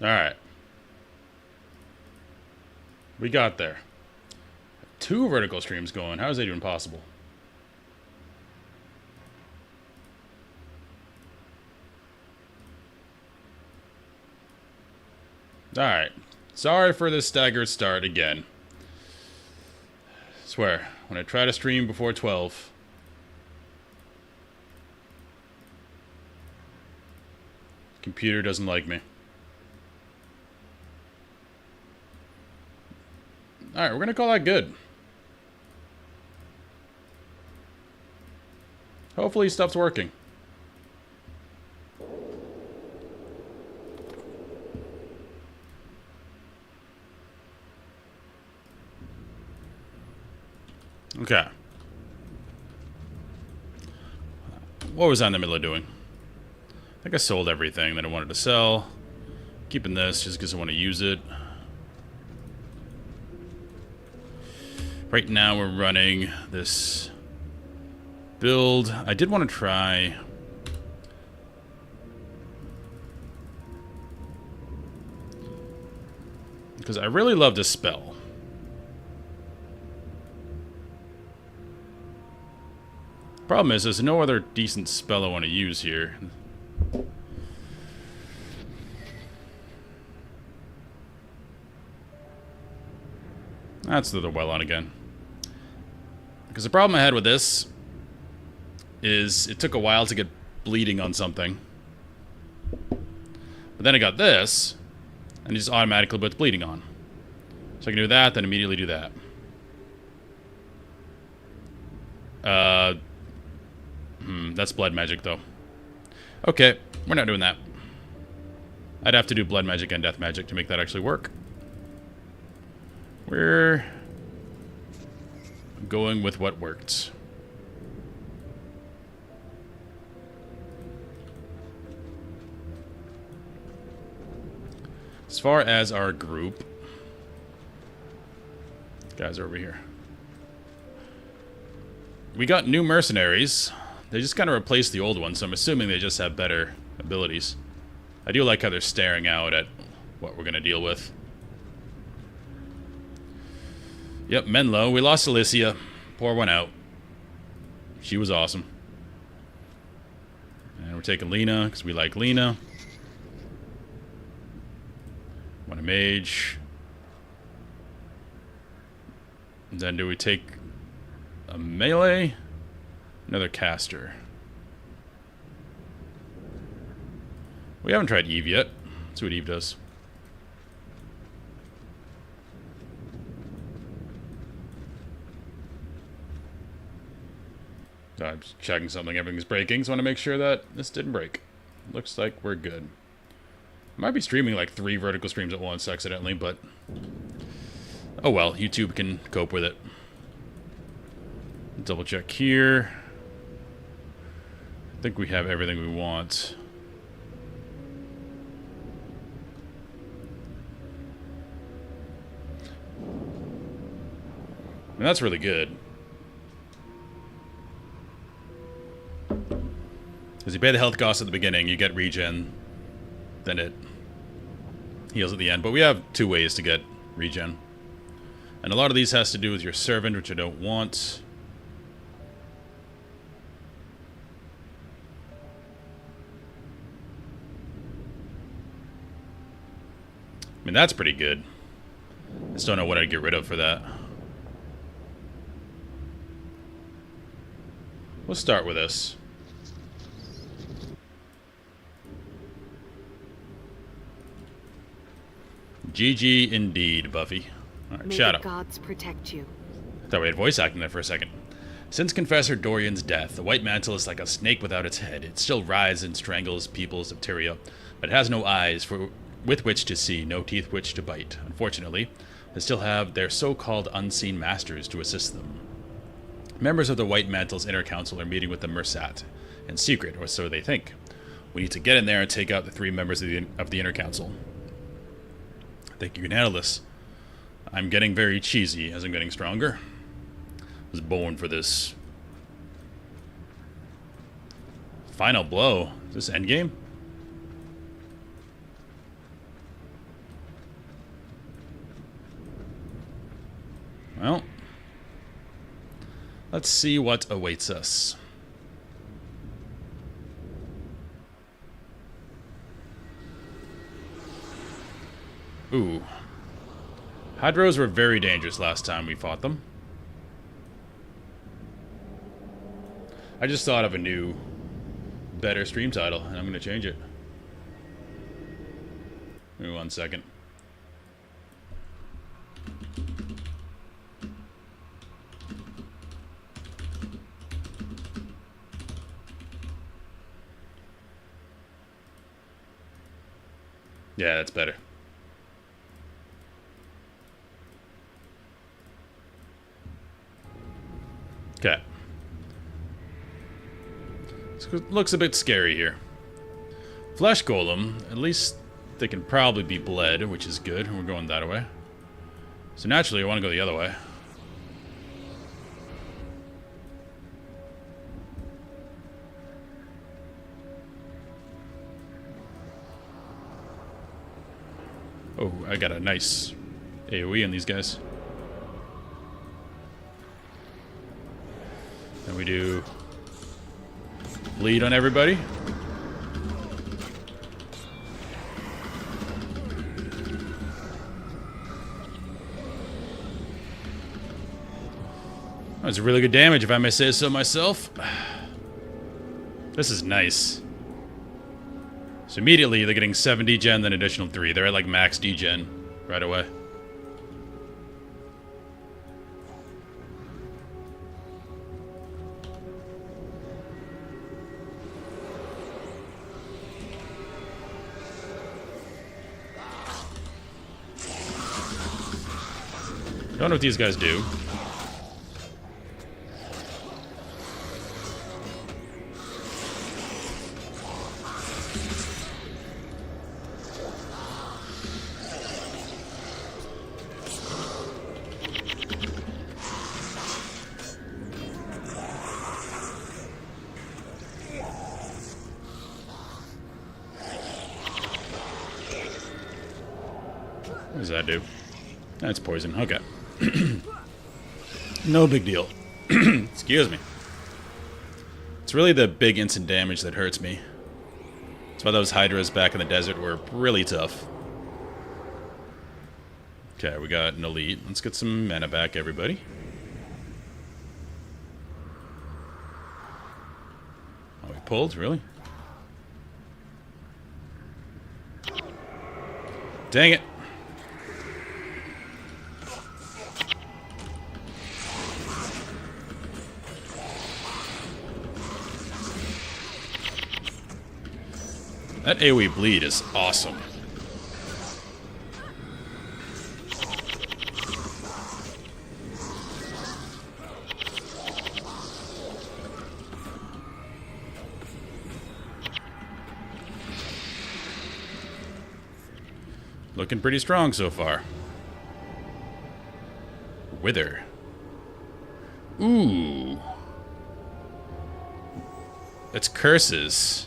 Alright. We got there. 2 vertical streams going. How is that even possible? Alright. Sorry for this staggered start again. Swear, when I try to stream before 12, computer doesn't like me. Alright, we're gonna call that good. Hopefully stuff's working. Okay. What was I in the middle of doing? I think I sold everything that I wanted to sell. Keeping this just because I want to use it. Right now we're running this build. I did want to try... because I really love this spell. Problem is, there's no other decent spell I want to use here. That's the well on again. Because the problem I had with this is it took a while to get bleeding on something. But then I got this, and it just automatically puts bleeding on. So I can do that, then immediately do that. That's blood magic, though. Okay, we're not doing that. I'd have to do blood magic and death magic to make that actually work. We're going with what worked. As far as our group, guys are over here. We got new mercenaries. They just kind of replaced the old ones, so I'm assuming they just have better abilities. I do like how they're staring out at what we're going to deal with. Yep, Menlo. We lost Alicia. Pour one out. She was awesome. And we're taking Lena, because we like Lena. Want a mage. And then do we take a melee? Another caster. We haven't tried Eve yet. Let's see what Eve does. I'm just checking something. Everything's breaking, so I want to make sure that this didn't break. Looks like we're good. Might be streaming like 3 vertical streams at once accidentally, but... oh well, YouTube can cope with it. Double check here. I think we have everything we want. And that's really good. Because you pay the health cost at the beginning, you get regen, then it heals at the end. But we have 2 ways to get regen. And a lot of these has to do with your servant, which I don't want. I mean, that's pretty good. I just don't know what I'd get rid of for that. We'll start with this. GG indeed, Buffy. Alright, Shadow. May the gods protect you. I thought we had voice acting there for a second. Since Confessor Dorian's death, the White Mantle is like a snake without its head. It still writhes and strangles peoples of Tyria, but it has no eyes with which to see, no teeth which to bite. Unfortunately, they still have their so-called unseen masters to assist them. Members of the White Mantle's inner council are meeting with the Mursat, in secret, or so they think. We need to get in there and take out the 3 members of the inner council. I think you can handle this. I'm getting very cheesy as I'm getting stronger. I was born for this. Final blow. Is this endgame? Well, let's see what awaits us. Ooh. Hydros were very dangerous last time we fought them. I just thought of a new, better stream title, and I'm going to change it. Give me 1 second. Yeah, that's better. Okay. Looks a bit scary here. Flesh Golem, at least they can probably be bled, which is good. We're going that way. So naturally, I want to go the other way. Oh, I got a nice AoE on these guys. And we do bleed on everybody. That was really good damage, if I may say so myself. This is nice. So immediately they're getting 7 degen, then additional 3. They're at like max degen right away. Don't know what these guys do. What does that do? That's poison. Okay. No big deal. Excuse me. It's really the big instant damage that hurts me. That's why those Hydras back in the desert were really tough. Okay, we got an elite. Let's get some mana back, everybody. Oh, we pulled? Really? Dang it. That AoE bleed is awesome. Looking pretty strong so far. Wither. Ooh. That's curses.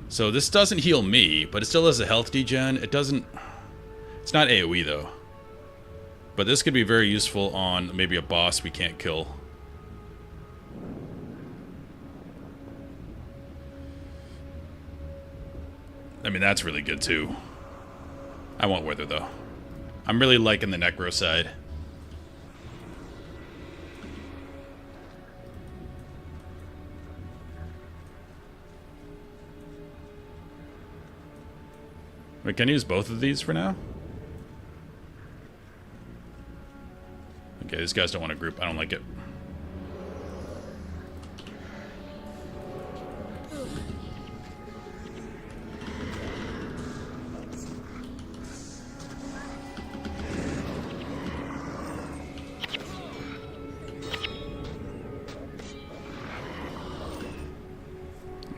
So this doesn't heal me, but it still has a health degen. It doesn't... It's not AoE though. But this could be very useful on maybe a boss we can't kill. I mean, that's really good too. I want Wither though. I'm really liking the Necro side. Wait, can I use both of these for now? Okay, these guys don't want to group. I don't like it.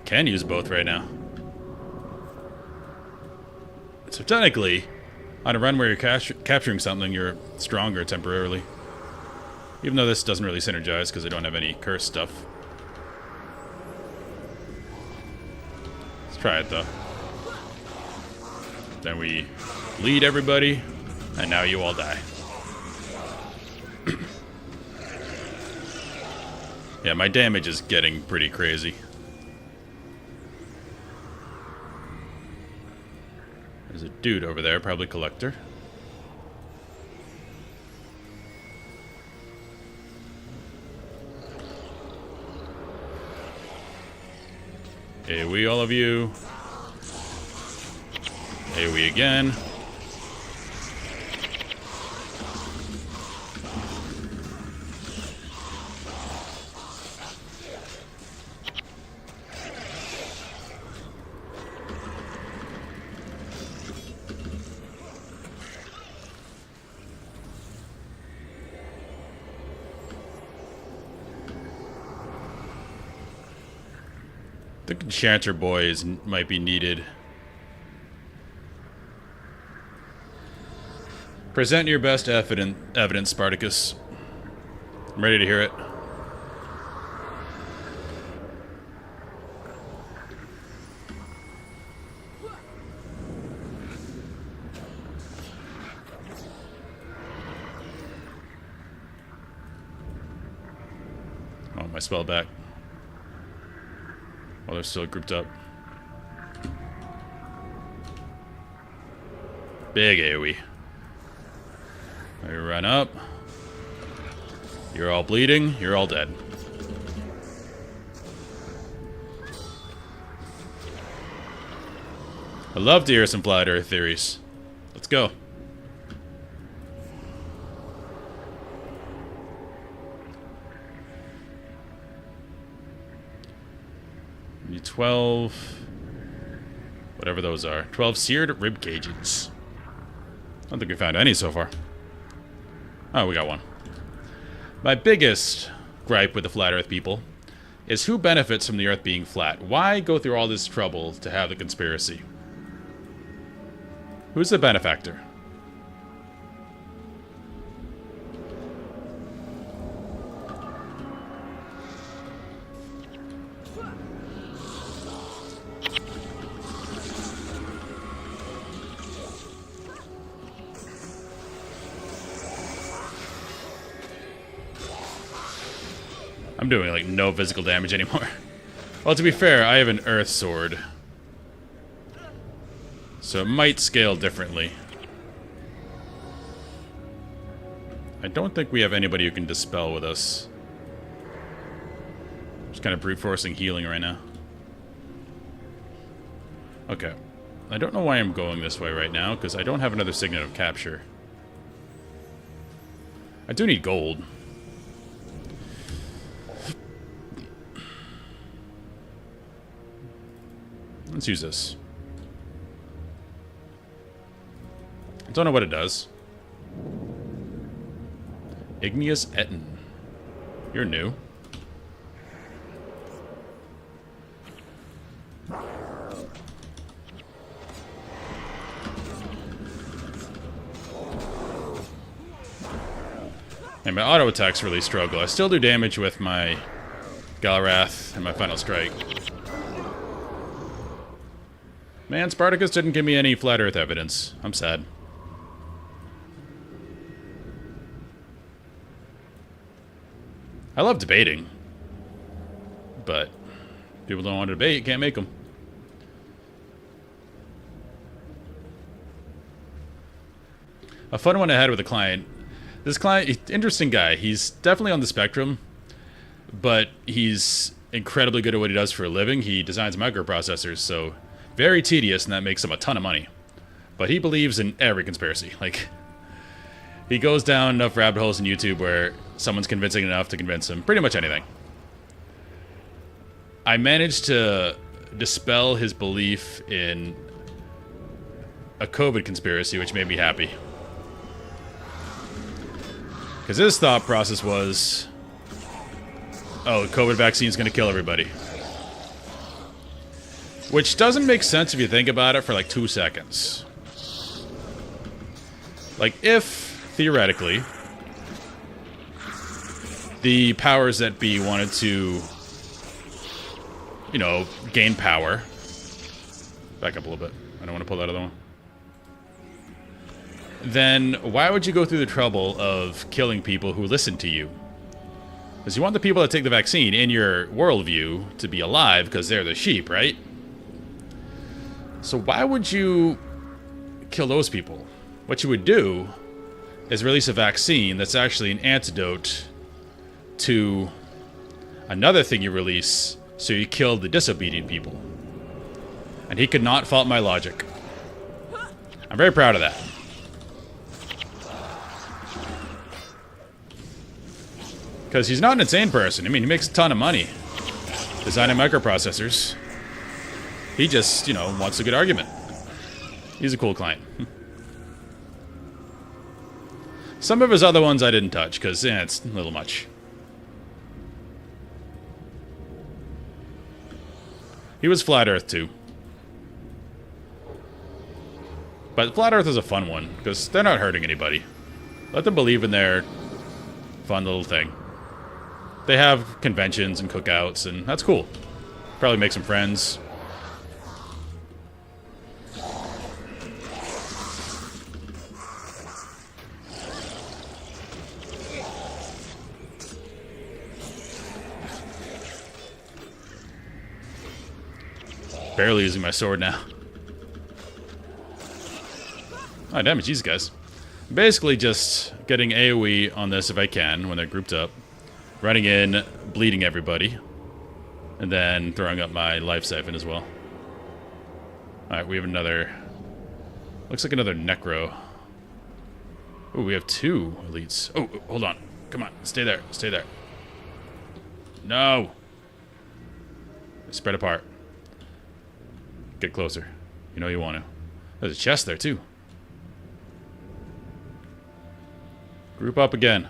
Can use both right now. So technically, on a run where you're capturing something, you're stronger temporarily. Even though this doesn't really synergize because I don't have any curse stuff. Let's try it though. Then we lead everybody, and now you all die. Yeah, my damage is getting pretty crazy. There's a dude over there, probably collector. AoE all of you. AoE again. The Enchanter boys might be needed. Present your best evidence, Spartacus. I'm ready to hear it. Oh, my spell back. Well, they're still grouped up. Big AoE. I run up. You're all bleeding. You're all dead. I love to hear some flat Earth theories. Let's go. Need 12... whatever those are. 12 seared rib cages. I don't think we found any so far. Oh, we got one. My biggest gripe with the flat Earth people is who benefits from the Earth being flat? Why go through all this trouble to have the conspiracy? Who's the benefactor? I'm doing, like, no physical damage anymore. Well, to be fair, I have an Earth Sword. So it might scale differently. I don't think we have anybody who can dispel with us. Just kind of brute forcing healing right now. Okay. I don't know why I'm going this way right now, because I don't have another Signet of Capture. I do need gold. Let's use this. I don't know what it does. Igneous Etin. You're new. And my auto attacks really struggle. I still do damage with my Galrath and my Final Strike. Man, Spartacus didn't give me any flat Earth evidence. I'm sad. I love debating. But people don't want to debate, you can't make them. A fun one I had with a client. This client, interesting guy. He's definitely on the spectrum, but he's incredibly good at what he does for a living. He designs microprocessors, so very tedious, and that makes him a ton of money. But he believes in every conspiracy. Like, he goes down enough rabbit holes in YouTube where someone's convincing enough to convince him. Pretty much anything. I managed to dispel his belief in a COVID conspiracy, which made me happy. Because his thought process was, oh, the COVID vaccine is going to kill everybody. Which doesn't make sense if you think about it for like 2 seconds. Like, if, theoretically, the powers that be wanted to, you know, gain power. Back up a little bit. I don't want to pull that other one. Then why would you go through the trouble of killing people who listen to you? Because you want the people that take the vaccine in your worldview to be alive because they're the sheep, right? So why would you kill those people? What you would do is release a vaccine that's actually an antidote to another thing you release, so you kill the disobedient people. And he could not fault my logic. I'm very proud of that. Because he's not an insane person. I mean, he makes a ton of money designing microprocessors. He just, you know, wants a good argument. He's a cool client. Some of his other ones I didn't touch, because it's a little much. He was Flat Earth, too. But Flat Earth is a fun one, because they're not hurting anybody. Let them believe in their fun little thing. They have conventions and cookouts, and that's cool. Probably make some friends. Barely using my sword now. Oh, damn it, these guys. Basically just getting AoE on this if I can when they're grouped up. Running in, bleeding everybody. And then throwing up my life siphon as well. Alright, we have another... Looks like another Necro. Oh, we have 2 elites. Oh, hold on. Come on, stay there, stay there. No! Spread apart. Get closer. You know you want to. There's a chest there, too. Group up again.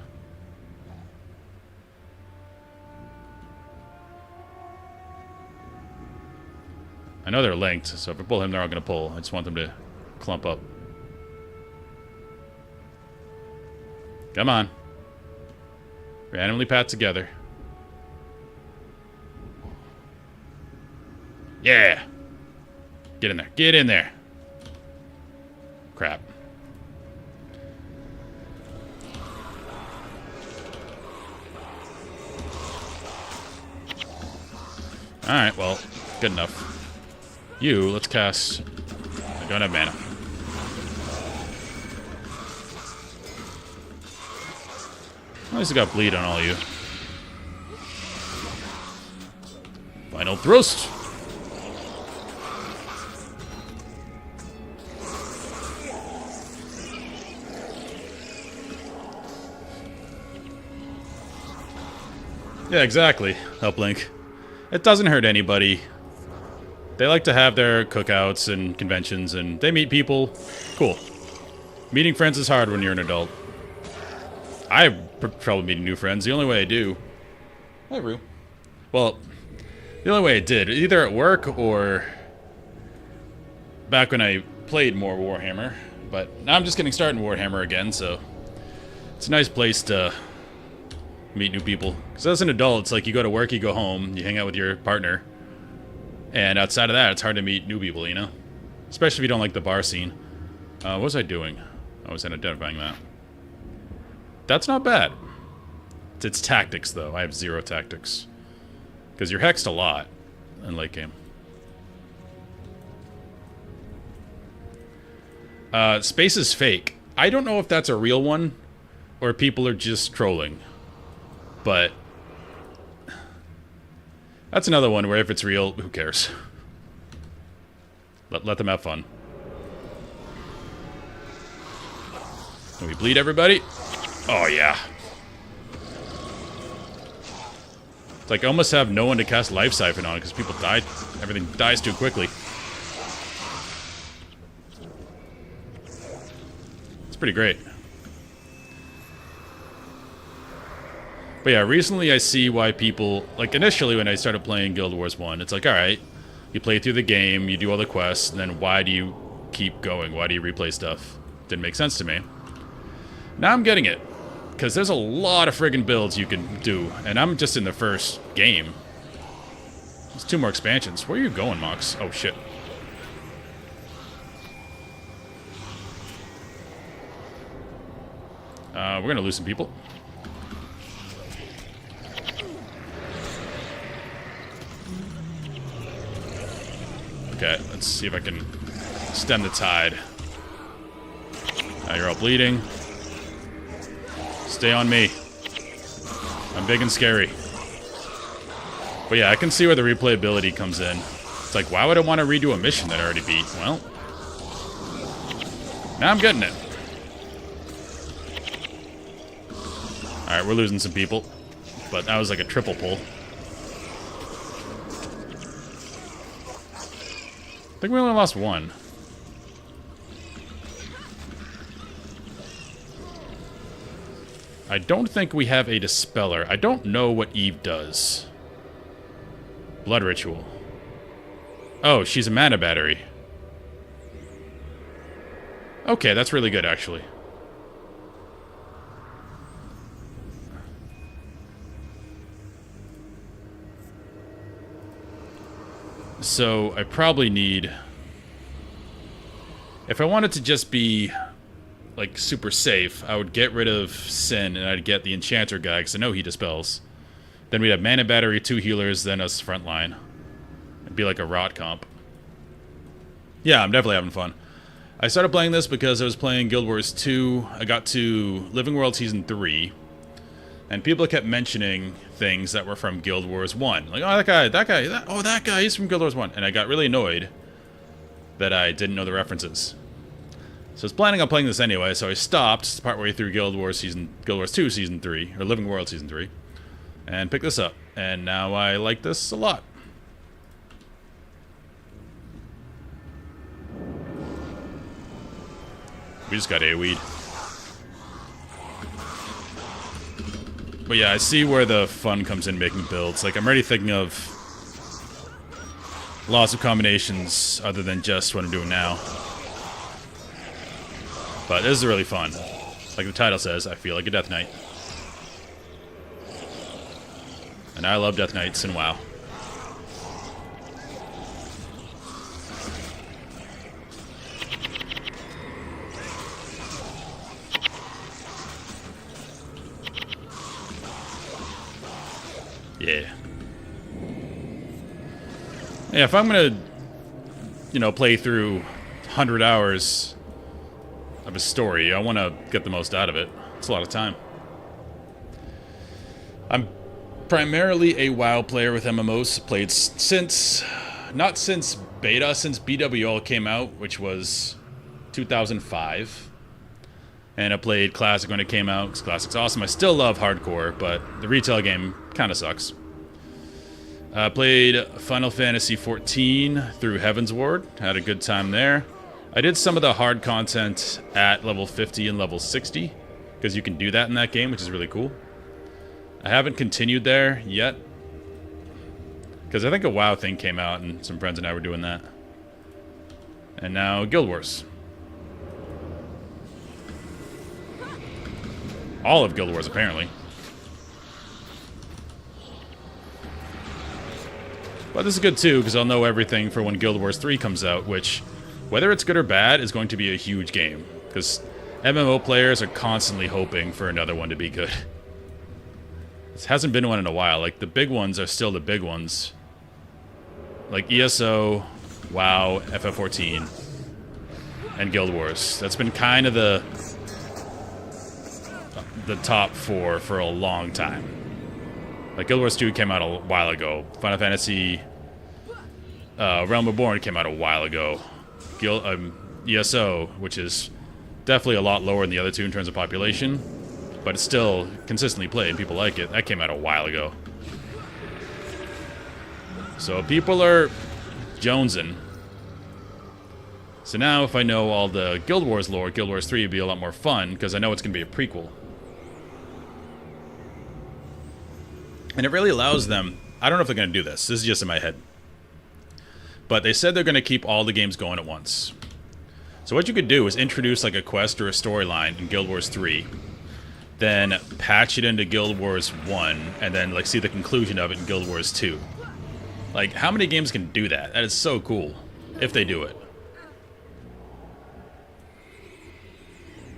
I know they're linked, so if I pull him, they're all going to pull. I just want them to clump up. Come on. Randomly pat together. Yeah! Get in there. Get in there. Crap. Alright, well, good enough. You, let's cast... I don't have mana. At least I got bleed on all of you. Final thrust! Yeah, exactly. Uplink. It doesn't hurt anybody. They like to have their cookouts and conventions, and they meet people. Cool. Meeting friends is hard when you're an adult. I have trouble meeting new friends. The only way I do... Hi, Rue. Well, the only way I did, either at work or back when I played more Warhammer. But now I'm just getting started in Warhammer again, so it's a nice place to meet new people. Because as an adult, it's like you go to work, you go home, you hang out with your partner. And outside of that, it's hard to meet new people, you know? Especially if you don't like the bar scene. What was I doing? I was identifying that. That's not bad. It's tactics, though. I have 0 tactics. Because you're hexed a lot in late game. Space is fake. I don't know if that's a real one, or people are just trolling. But that's another one where if it's real, who cares? Let them have fun. Can we bleed everybody? Oh, yeah. It's like I almost have no one to cast Life Siphon on because people die. Everything dies too quickly. It's pretty great. But yeah, recently I see why people... Like, initially when I started playing Guild Wars 1, it's like, alright, you play through the game, you do all the quests, and then why do you keep going? Why do you replay stuff? Didn't make sense to me. Now I'm getting it. Because there's a lot of friggin' builds you can do, and I'm just in the first game. There's 2 more expansions. Where are you going, Mox? Oh, shit. We're gonna lose some people. Okay, let's see if I can stem the tide. Now you're all bleeding. Stay on me. I'm big and scary. But yeah, I can see where the replayability comes in. It's like, why would I want to redo a mission that I already beat? Well, now I'm getting it. Alright, we're losing some people. But that was like a triple pull. I think we only lost one. I don't think we have a Dispeller. I don't know what Eve does. Blood Ritual. Oh, she's a mana battery. Okay, that's really good, actually. So, I probably need... If I wanted to just be, like, super safe, I would get rid of Sin, and I'd get the Enchanter guy, because I know he dispels. Then we'd have Mana Battery, 2 healers, then us frontline. It'd be like a rot comp. Yeah, I'm definitely having fun. I started playing this because I was playing Guild Wars 2. I got to Living World Season 3. And people kept mentioning things that were from Guild Wars 1. Like, oh, that guy, he's from Guild Wars 1. And I got really annoyed that I didn't know the references. So I was planning on playing this anyway, so I stopped partway through Guild Wars 2 Season 3, or Living World Season 3, and picked this up. And now I like this a lot. We just got AoE'd. But yeah, I see where the fun comes in making builds. Like, I'm already thinking of lots of combinations other than just what I'm doing now. But this is really fun. Like the title says, I feel like a Death Knight. And I love Death Knights in WoW. Yeah. Yeah, if I'm gonna, you know, play through 100 hours of a story, I want to get the most out of it. It's a lot of time. I'm primarily a WoW player with MMOs. Played since, not since beta, since BWL came out, which was 2005. And I played Classic when it came out, because Classic's awesome. I still love Hardcore, but the retail game kind of sucks. I played Final Fantasy XIV through Heaven's Ward. Had a good time there. I did some of the hard content at level 50 and level 60, because you can do that in that game, which is really cool. I haven't continued there yet, because I think a WoW thing came out, and some friends and I were doing that. And now Guild Wars. All of Guild Wars, apparently. But this is good, too, because I'll know everything for when Guild Wars 3 comes out, which, whether it's good or bad, is going to be a huge game. Because MMO players are constantly hoping for another one to be good. This hasn't been one in a while. Like, the big ones are still the big ones. Like ESO, WoW, FF14, and Guild Wars. That's been kind of the top four for a long time. Like, Guild Wars 2 came out a while ago. Final Fantasy Realm Reborn came out a while ago. ESO, which is definitely a lot lower than the other two in terms of population, but it's still consistently played and people like it. That came out a while ago. So people are jonesing. So now if I know all the Guild Wars lore, Guild Wars 3 would be a lot more fun, because I know it's going to be a prequel. And it really allows them... I don't know if they're going to do this. This is just in my head. But they said they're going to keep all the games going at once. So what you could do is introduce like a quest or a storyline in Guild Wars 3. Then patch it into Guild Wars 1. And then like see the conclusion of it in Guild Wars 2. Like, how many games can do that? That is so cool. If they do it.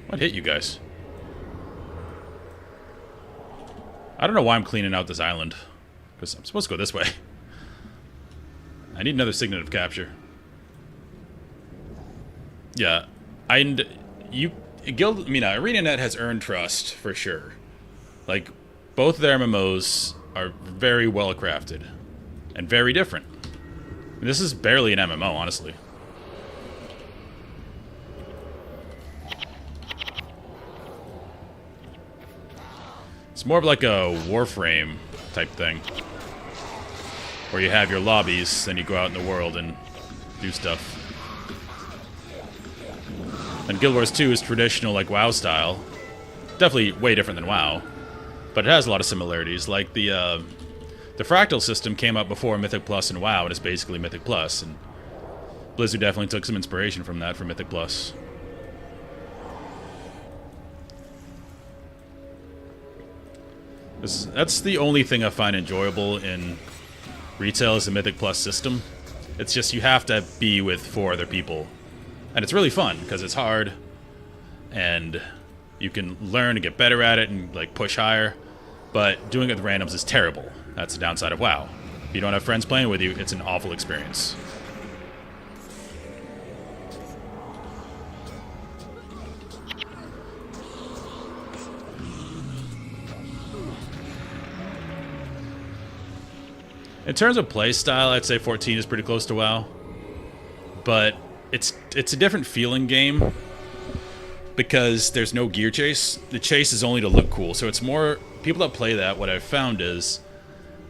What hit you guys? I don't know why I'm cleaning out this island. Because I'm supposed to go this way. I need another Signet of Capture. Yeah, and you Guild. I mean, ArenaNet has earned trust for sure. Like, both their MMOs are very well crafted and very different. This is barely an MMO, honestly. It's more of like a Warframe type thing, where you have your lobbies, then you go out in the world and do stuff. And Guild Wars 2 is traditional, like WoW style. Definitely way different than WoW, but it has a lot of similarities. Like the fractal system came up before Mythic Plus and WoW, and it's basically Mythic Plus. And Blizzard definitely took some inspiration from that for Mythic Plus. That's the only thing I find enjoyable in retail is the Mythic Plus system. It's just you have to be with 4 other people. And it's really fun, because it's hard, and you can learn and get better at it and like push higher. But doing it with randoms is terrible. That's the downside of WoW. If you don't have friends playing with you, it's an awful experience. In terms of play style, I'd say 14 is pretty close to WoW. But it's a different feeling game because there's no gear chase. The chase is only to look cool. So it's more... People that play that, what I've found is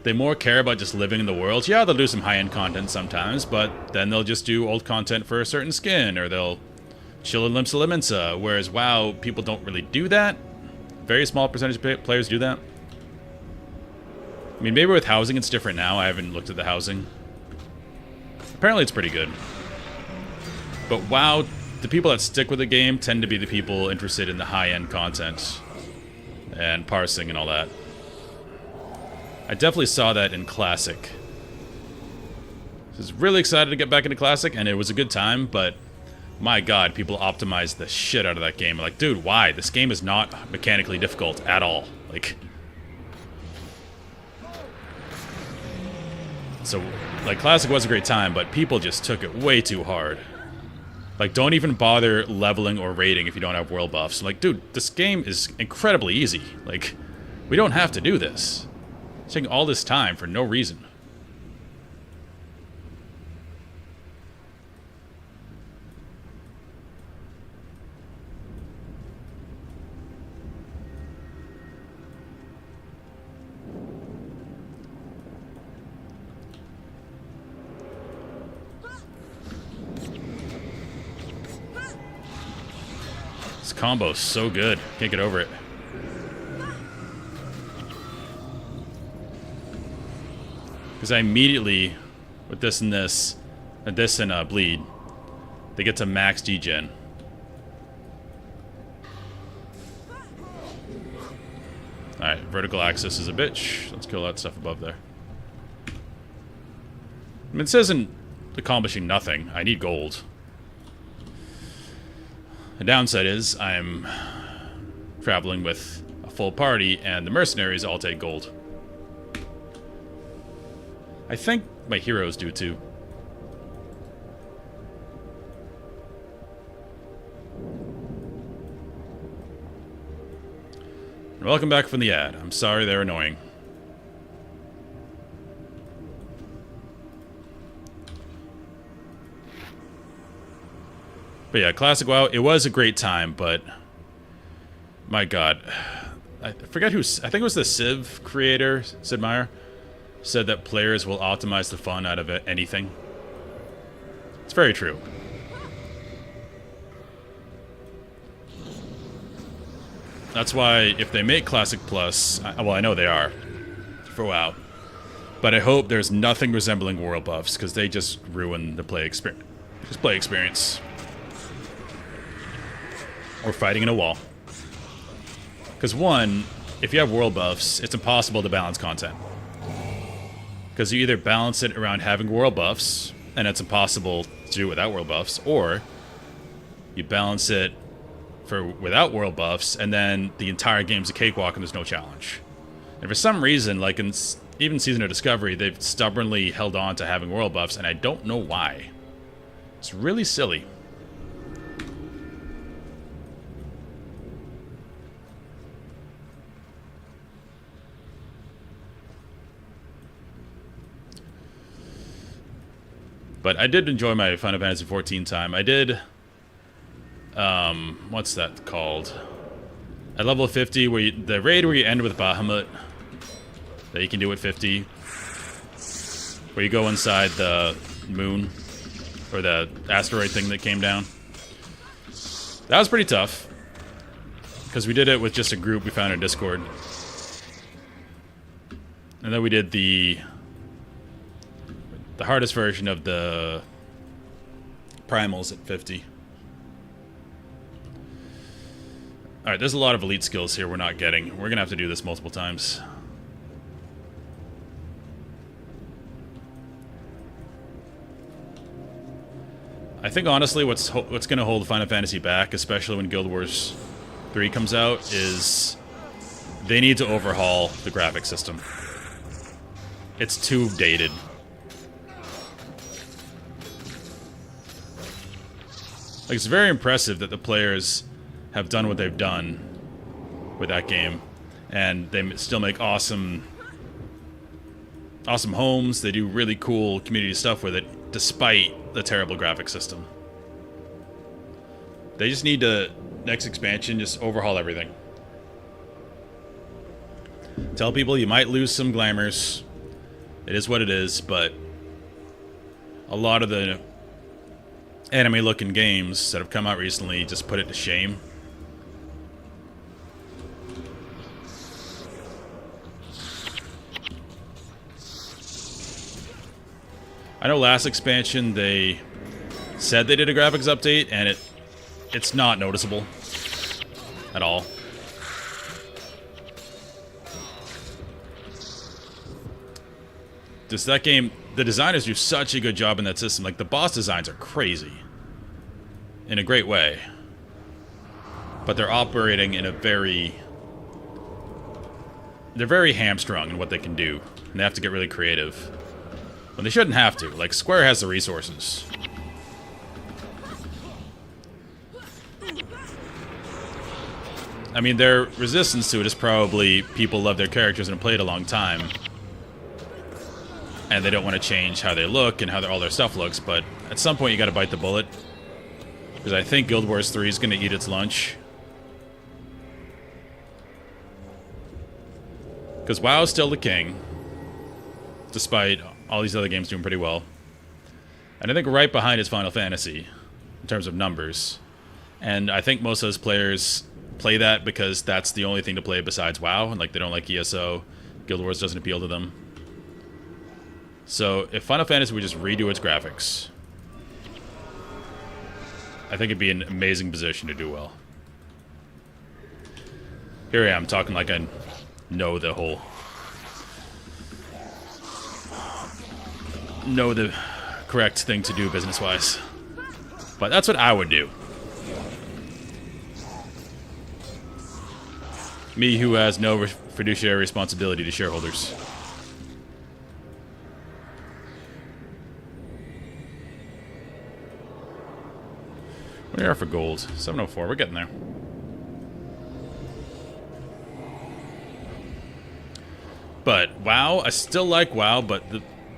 they more care about just living in the world. Yeah, they'll do some high-end content sometimes, but then they'll just do old content for a certain skin, or they'll chill in Limsa Limensa, whereas WoW, people don't really do that. Very small percentage of players do that. I mean, maybe with housing it's different now. I haven't looked at the housing. Apparently it's pretty good. But WoW, the people that stick with the game tend to be the people interested in the high-end content and parsing and all that. I definitely saw that in Classic. I was really excited to get back into Classic, and it was a good time, but my god, people optimized the shit out of that game. Like, dude, why? This game is not mechanically difficult at all. Like... So, like, Classic was a great time, but people just took it way too hard. Like, don't even bother leveling or raiding if you don't have world buffs. Like, dude, this game is incredibly easy. Like, we don't have to do this. It's taking all this time for no reason. Combo's so good. Can't get over it. Because I immediately, with this and this, and bleed, they get to max degen. Alright, vertical axis is a bitch. Let's kill that stuff above there. I mean, this isn't accomplishing nothing. I need gold. The downside is I'm traveling with a full party, and the mercenaries all take gold. I think my heroes do too. And welcome back from the ad. I'm sorry they're annoying. But yeah, Classic WoW, it was a great time, but my god. I forget who, I think it was the Civ creator, Sid Meier, said that players will optimize the fun out of anything. It's very true. That's why if they make Classic Plus, well, I know they are for WoW, but I hope there's nothing resembling world buffs, because they just ruin the play experience. Or fighting in a wall. Because one, if you have world buffs, it's impossible to balance content. Because you either balance it around having world buffs, and it's impossible to do it without world buffs, or you balance it without world buffs, and then the entire game's a cakewalk and there's no challenge. And for some reason, like in even Season of Discovery, they've stubbornly held on to having world buffs, and I don't know why. It's really silly. But I did enjoy my Final Fantasy XIV time. I did... what's that called? At level 50, the raid where you end with Bahamut, that you can do at 50, where you go inside the moon, or the asteroid thing that came down. That was pretty tough, because we did it with just a group we found in Discord. And then we did the hardest version of the primals at 50. Alright, there's a lot of elite skills here we're not getting. We're gonna have to do this multiple times. I think honestly what's gonna hold Final Fantasy back, especially when Guild Wars 3 comes out, is they need to overhaul the graphic system. It's too dated. Like, it's very impressive that the players have done what they've done with that game, and they still make awesome homes. They do really cool community stuff with it, despite the terrible graphic system. They just need to, next expansion, just overhaul everything. Tell people you might lose some glamours. It is what it is, but a lot of the anime-looking games that have come out recently just put it to shame. I know last expansion they said they did a graphics update, and it's not noticeable at all. Just that game, the designers do such a good job in that system. Like, the boss designs are crazy in a great way, but they're operating in a they're very hamstrung in what they can do, and they have to get really creative when they shouldn't have to. Like, Square has the resources. I mean, their resistance to it is probably people love their characters and have played a long time, and they don't want to change how they look and how all their stuff looks, but at some point you gotta bite the bullet. Because I think Guild Wars 3 is gonna eat its lunch. Because WoW's still the king, despite all these other games doing pretty well. And I think right behind is Final Fantasy, in terms of numbers. And I think most of those players play that because that's the only thing to play besides WoW, and like they don't like ESO. Guild Wars doesn't appeal to them. So if Final Fantasy would just redo its graphics, I think it'd be an amazing position to do well. Here I am talking like I know the correct thing to do business-wise. But that's what I would do. Me, who has no fiduciary responsibility to shareholders. We are for gold. 704, we're getting there. But WoW, I still like WoW, but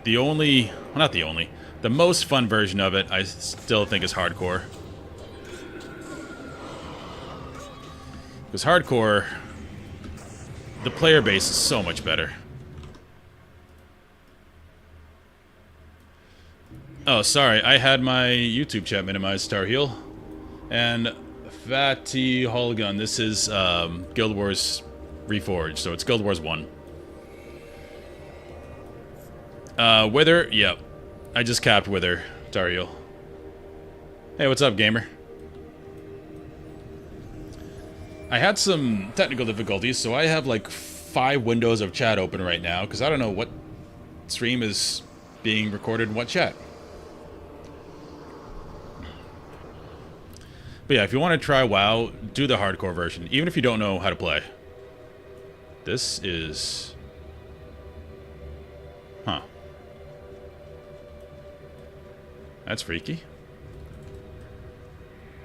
the only, well, not the only, the most fun version of it I still think is hardcore. Because hardcore, the player base is so much better. Oh, sorry, I had my YouTube chat minimized, Star Heel. And Fatty Holgun, this is Guild Wars Reforged, so it's Guild Wars 1. Wither, yep. I just capped Wither, Tariel. Hey, what's up, gamer? I had some technical difficulties, so I have like 5 windows of chat open right now, because I don't know what stream is being recorded in what chat. But yeah, if you want to try WoW, do the hardcore version, even if you don't know how to play. This is... Huh. That's freaky.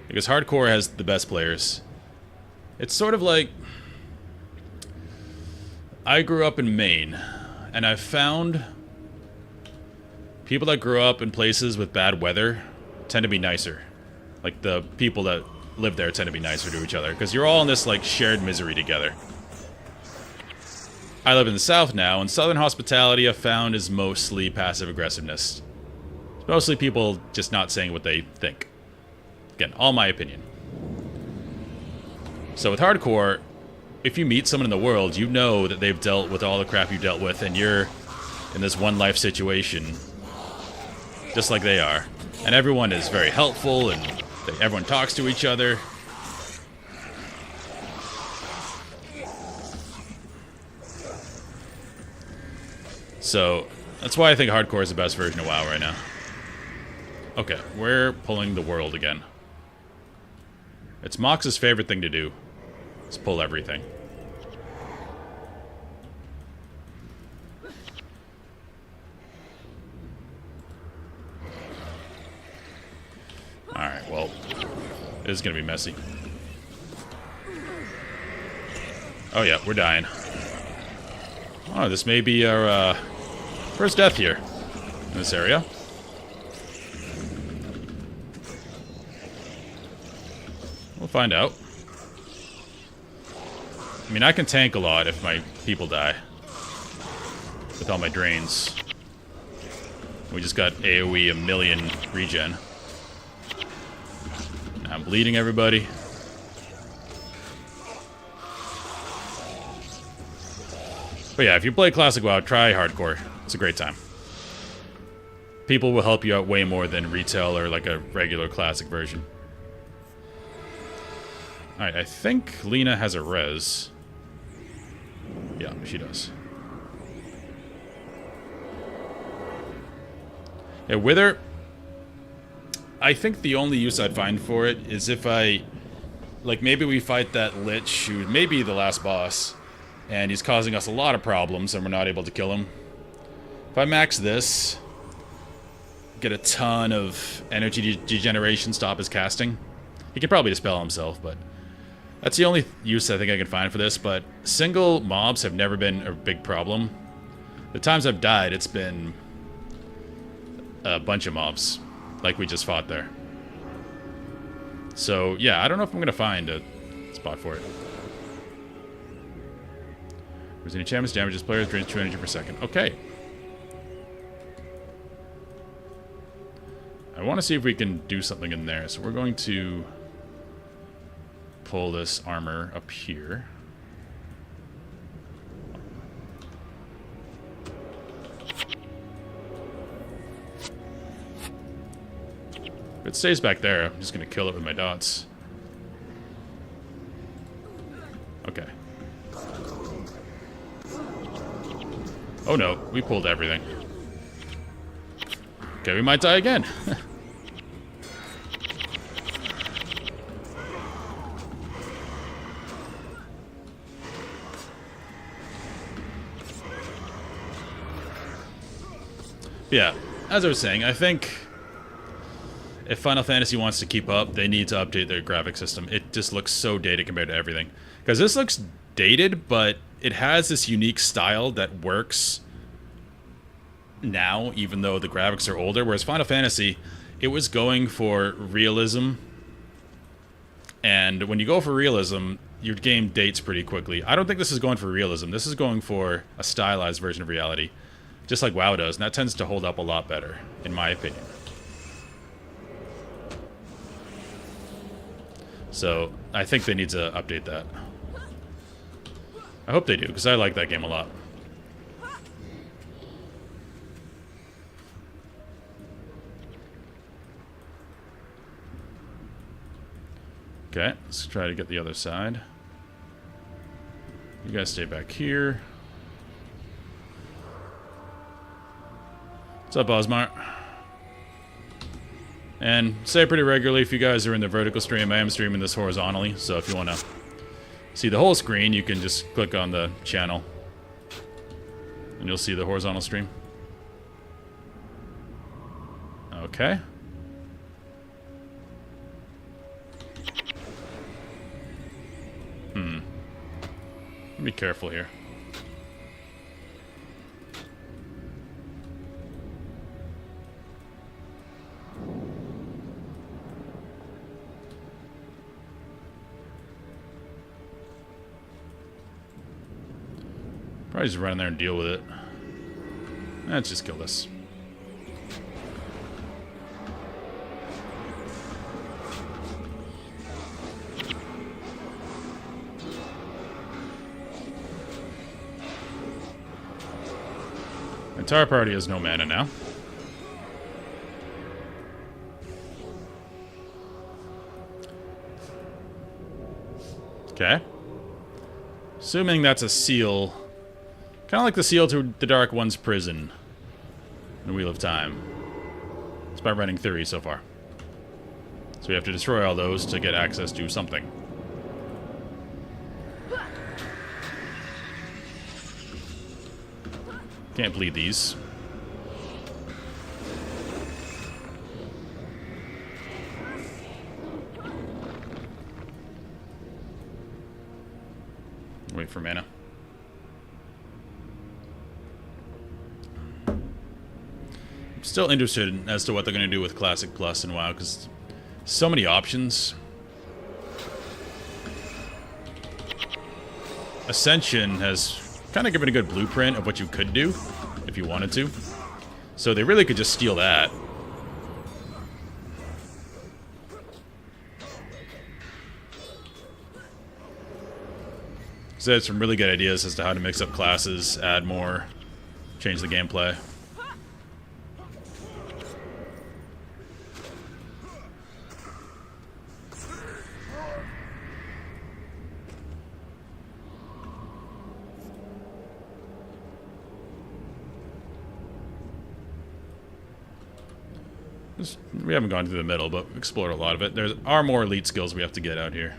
Because hardcore has the best players. It's sort of like... I grew up in Maine, and I've found people that grew up in places with bad weather tend to be nicer. Like, the people that live there tend to be nicer to each other, because you're all in this, like, shared misery together. I live in the South now, and Southern hospitality I've found is mostly passive aggressiveness. It's mostly people just not saying what they think. Again, all my opinion. So with hardcore, if you meet someone in the world, you know that they've dealt with all the crap you dealt with, and you're in this one life situation, just like they are. And everyone is very helpful, and everyone talks to each other. So, that's why I think hardcore is the best version of WoW right now. Okay, we're pulling the world again. It's Mox's favorite thing to do. Is pull everything. Alright, well, this is going to be messy. Oh yeah, we're dying. Oh, this may be our first death here in this area. We'll find out. I mean, I can tank a lot if my people die. With all my drains. We just got AoE 1,000,000 regen. I'm bleeding everybody. But yeah, if you play Classic WoW, try hardcore. It's a great time. People will help you out way more than retail or like a regular Classic version. Alright, I think Lena has a res. Yeah, she does. Yeah, Wither, I think the only use I'd find for it is if I... Like, maybe we fight that Lich, who may be the last boss, and he's causing us a lot of problems, and we're not able to kill him. If I max this, get a ton of energy degeneration, stop his casting. He could probably dispel himself, but... That's the only use I think I can find for this, but single mobs have never been a big problem. The times I've died, it's been a bunch of mobs, like we just fought there. So, yeah, I don't know if I'm going to find a spot for it. There's any enchantments, damages players, drains 2 energy per second. Okay. I want to see if we can do something in there, so we're going to... pull this armor up here. If it stays back there, I'm just gonna kill it with my dots. Okay. Oh no, we pulled everything. Okay, we might die again. Yeah, as I was saying, I think if Final Fantasy wants to keep up, they need to update their graphic system. It just looks so dated compared to everything. Because this looks dated, but it has this unique style that works now, even though the graphics are older. Whereas Final Fantasy, it was going for realism. And when you go for realism, your game dates pretty quickly. I don't think this is going for realism. This is going for a stylized version of reality. Just like WoW does, and that tends to hold up a lot better, in my opinion. So, I think they need to update that. I hope they do, because I like that game a lot. Okay, let's try to get the other side. You guys stay back here. What's up, Osmar? And say pretty regularly if you guys are in the vertical stream. I am streaming this horizontally, so if you want to see the whole screen, you can just click on the channel. And you'll see the horizontal stream. Okay. Be careful here. Probably just run in there and deal with it. Let's just kill this. The entire party has no mana now. Okay. Assuming that's a seal. Kind of like the seal to the Dark One's prison. In Wheel of Time. It's my running theory so far. So we have to destroy all those to get access to something. Can't bleed these. Wait for mana. I'm still interested as to what they're going to do with Classic Plus and WoW, because so many options. Ascension has kind of given a good blueprint of what you could do if you wanted to. So they really could just steal that. So it's some really good ideas as to how to mix up classes, add more, change the gameplay. We haven't gone through the middle, but explored a lot of it. There are more elite skills we have to get out here.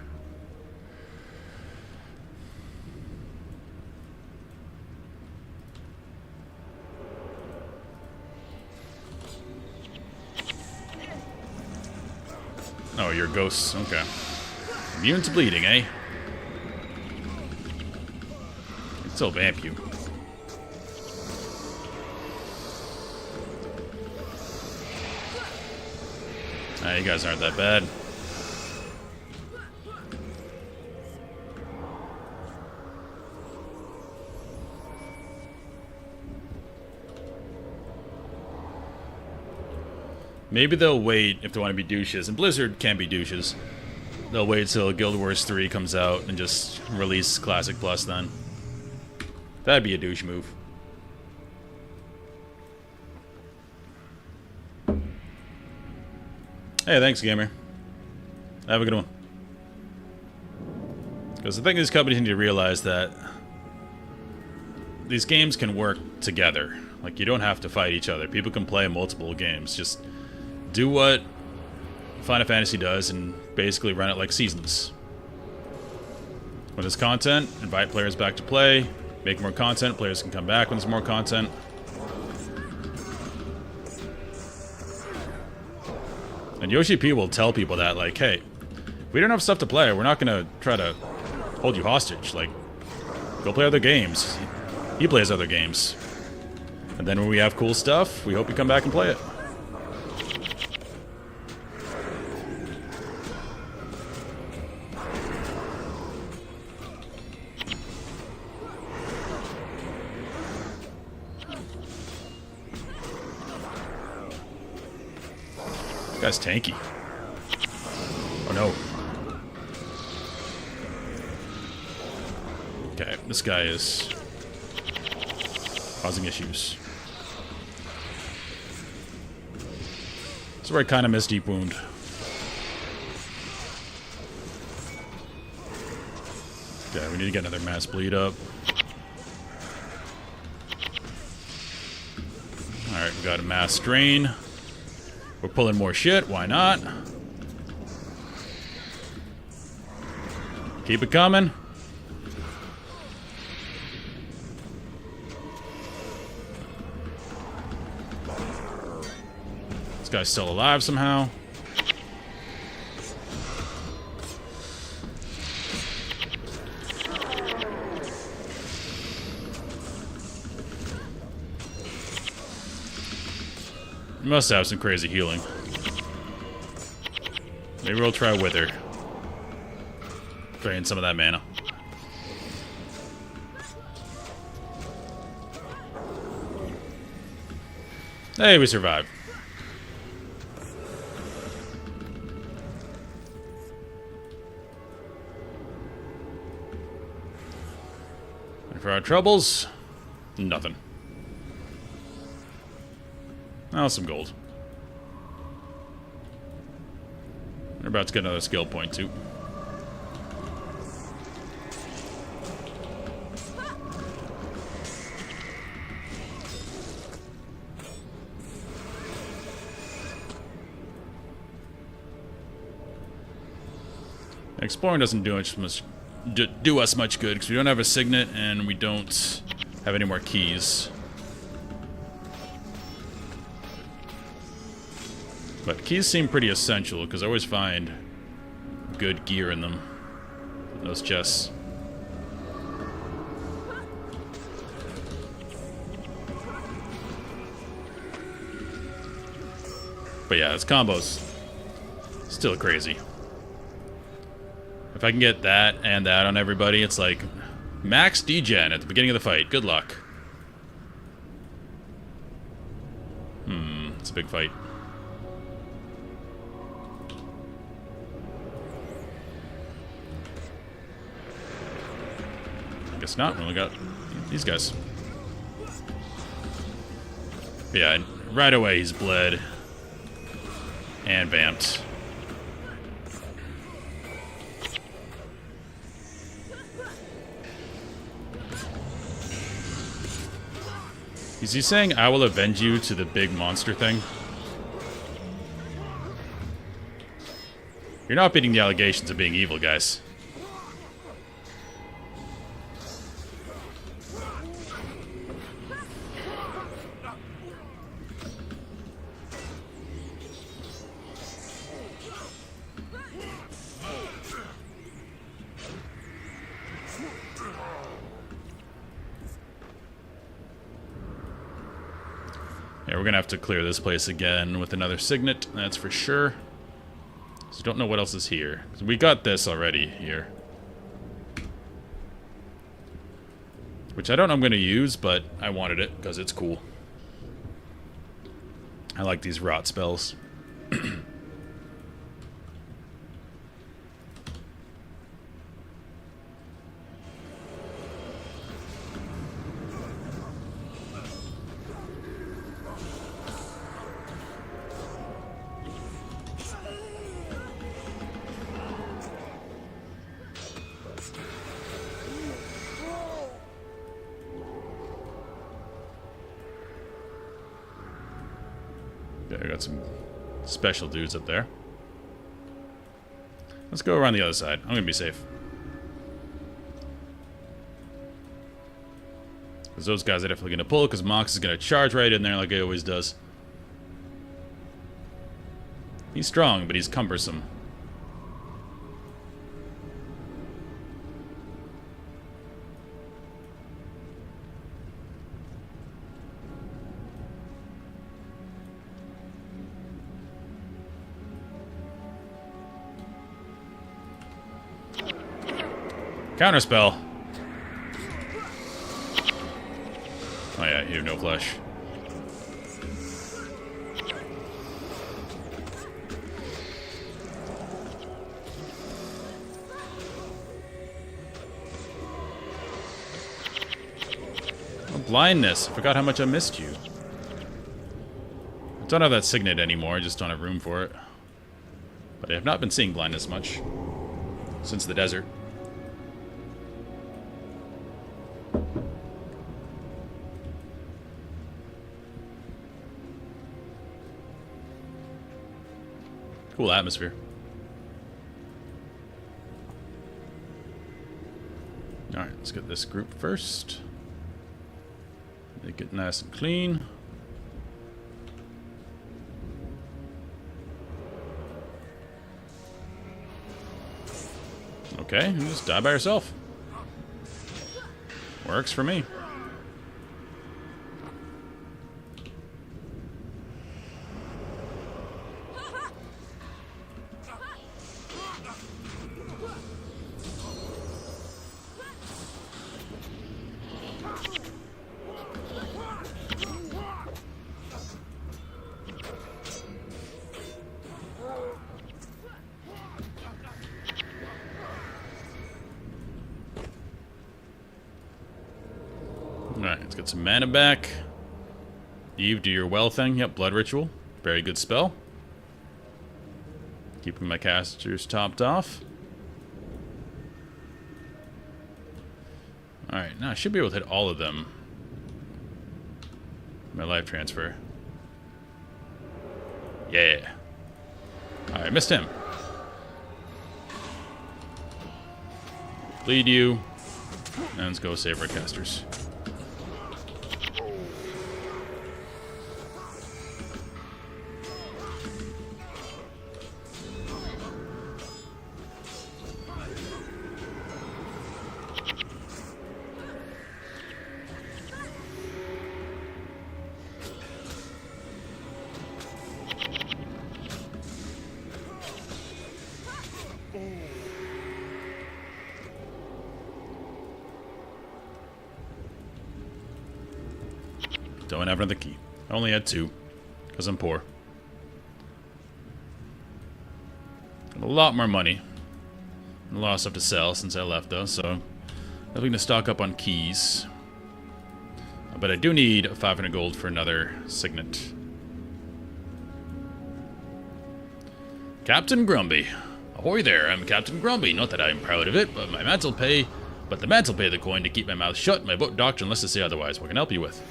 Oh, you're ghosts. Okay. Immune to bleeding, eh? I'd still vamp you. Ah, you guys aren't that bad. Maybe they'll wait if they want to be douches, and Blizzard can be douches. They'll wait till Guild Wars 3 comes out and just release Classic Plus then. That'd be a douche move. Hey, thanks, gamer. Have a good one. Because I think these companies need to realize that these games can work together. Like, you don't have to fight each other. People can play multiple games. Just do what Final Fantasy does and basically run it like seasons. When there's content, invite players back to play. Make more content. Players can come back when there's more content. And Yoshi P will tell people that, like, hey, we don't have stuff to play. We're not going to try to hold you hostage. Like, go play other games. He plays other games. And then when we have cool stuff, we hope you come back and play it. This guy's tanky. Oh no. Okay, this guy is causing issues. This is where I kind of miss Deep Wound. Okay, we need to get another mass bleed up. Alright, we got a mass strain. We're pulling more shit, why not? Keep it coming. This guy's still alive somehow. You must have some crazy healing. Maybe we'll try Wither. Drain some of that mana. Hey, we survived. And for our troubles, nothing. Oh, some gold. We're about to get another skill point, too. Exploring doesn't do us much good because we don't have a signet and we don't have any more keys. But keys seem pretty essential because I always find good gear in them. Those chests. But yeah, this combo's still crazy. If I can get that and that on everybody, it's like max degen at the beginning of the fight. Good luck. It's a big fight. I guess not. We only got these guys. But yeah, right away he's bled and vamped. Is he saying, I will avenge you to the big monster thing? You're not beating the allegations of being evil, guys. Yeah, we're gonna have to clear this place again with another signet, that's for sure. So don't know what else is here. We got this already here. Which I don't know I'm gonna use, but I wanted it because it's cool. I like these rot spells. Yeah, I got some special dudes up there. Let's go around the other side. I'm gonna be safe. Because those guys are definitely gonna pull, because Mox is gonna charge right in there like he always does. He's strong, but he's cumbersome. Counterspell. Oh yeah, you have no flesh. Oh, blindness. I forgot how much I missed you. I don't have that signet anymore, I just don't have room for it. But I have not been seeing blindness much since the desert. Cool atmosphere. Alright, let's get this group first. Make it nice and clean. Okay, you just die by yourself. Works for me. let's get some mana back. Eve, do your well thing. Yep, Blood Ritual. Very good spell. Keeping my casters topped off. Alright, now I should be able to hit all of them. My life transfer. Yeah. Alright, missed him. Bleed you. And let's go save our casters. Don't have another key. I only had 2, because I'm poor. Got a lot more money. A lot of stuff to sell since I left, though, so I'm looking to stock up on keys. But I do need 500 gold for another signet. Captain Grumpy. Ahoy there, I'm Captain Grumpy. Not that I'm proud of it, but the mantle pay the coin to keep my mouth shut. My book doctrine lets us say otherwise. What can I help you with?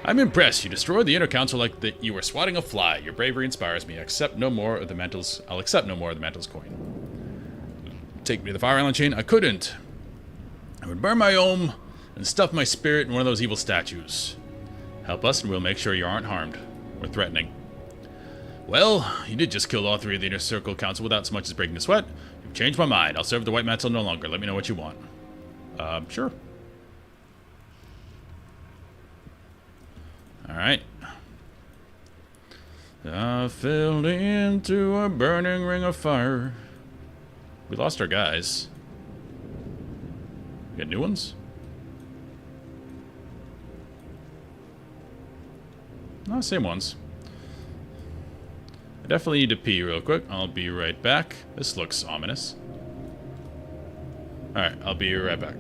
I'm impressed. You destroyed the inner council like you were swatting a fly. Your bravery inspires me. I'll accept no more of the mantle's coin. Take me to the Fire Island chain. I couldn't. I would burn my home and stuff my spirit in one of those evil statues. Help us and we'll make sure you aren't harmed. We're threatening. Well, you did just kill all 3 of the inner circle council without so much as breaking a sweat. You've changed my mind. I'll serve the white mantle no longer. Let me know what you want. Sure. Alright. I fell into a burning ring of fire. We lost our guys. We got new ones? No, same ones. I definitely need to pee real quick. I'll be right back. This looks ominous. Alright, I'll be right back.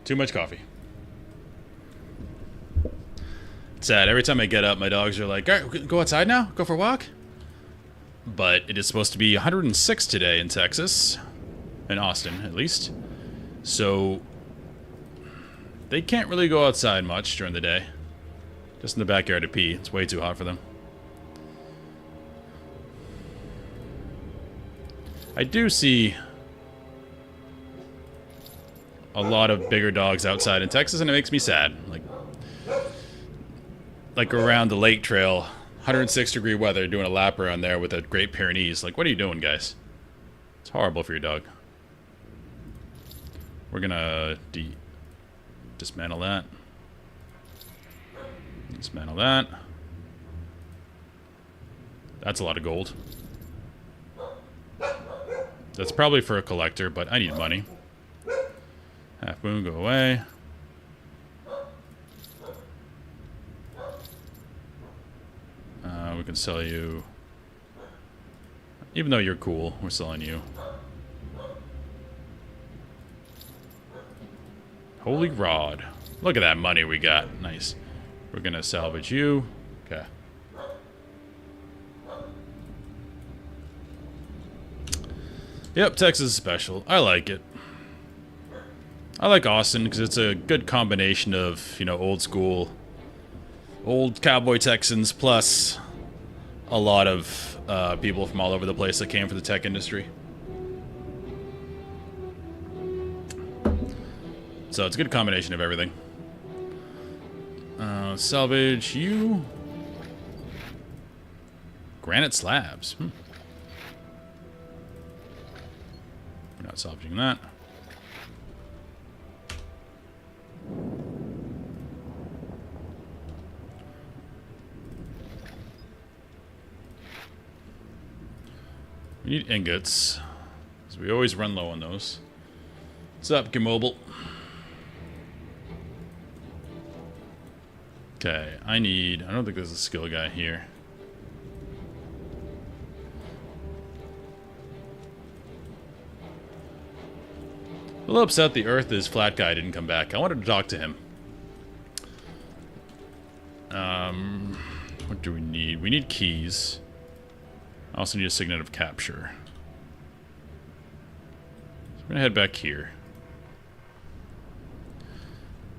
Too much coffee. It's sad. Every time I get up, my dogs are like, all right, go outside now? Go for a walk? But it is supposed to be 106 today in Texas. In Austin, at least. So they can't really go outside much during the day. Just in the backyard to pee. It's way too hot for them. I do see a lot of bigger dogs outside in Texas, and it makes me sad. Like around the lake trail, 106-degree weather, doing a lap around there with a Great Pyrenees. Like, what are you doing, guys? It's horrible for your dog. We're gonna dismantle that. Dismantle that. That's a lot of gold. That's probably for a collector, but I need money. Half moon, go away. We can sell you. Even though you're cool, we're selling you. Holy rod. Look at that money we got. Nice. We're gonna salvage you. Okay. Yep, Texas is special. I like it. I like Austin because it's a good combination of, you know, old school, old cowboy Texans plus a lot of people from all over the place that came for the tech industry. So it's a good combination of everything. Salvage you. Granite slabs. We're not salvaging that. We need ingots, because we always run low on those. What's up, Mobile? Okay, I don't think there's a skill guy here. A little upset the Earth's flat guy didn't come back. I wanted to talk to him. What do we need? We need keys. I also need a signet of capture. So I'm gonna head back here.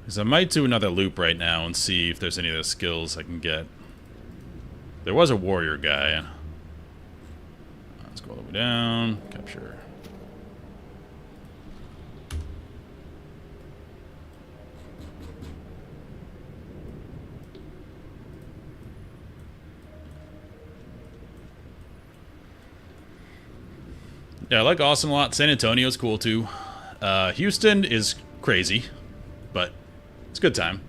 Because I might do another loop right now and see if there's any of those skills I can get. There was a warrior guy. Let's go all the way down. Capture. Yeah, I like Austin a lot. San Antonio's cool too. Houston is crazy, but it's a good time.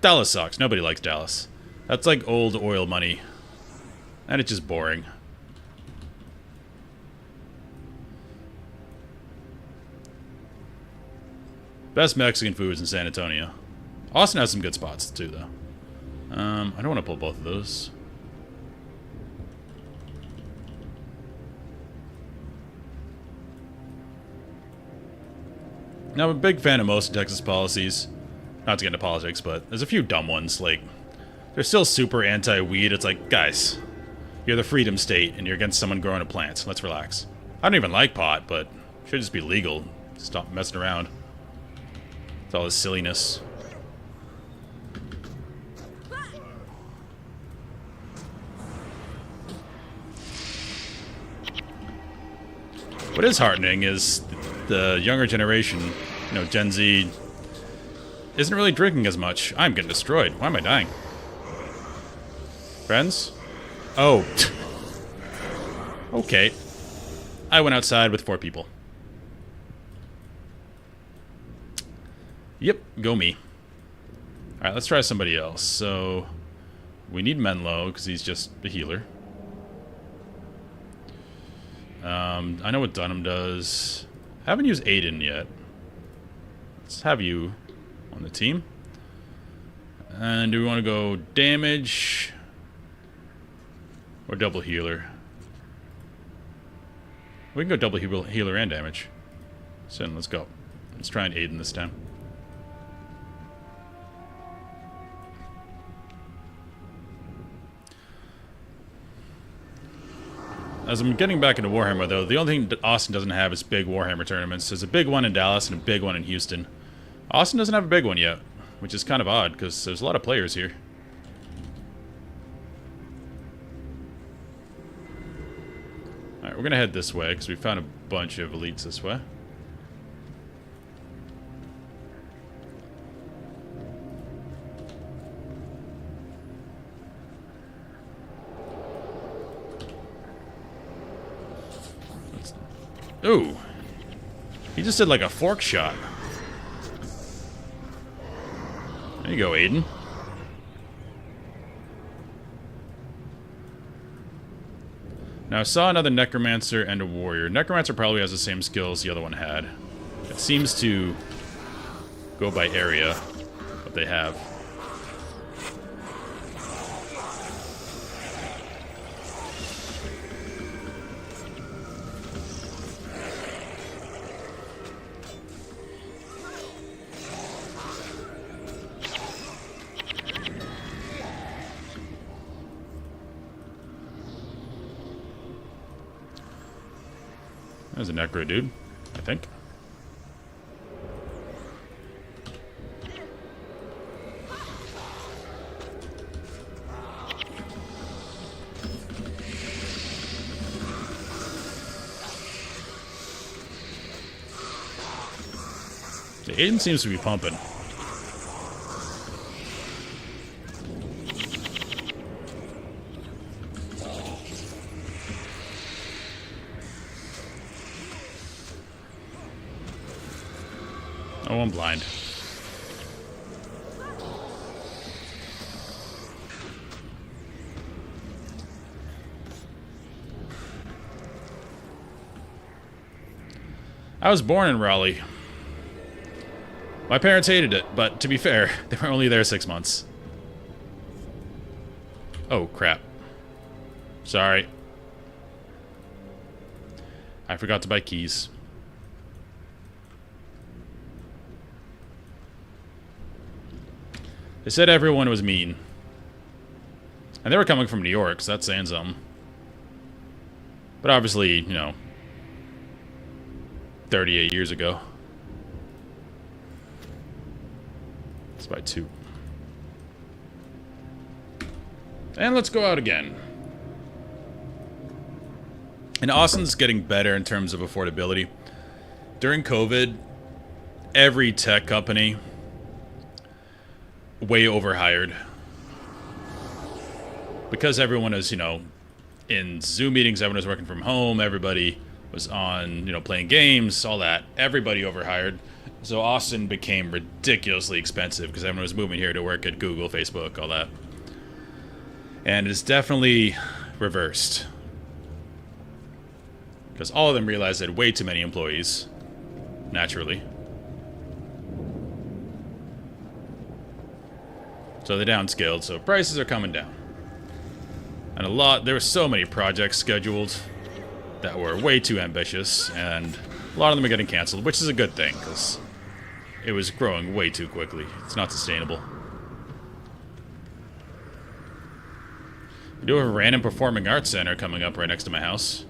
Dallas sucks. Nobody likes Dallas. That's like old oil money. And it's just boring. Best Mexican food is in San Antonio. Austin has some good spots too, though. I don't want to pull both of those. Now, I'm a big fan of most Texas policies. Not to get into politics, but there's a few dumb ones. Like, they're still super anti-weed. It's like, guys, you're the freedom state, and you're against someone growing a plant. Let's relax. I don't even like pot, but it should just be legal. Stop messing around. It's all this silliness. What is heartening is the younger generation, you know, Gen Z, isn't really drinking as much. I'm getting destroyed. Why am I dying? Friends? Oh. Okay. I went outside with 4 people. Yep, go me. Alright, let's try somebody else. So, we need Menlo, because he's just a healer. I know what Dunham does. I haven't used Aiden yet. Let's have you on the team. And do we want to go damage or double healer? We can go double healer and damage. So let's go. Let's try and Aiden this time. As I'm getting back into Warhammer, though, the only thing that Austin doesn't have is big Warhammer tournaments. There's a big one in Dallas and a big one in Houston. Austin doesn't have a big one yet, which is kind of odd, because there's a lot of players here. Alright, we're going to head this way, because we found a bunch of elites this way. Ooh. He just did like a fork shot. There you go, Aiden. Now, I saw another Necromancer and a Warrior. Necromancer probably has the same skills the other one had. It seems to go by area, what they have. There's a necro dude, I think. The agent seems to be pumping. Oh, I'm blind. I was born in Raleigh. My parents hated it, but to be fair, they were only there 6 months. Oh, crap. Sorry. I forgot to buy keys. They said everyone was mean. And they were coming from New York, so that's saying something. But obviously, you know, 38 years ago. Let's buy 2. And let's go out again. And Austin's getting better in terms of affordability. During COVID, every tech company way overhired. Because everyone is, you know, in Zoom meetings, everyone was working from home, everybody was on, you know, playing games, all that. Everybody overhired. So Austin became ridiculously expensive because everyone was moving here to work at Google, Facebook, all that. And it's definitely reversed. Because all of them realized they had way too many employees. Naturally. So they downscaled, so prices are coming down. And there were so many projects scheduled that were way too ambitious, and a lot of them are getting canceled, which is a good thing, because it was growing way too quickly. It's not sustainable. We do have a random performing arts center coming up right next to my house.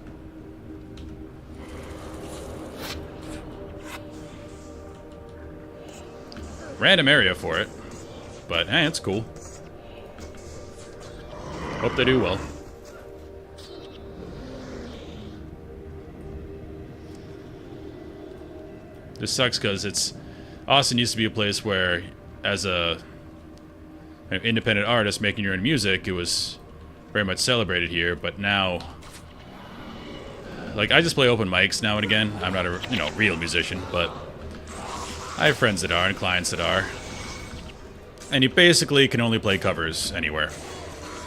Random area for it, but hey, it's cool. Hope they do well. This sucks because Austin used to be a place where, as an independent artist making your own music, it was very much celebrated here. But now, like, I just play open mics now and again. I'm not a real musician, but I have friends that are and clients that are. And you basically can only play covers anywhere.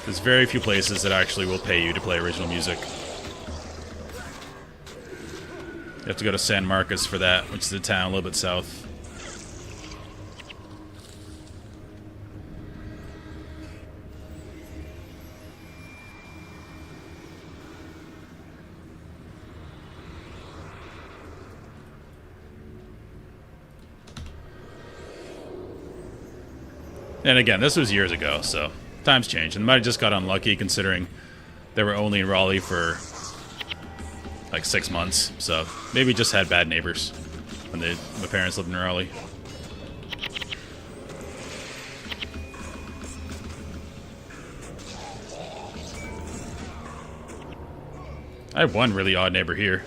There's very few places that actually will pay you to play original music. You have to go to San Marcos for that, which is a town a little bit south. And again, this was years ago, so times changed. And might have just got unlucky considering they were only in Raleigh for like 6 months. So maybe just had bad neighbors when my parents lived in Raleigh. I have one really odd neighbor here.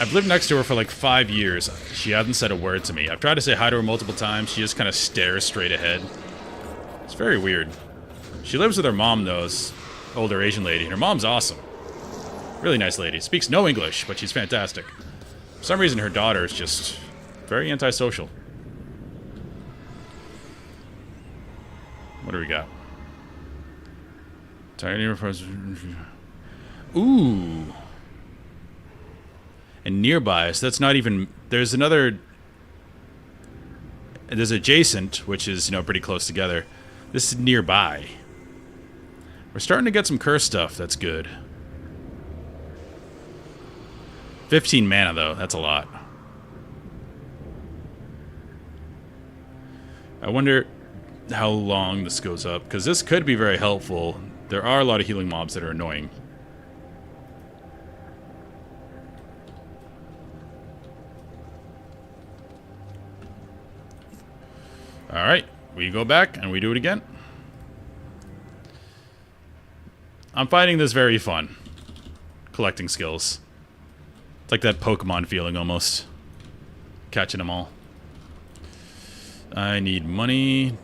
I've lived next to her for like 5 years. She hasn't said a word to me. I've tried to say hi to her multiple times. She just kind of stares straight ahead. It's very weird. She lives with her mom, though, this older Asian lady. And her mom's awesome. Really nice lady. Speaks no English, but she's fantastic. For some reason, her daughter is just very antisocial. What do we got? Ooh. And nearby, so that's not even... There's adjacent, which is, pretty close together. This is nearby. We're starting to get some curse stuff that's good. 15 mana, though. That's a lot. I wonder how long this goes up, because this could be very helpful. There are a lot of healing mobs that are annoying. Alright, we go back and we do it again. I'm finding this very fun. Collecting skills. It's like that Pokemon feeling almost. Catching them all. I need money.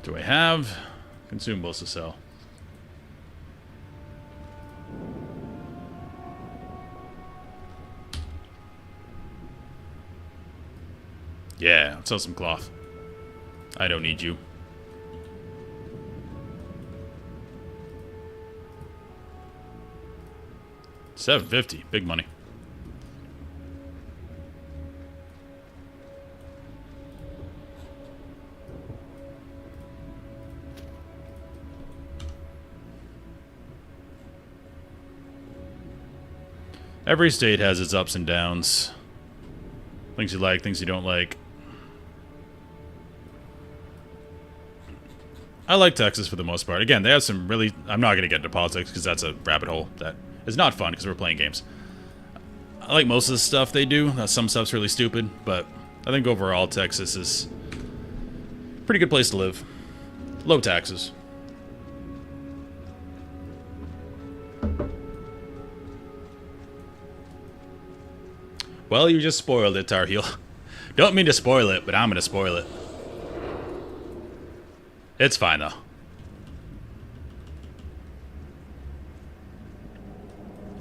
Do I have consumables to sell? Yeah, let's sell some cloth. I don't need you. $750, big money. Every state has its ups and downs. Things you like, things you don't like. I like Texas for the most part. Again, they have some really... I'm not going to get into politics because that's a rabbit hole that is not fun because we're playing games. I like most of the stuff they do. Some stuff's really stupid, but I think overall Texas is a pretty good place to live. Low taxes. Well, you just spoiled it, Tar Heel. Don't mean to spoil it, but I'm going to spoil it. It's fine, though.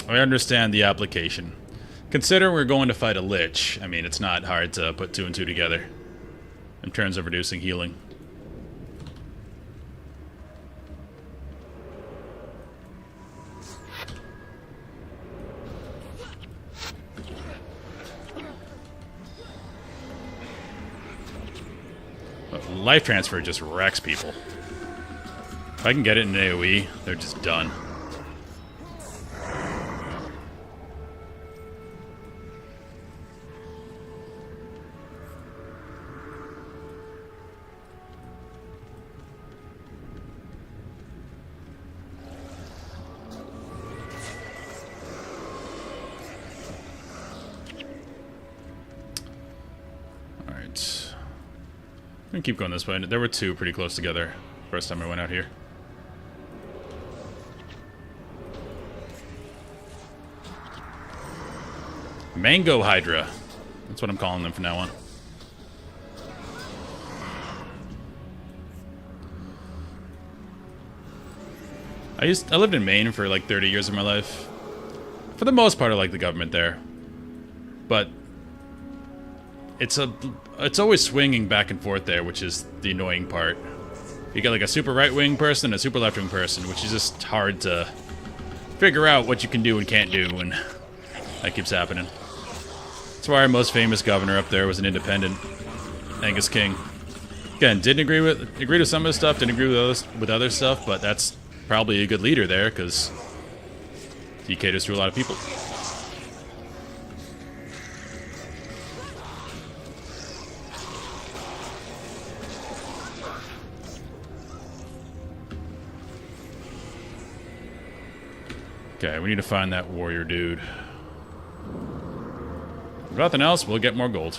I understand the application. Consider we're going to fight a lich. I mean, it's not hard to put 2 and 2 together in terms of reducing healing. Life transfer just wrecks people. If I can get it in AoE, they're just done. I'm gonna keep going this way. There were 2 pretty close together first time I went out here. Mango Hydra. That's what I'm calling them from now on. I lived in Maine for like 30 years of my life. For the most part, I like the government there. But it's always swinging back and forth there, which is the annoying part. You got like a super right-wing person and a super left-wing person, which is just hard to figure out what you can do and can't do when that keeps happening. That's why our most famous governor up there was an independent, Angus King. Again, didn't agree with some of the stuff, didn't agree with other stuff, but that's probably a good leader there because he caters to a lot of people. Okay, we need to find that warrior dude. If nothing else, we'll get more gold.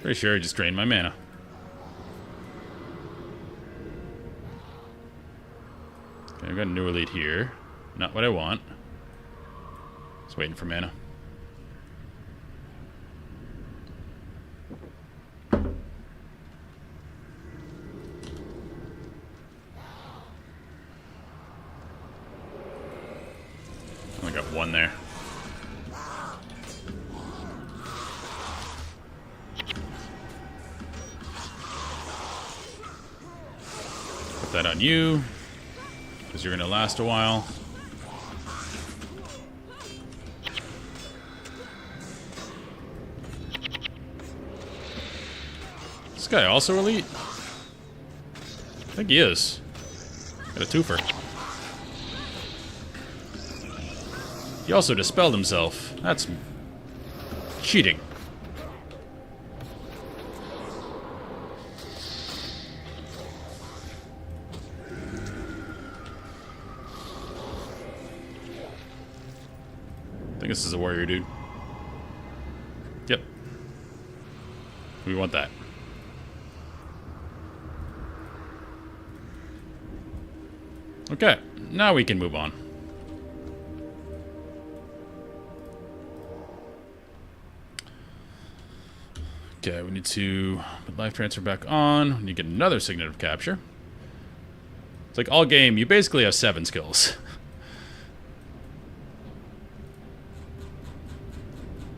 Pretty sure I just drained my mana. Okay, I've got a new elite here. Not what I want. Just waiting for mana. I got 1 there. Put that on you, because you're going to last a while. This guy also elite? I think he is. Got a twofer. He also dispelled himself. That's cheating. I think this is a warrior, dude. Yep. We want that. Okay, now we can move on. Okay, we need to put life transfer back on. We need to get another signet of capture. It's like all game, you basically have 7 skills.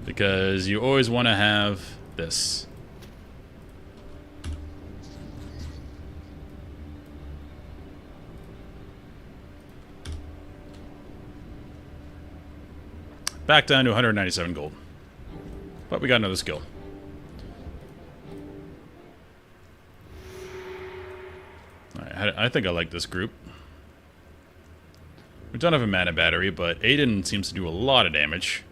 Because you always want to have this. Back down to 197 gold. But we got another skill. Alright, I think I like this group. We don't have a mana battery, but Aiden seems to do a lot of damage.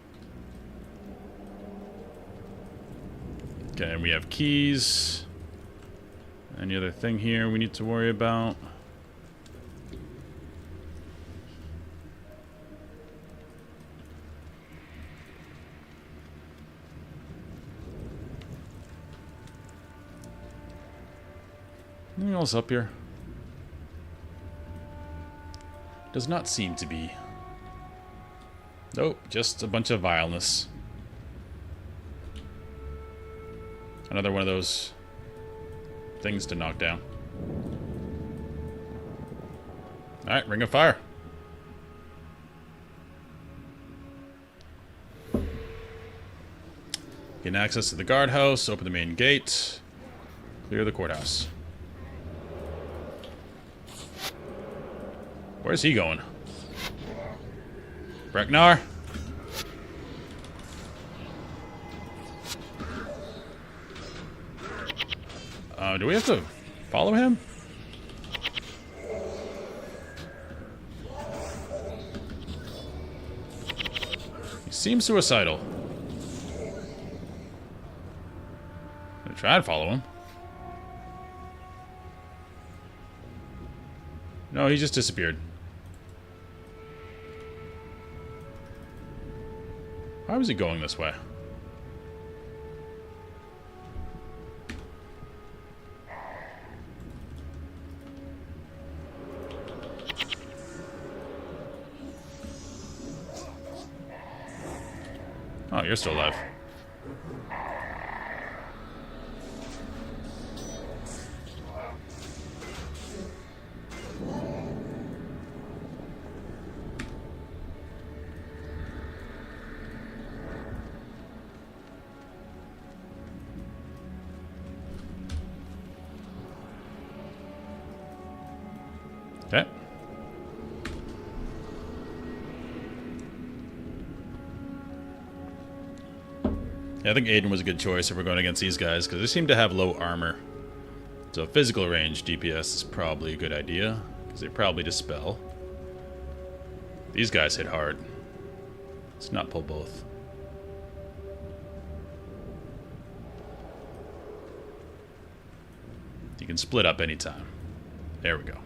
Okay, we have keys. Any other thing here we need to worry about? Anything else up here? Does not seem to be. Nope, just a bunch of vileness. Another one of those things to knock down. Alright, Ring of Fire. Gain access to the guardhouse, open the main gate, clear the courthouse. Where's he going? Breknar? Do we have to follow him? He seems suicidal. I'm gonna try and follow him. No, he just disappeared. Why was he going this way? Oh, you're still alive. Okay. Yeah, I think Aiden was a good choice if we're going against these guys, because they seem to have low armor. So physical range DPS is probably a good idea, because they probably dispel. These guys hit hard. Let's not pull both. You can split up anytime. There we go.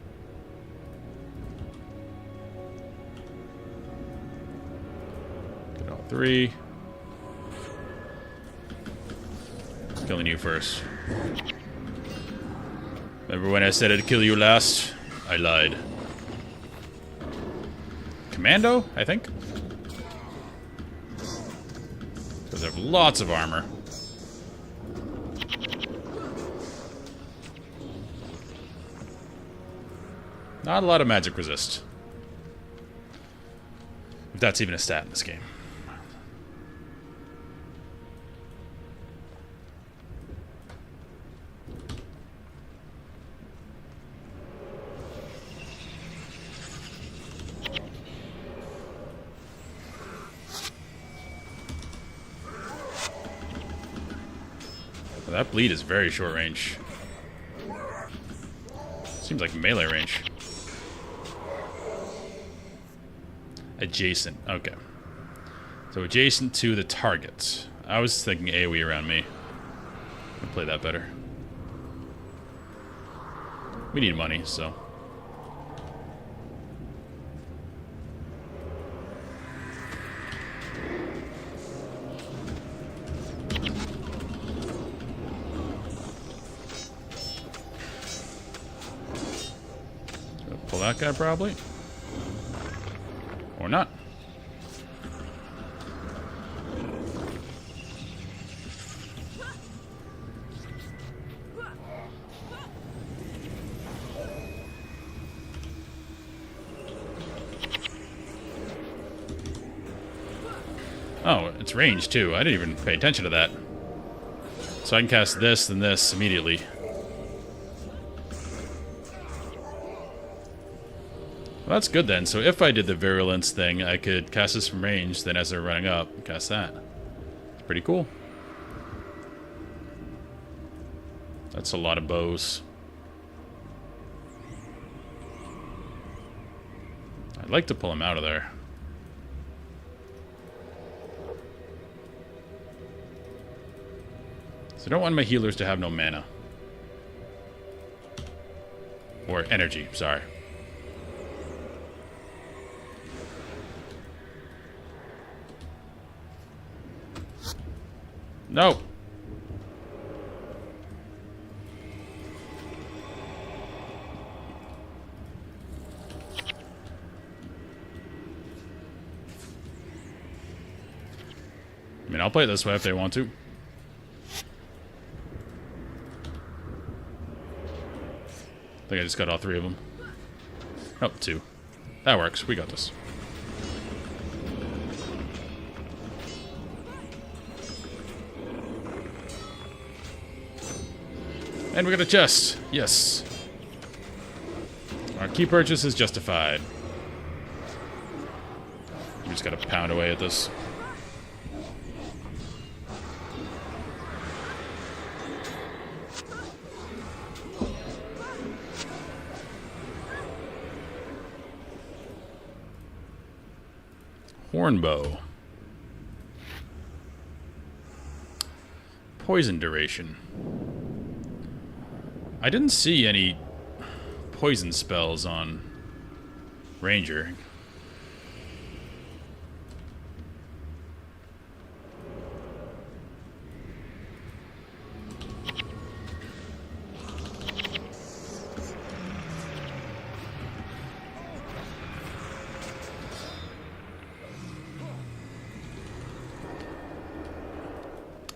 Get all 3. Killing you first. Remember when I said I'd kill you last? I lied. Commando, I think? Because they have lots of armor. Not a lot of magic resist. If that's even a stat in this game. That bleed is very short range. Seems like melee range. Adjacent. Okay. So adjacent to the target. I was thinking AoE around me. I'll play that better. We need money, so. Pull that guy probably. Or not. Oh, it's range too. I didn't even pay attention to that. So I can cast this and this immediately. Well, that's good then. So if I did the virulence thing, I could cast this from range, then as they're running up, cast that. It's pretty cool. That's a lot of bows. I'd like to pull him out of there. So I don't want my healers to have no mana. Or energy, sorry. No! I mean, I'll play it this way if they want to. I think I just got all three of them. Oh, two. That works. We got this. And we got a chest. Yes. Our key purchase is justified. We just gotta pound away at this. Hornbow. Poison duration. I didn't see any poison spells on Ranger.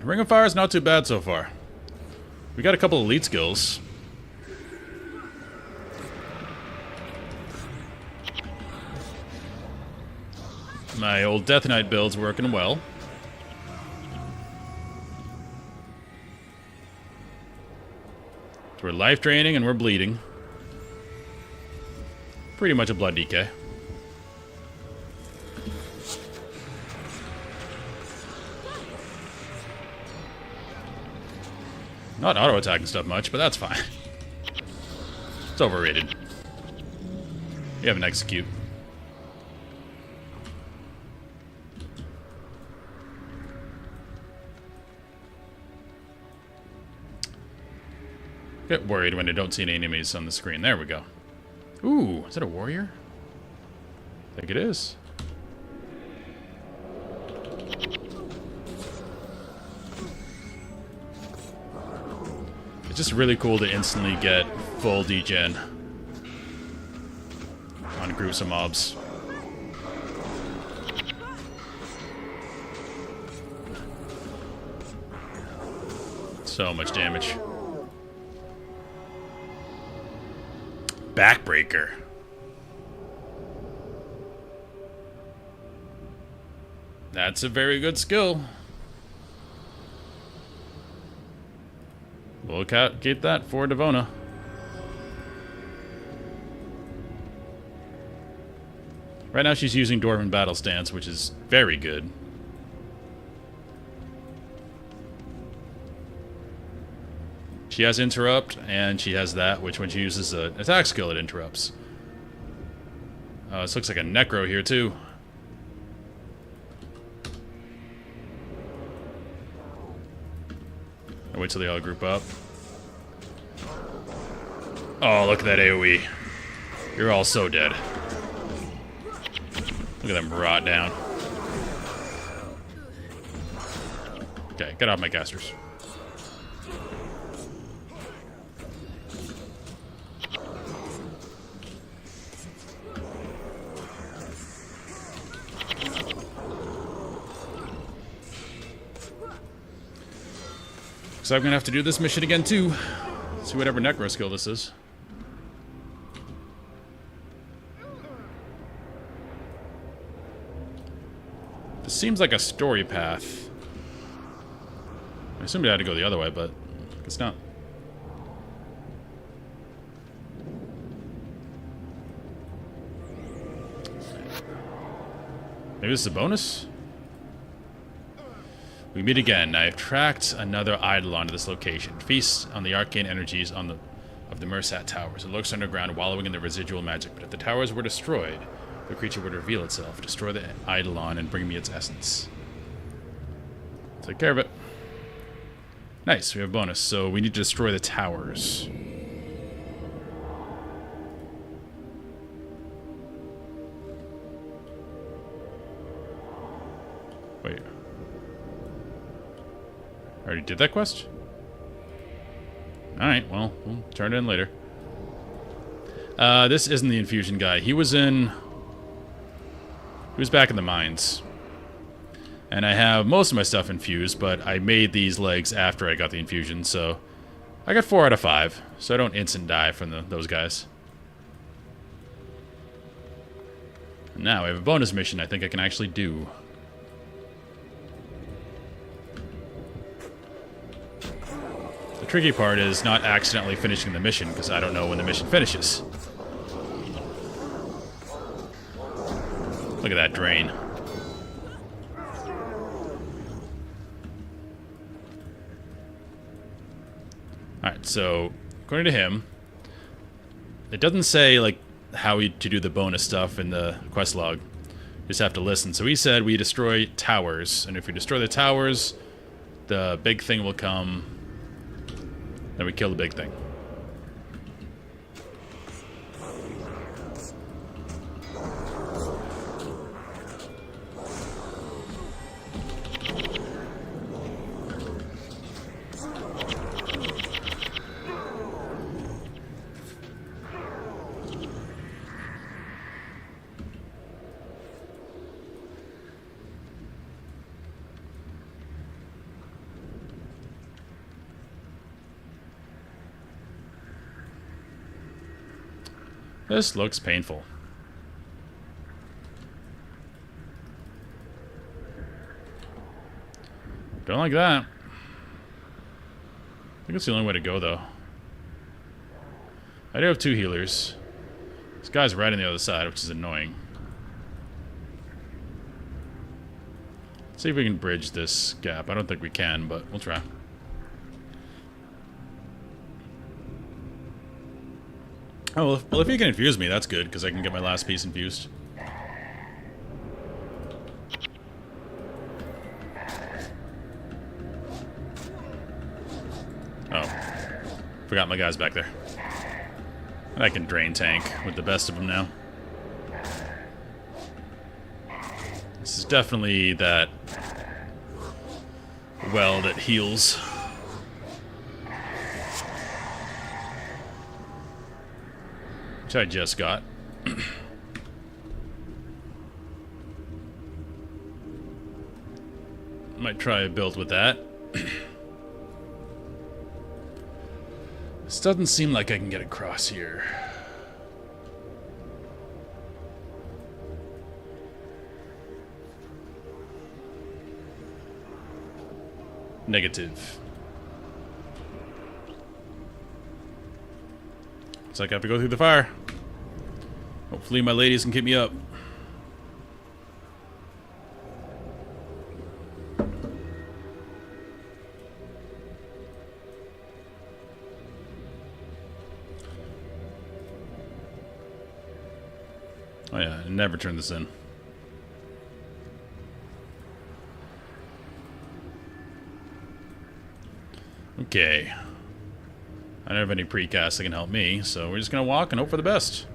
Ring of Fire is not too bad so far. We got a couple elite skills. My old Death Knight build's working well. So we're life draining and we're bleeding. Pretty much a blood DK. Not auto-attacking stuff much, but that's fine. It's overrated. You have an execute. Get worried when I don't see any enemies on the screen. There we go. Ooh, is that a warrior? I think it is. It's just really cool to instantly get full degen on gruesome mobs. So much damage. Backbreaker. That's a very good skill. We'll get that for Devona. Right now she's using Dwarven Battle Stance, which is very good. She has Interrupt, and she has that, which when she uses an attack skill, it interrupts. This looks like a Necro here, too. I wait till they all group up. Oh, look at that AoE. You're all so dead. Look at them rot down. Okay, get off my casters. So I'm gonna have to do this mission again too. See whatever necro skill this is. This seems like a story path. I assumed I had to go the other way, but it's not. Maybe this is a bonus? We meet again. I have tracked another eidolon to this location. Feast on the arcane energies of the Mersat towers. It lurks underground, wallowing in the residual magic. But if the towers were destroyed, the creature would reveal itself, destroy the eidolon, and bring me its essence. Take care of it. Nice, we have a bonus. So we need to destroy the towers. Wait. I already did that quest? Alright, well, we'll turn it in later. This isn't the infusion guy. He was back in the mines. And I have most of my stuff infused, but I made these legs after I got the infusion, so I got 4 out of 5, so I don't instant die from those guys. And now I have a bonus mission I think I can actually do. The tricky part is not accidentally finishing the mission, because I don't know when the mission finishes. Look at that drain. Alright, so, according to him, it doesn't say, like, how to do the bonus stuff in the quest log. You just have to listen. So he said we destroy towers, and if we destroy the towers, the big thing will come. Then we kill the big thing. This looks painful. Don't like that. I think it's the only way to go, though. I do have 2 healers. This guy's right on the other side, which is annoying. Let's see if we can bridge this gap. I don't think we can, but we'll try. Oh, well, if you can infuse me, that's good, because I can get my last piece infused. Oh. Forgot my guy's back there. And I can drain tank with the best of them now. This is definitely that well that heals. Which I just got. Might try a build with that. This doesn't seem like I can get across here. Negative. Looks like I have to go through the fire. Hopefully my ladies can keep me up. Oh yeah, I never turn this in. Okay. I don't have any precast that can help me, so we're just gonna walk and hope for the best.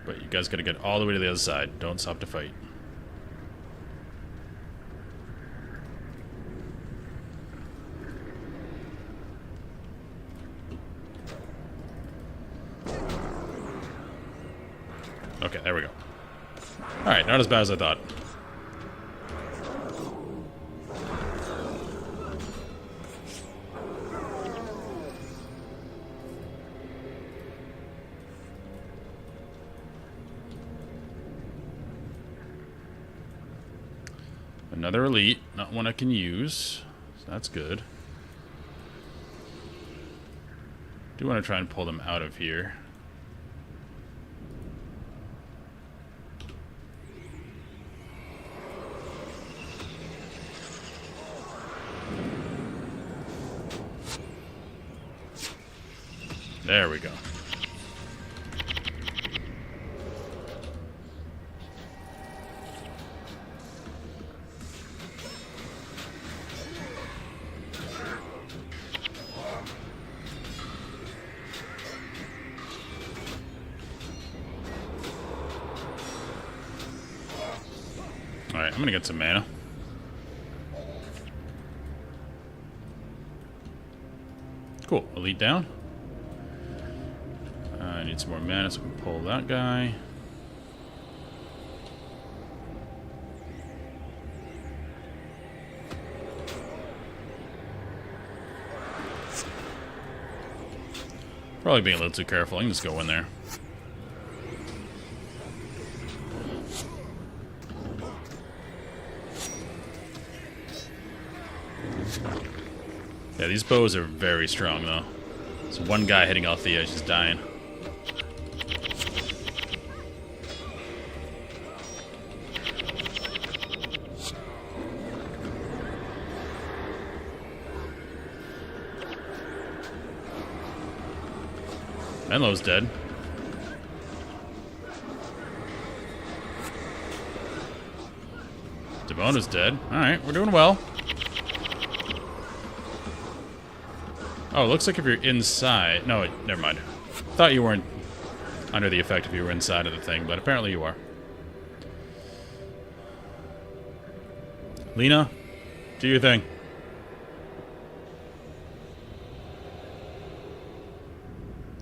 But you guys gotta get all the way to the other side. Don't stop to fight. Okay, there we go. Alright, not as bad as I thought. Another elite, not one I can use, so that's good. Do want to try and pull them out of here. There we go. Alright, I'm gonna get some mana. Cool, elite down. I need some more mana so we can pull that guy. Probably being a little too careful. I can just go in there. Yeah, these bows are very strong, though. So one guy hitting off the edge is dying. Menlo's dead. Devona's dead. Alright, we're doing well. Oh, it looks like if you're inside... No, never mind. Thought you weren't under the effect if you were inside of the thing, but apparently you are. Lena, do your thing.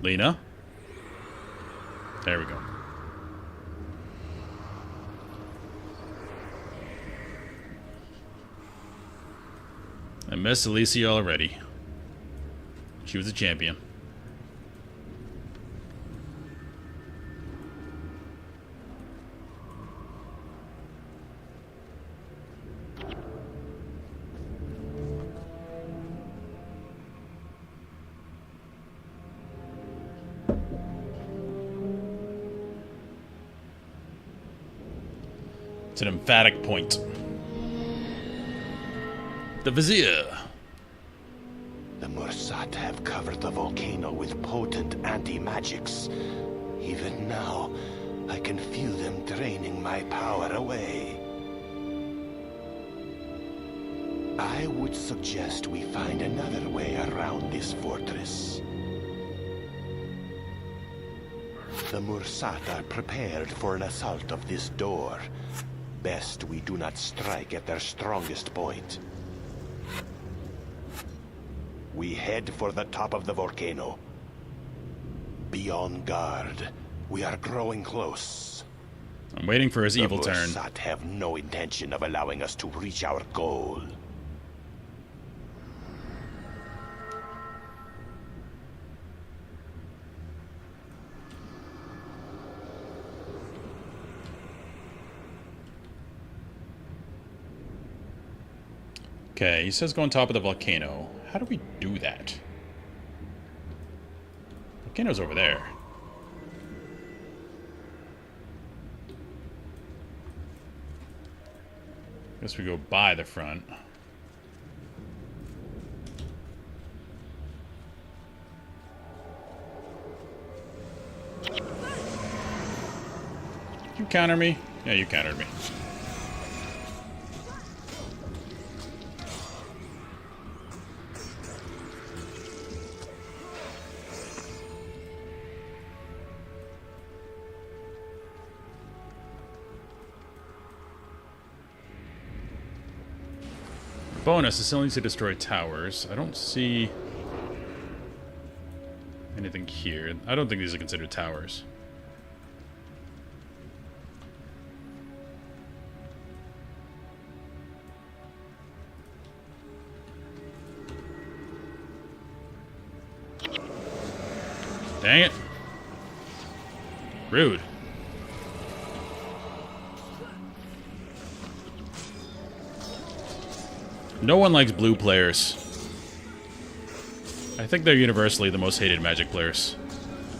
Lena? There we go. I missed Alicia already. She was a champion. It's an emphatic point. The Vizier. The Mursat have covered the volcano with potent anti-magics. Even now, I can feel them draining my power away. I would suggest we find another way around this fortress. The Mursat are prepared for an assault of this door. Best we do not strike at their strongest point. We head for the top of the volcano. Be on guard. We are growing close. I'm waiting for his evil turn. The Mursat have no intention of allowing us to reach our goal. Okay, he says go on top of the volcano. How do we do that? Volcano's over there. Guess we go by the front. You counter me? Yeah, you countered me. bonus, it still needs to destroy towers. I don't see anything here. I don't think these are considered towers. Dang it. Rude. No one likes blue players. I think they're universally the most hated Magic players.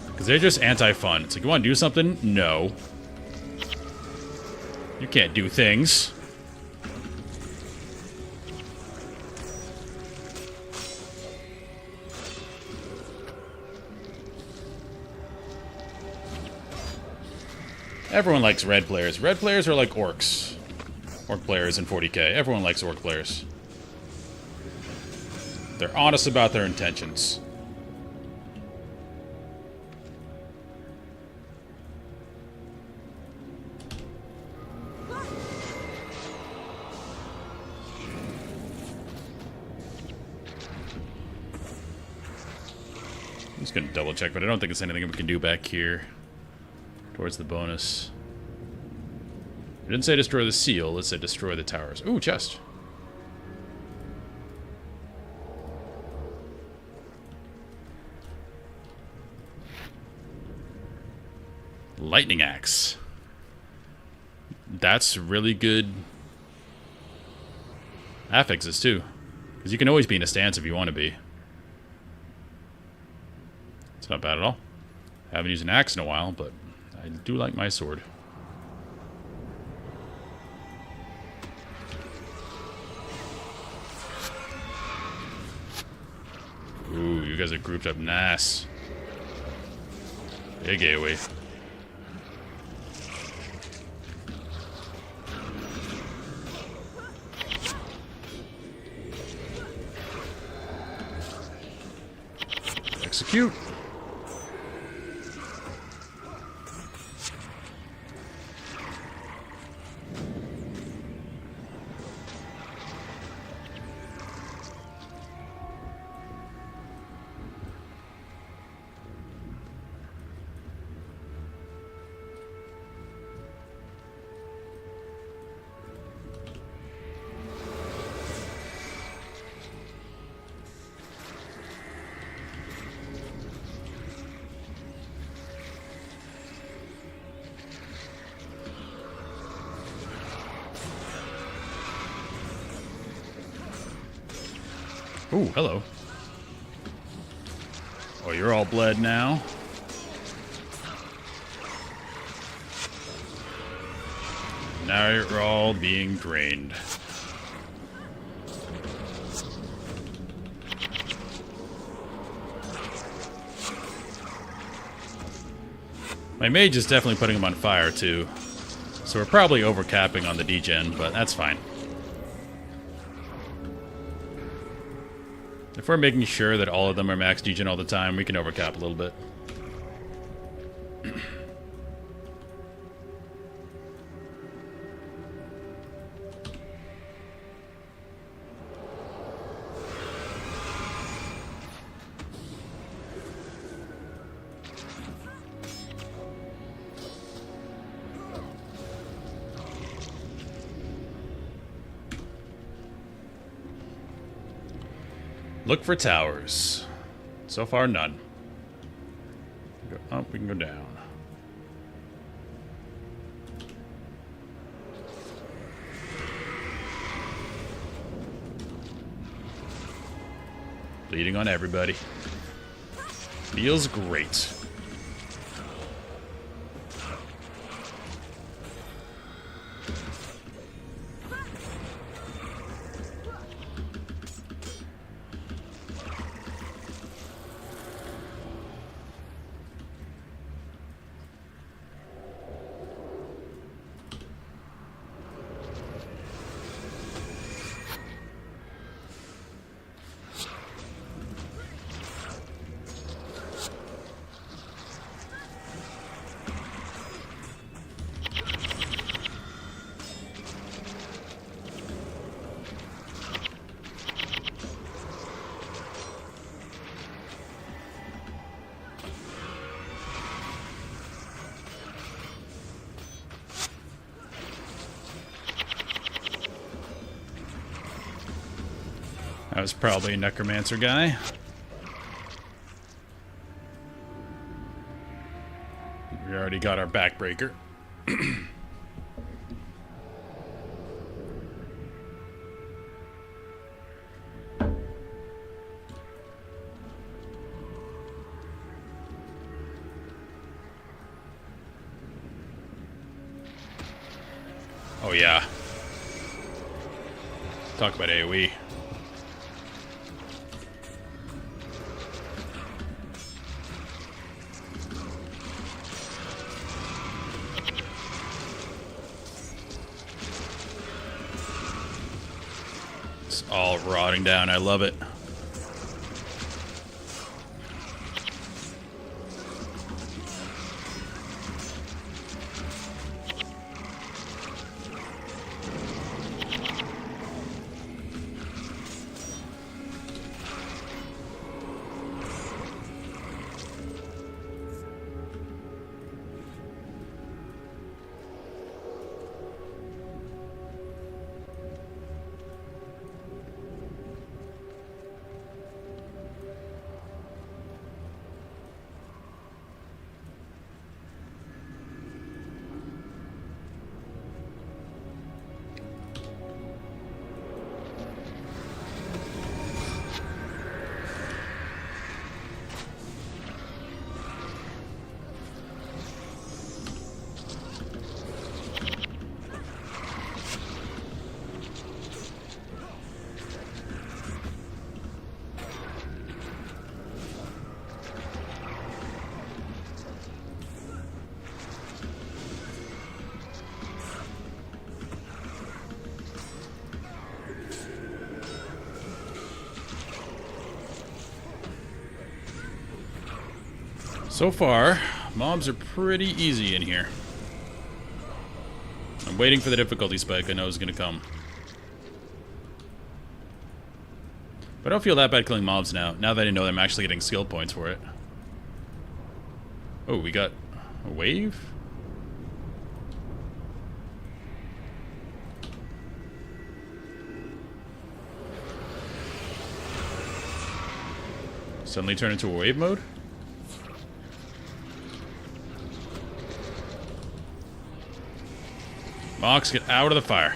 Because they're just anti-fun. It's like, you want to do something? No. You can't do things. Everyone likes red players. Red players are like orcs. Orc players in 40k. Everyone likes orc players. They're honest about their intentions. I'm just gonna double check, but I don't think there's anything we can do back here towards the bonus. It didn't say destroy the seal, it said destroy the towers. Ooh, chest. Lightning axe. That's really good affixes too. Because you can always be in a stance if you want to be. It's not bad at all. I haven't used an axe in a while, but I do like my sword. Ooh, you guys are grouped up nice. Big AoE. Execute. Ooh, hello. Oh, you're all bled now. Now you're all being drained. My mage is definitely putting him on fire, too. So we're probably overcapping on the degen, but that's fine. If we're making sure that all of them are max degen all the time, we can overcap a little bit. Look for towers. So far, none. Go up, we can go down. Bleeding on everybody. Feels great. was probably a necromancer guy. We already got our backbreaker. Oh yeah. Talk about AoE. It's all rotting down. I love it. So far, mobs are pretty easy in here. I'm waiting for the difficulty spike I know is going to come. But I don't feel that bad killing mobs now that I know I'm actually getting skill points for it. Oh, we got a wave? Suddenly turn into a wave mode? Mox, get out of the fire.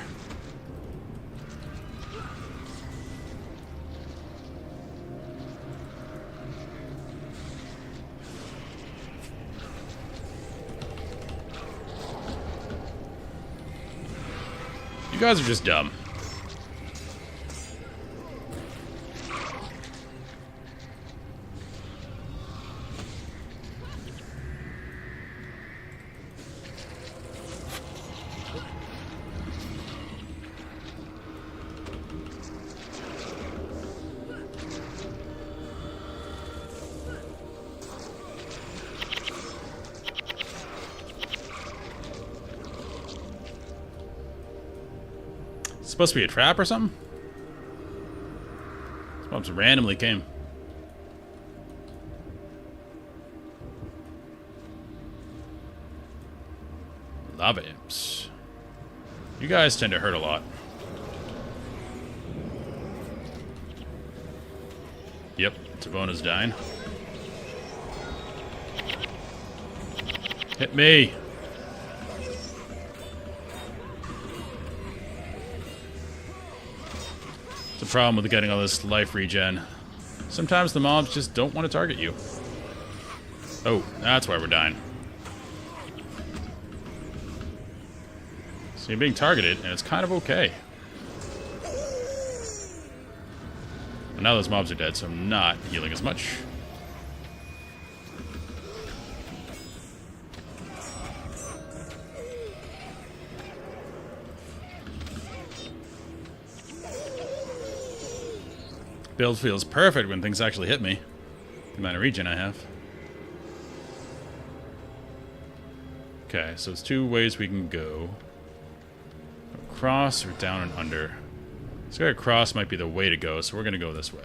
You guys are just dumb. Supposed to be a trap or something? These mobs randomly came. Lava imps. You guys tend to hurt a lot. Yep, Tavona's dying. Hit me! It's a problem with getting all this life regen. Sometimes the mobs just don't want to target you. Oh, that's why we're dying. So you're being targeted, and it's kind of okay. And now those mobs are dead, so I'm not healing as much. Build feels perfect when things actually hit me. The amount of regen I have. Okay, so it's two ways we can go. Across or down and under. So across might be the way to go, so we're going to go this way.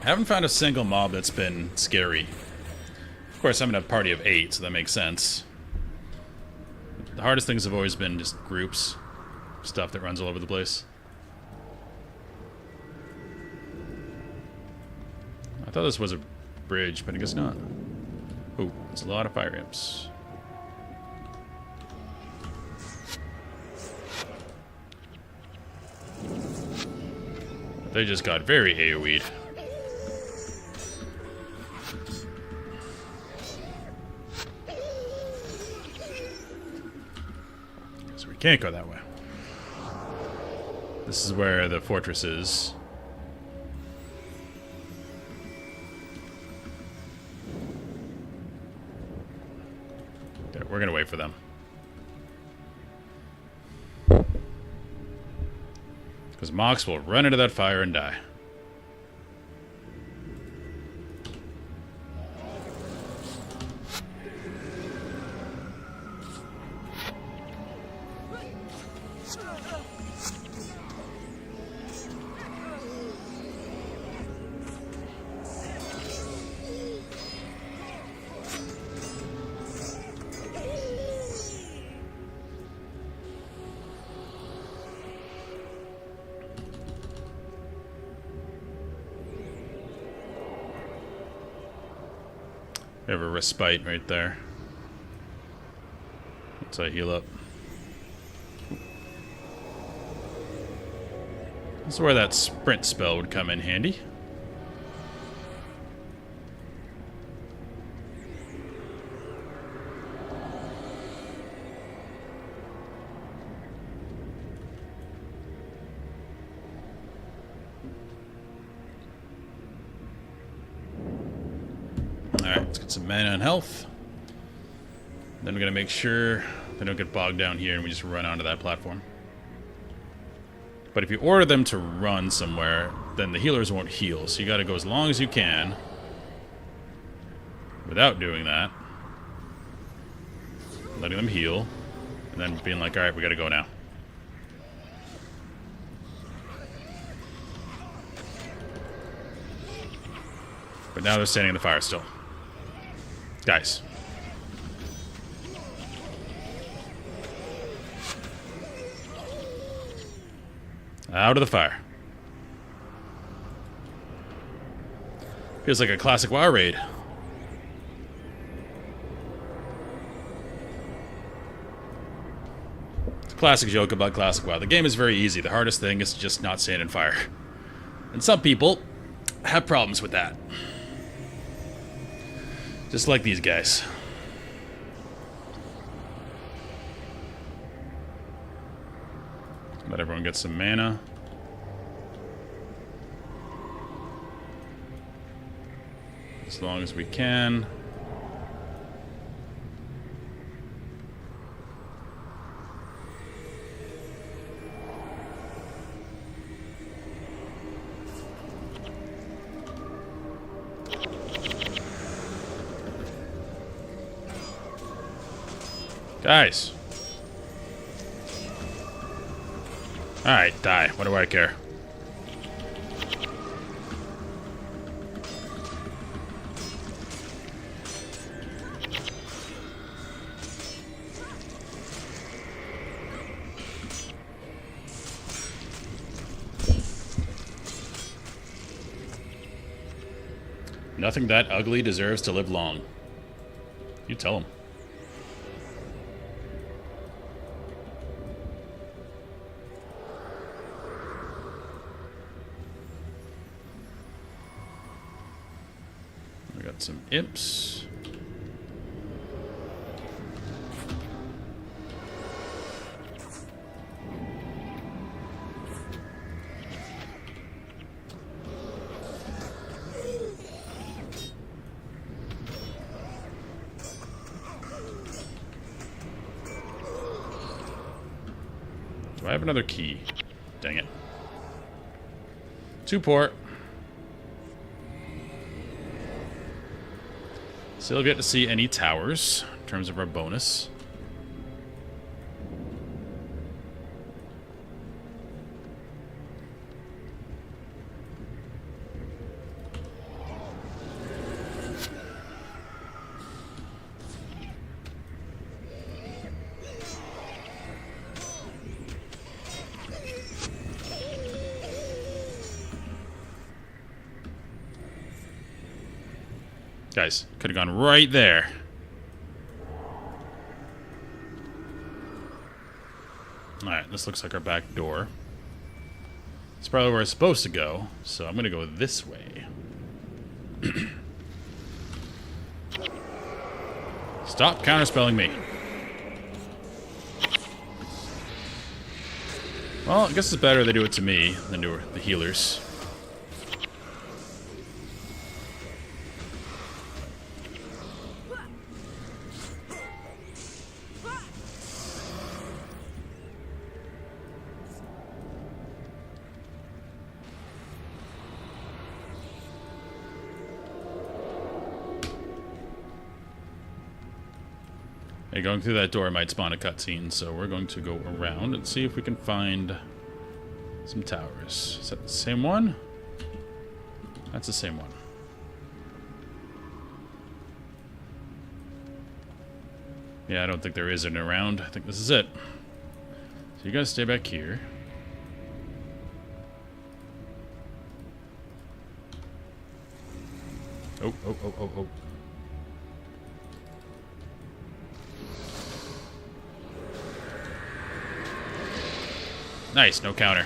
haven't found a single mob that's been scary. Of course, I'm in a party of 8, so that makes sense. The hardest things have always been just groups. Stuff that runs all over the place. I thought this was a bridge, but I guess not. Oh, there's a lot of fire imps. They just got very AoE'd. So we can't go that way. This is where the fortress is. Okay, we're gonna wait for them. Because Mox will run into that fire and die. We have a respite right there. Once I heal up. This is where that sprint spell would come in handy. Alright, let's get some mana and health. Then we're going to make sure they don't get bogged down here and we just run onto that platform. But if you order them to run somewhere, then the healers won't heal. So you got to go as long as you can without doing that. Letting them heal. And then being like, alright, we got to go now. But now they're standing in the fire still. Guys. Out of the fire. Feels like a classic WoW raid. It's a classic joke about classic WoW. The game is very easy. The hardest thing is just not stand in fire. And some people have problems with that. Just like these guys. Let everyone get some mana. As long as we can. Guys. Alright, die. What do I care? Nothing that ugly deserves to live long. You tell him. We got some imps. Do I have another key? Dang it. Two port. Still get to see any towers in terms of our bonus. Guys, could have gone right there. Alright, this looks like our back door. It's probably where it's supposed to go, so I'm gonna go this way. Stop counterspelling me. Well, I guess it's better they do it to me than to the healers. Hey, going through that door might spawn a cutscene, so we're going to go around and see if we can find some towers. Is that the same one? That's the same one. Yeah, I don't think there is an around. I think this is it. So you guys stay back here. Oh, oh, oh, oh, oh. Nice, no counter.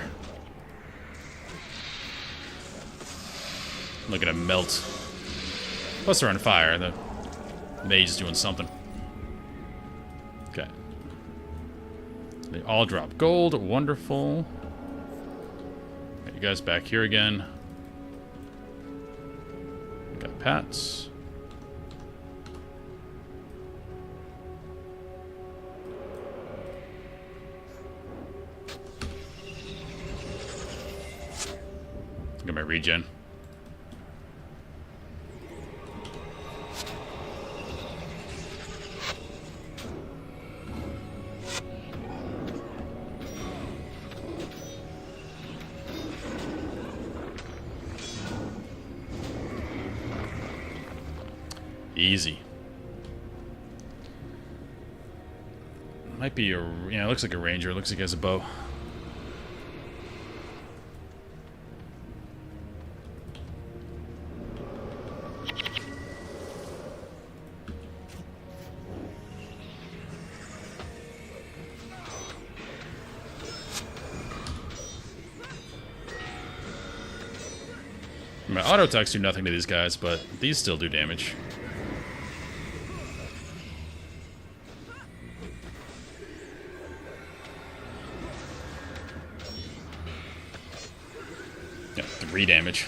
Look at him melt. Plus they're on fire. The mage is doing something. Okay. They all drop gold. Wonderful. Got you guys back here again. Got Pats. Get my regen. Easy. Might be a... yeah, it looks like a ranger. It looks like he has a bow. My auto attacks do nothing to these guys, but these still do damage. Yeah, 3 damage.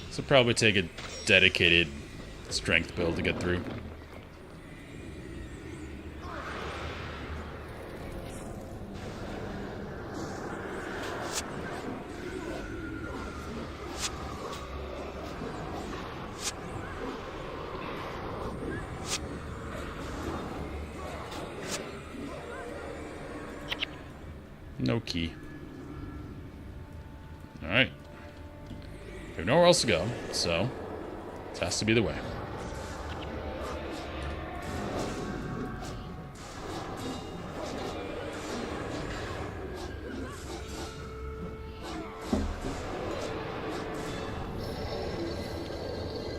This will probably take a dedicated strength build to get through. No key. Alright. We have nowhere else to go, so this has to be the way.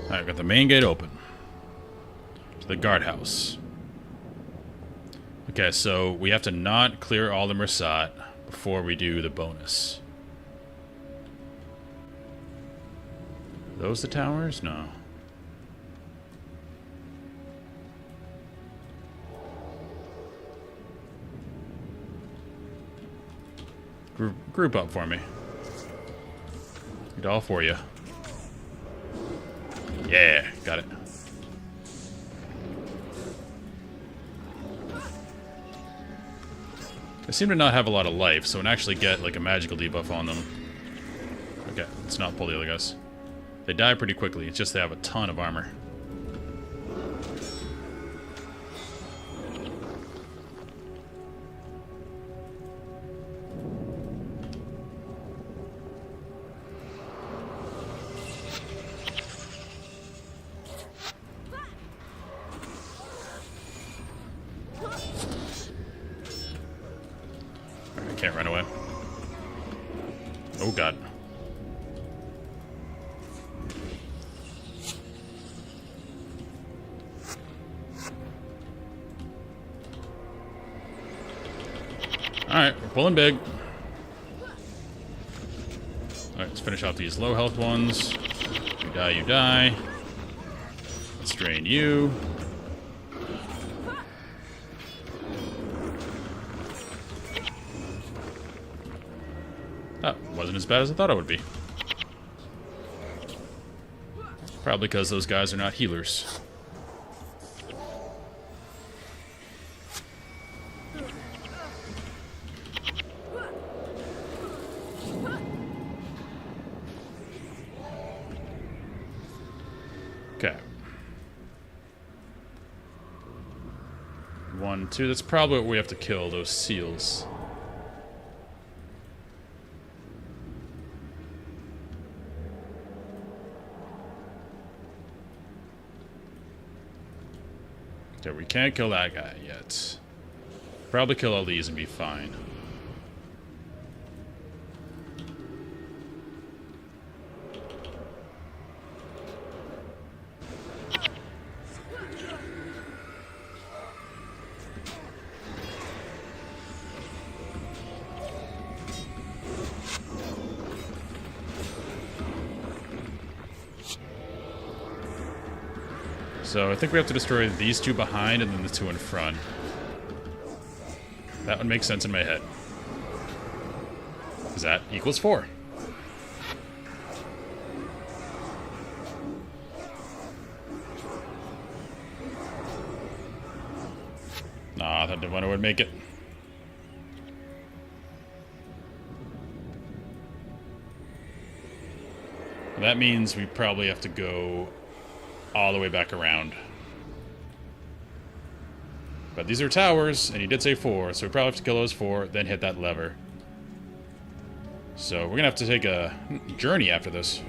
Alright, got the main gate open. To the guardhouse. Okay, so we have to not clear all the Mersat before we do the bonus. Are those the towers? No. Group up for me. Get all for you. Yeah, got it. They seem to not have a lot of life, so we can actually get like a magical debuff on them. Okay, let's not pull the other guys. They die pretty quickly, it's just they have a ton of armor. Can't run away. Oh god. Alright, we're pulling big. Alright, let's finish off these low health ones. You die, you die. Let's drain you. That wasn't as bad as I thought it would be. Probably because those guys are not healers. Okay. 1, 2. That's probably what we have to kill, those seals. Okay, we can't kill that guy yet. Probably kill all these and be fine. So I think we have to destroy these two behind and then the two in front. That would make sense in my head. Because that equals 4. Nah, that Diviner would make it. That means we probably have to go all the way back around. But these are towers, and he did say 4, so we probably have to kill those 4, then hit that lever. So we're gonna have to take a journey after this.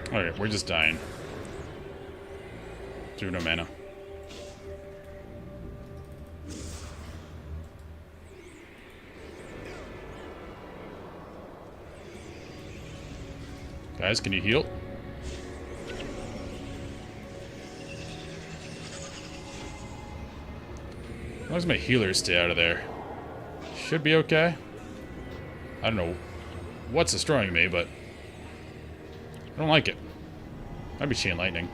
Okay, we're just dying. We have no mana. Guys, can you heal? As long as my healers stay out of there, should be okay. I don't know what's destroying me, but I don't like it. Might be chain lightning.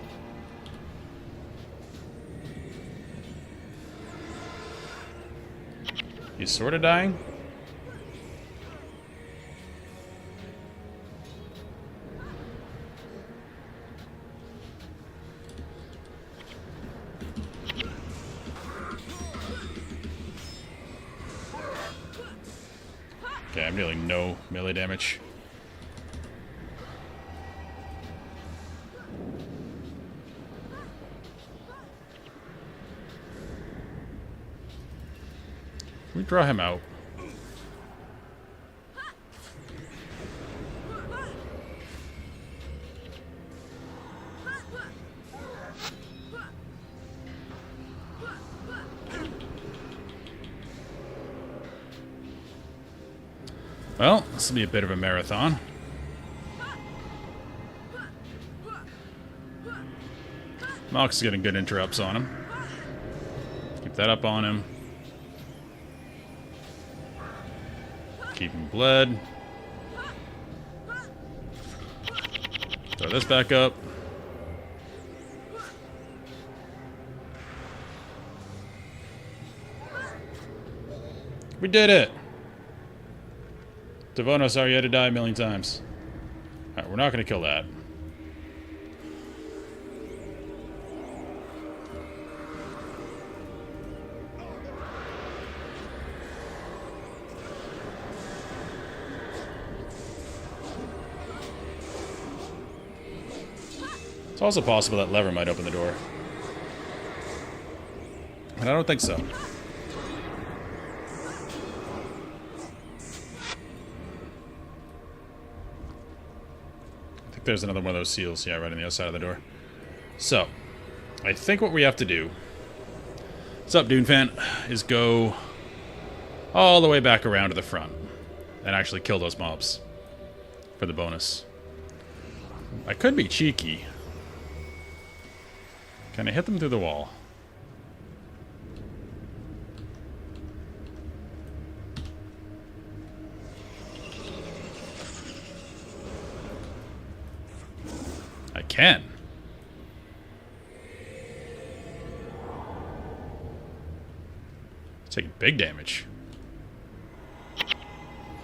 He's sort of dying. Okay, I'm dealing no melee damage. Can we draw him out? Well, this will be a bit of a marathon. Mox is getting good interrupts on him. Keep that up on him. Keep him bled. Throw this back up. We did it! Devono, sorry you had to die a million times. Alright, we're not going to kill that. It's also possible that lever might open the door. But I don't think so. I think there's another one of those seals, yeah, right on the other side of the door. So, I think what we have to do, what's up, Dune fan, is go all the way back around to the front and actually kill those mobs for the bonus. I could be cheeky. Can I hit them through the wall? I can. Taking big damage.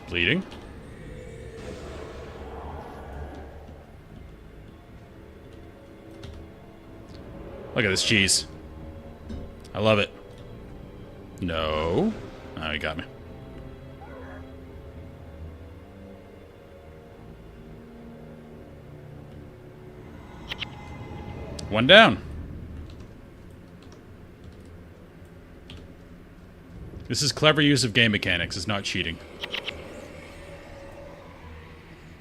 Bleeding. Look at this cheese. I love it. No. Oh, he got me. One down. This is clever use of game mechanics. It's not cheating.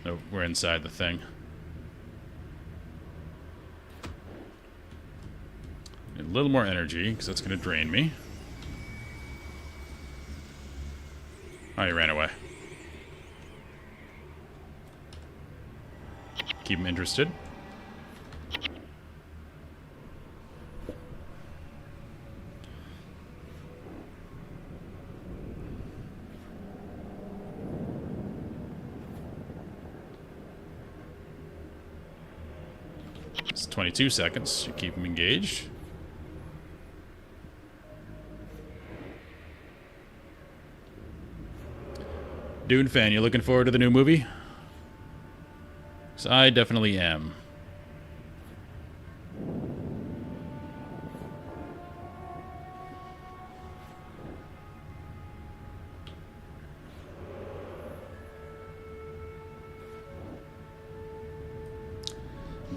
No, we're inside the thing. Need a little more energy, because that's going to drain me. Oh, he ran away. Keep him interested. It's 22 seconds. You keep him engaged. Dune fan, you looking forward to the new movie? 'Cause I definitely am.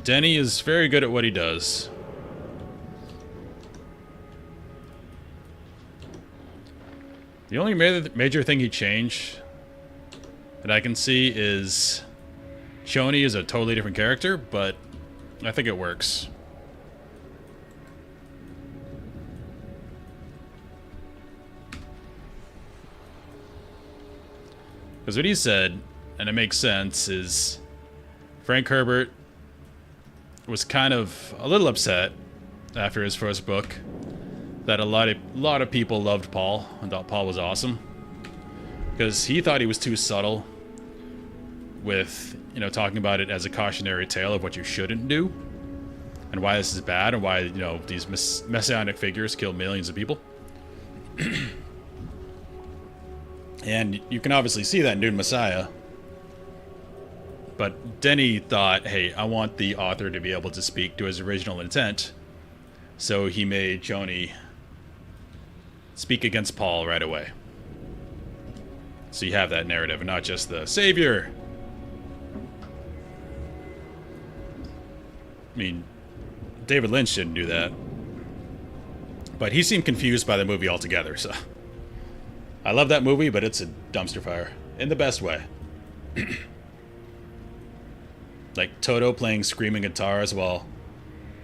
Denny is very good at what he does. The only major thing he changed that I can see is Shoni is a totally different character, but I think it works. Because what he said, and it makes sense, is Frank Herbert was kind of a little upset after his first book that a lot of people loved Paul and thought Paul was awesome. Because he thought he was too subtle with, you know, talking about it as a cautionary tale of what you shouldn't do and why this is bad and why, you know, these messianic figures kill millions of people. And you can obviously see that in Dune Messiah. But Denny thought, hey, I want the author to be able to speak to his original intent. So he made Shoni speak against Paul right away. So you have that narrative and not just the savior. I mean, David Lynch didn't do that. But he seemed confused by the movie altogether, so. I love that movie, but it's a dumpster fire. In the best way. Like Toto playing screaming guitars while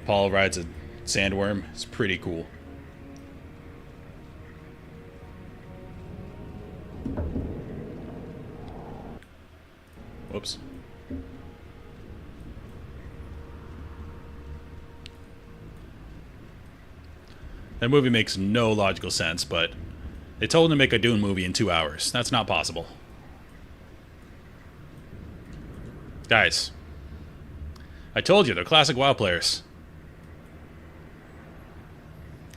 Paul rides a sandworm. It's pretty cool. Whoops. That movie makes no logical sense, but they told him to make a Dune movie in 2 hours. That's not possible. Guys, I told you, they're classic WoW players.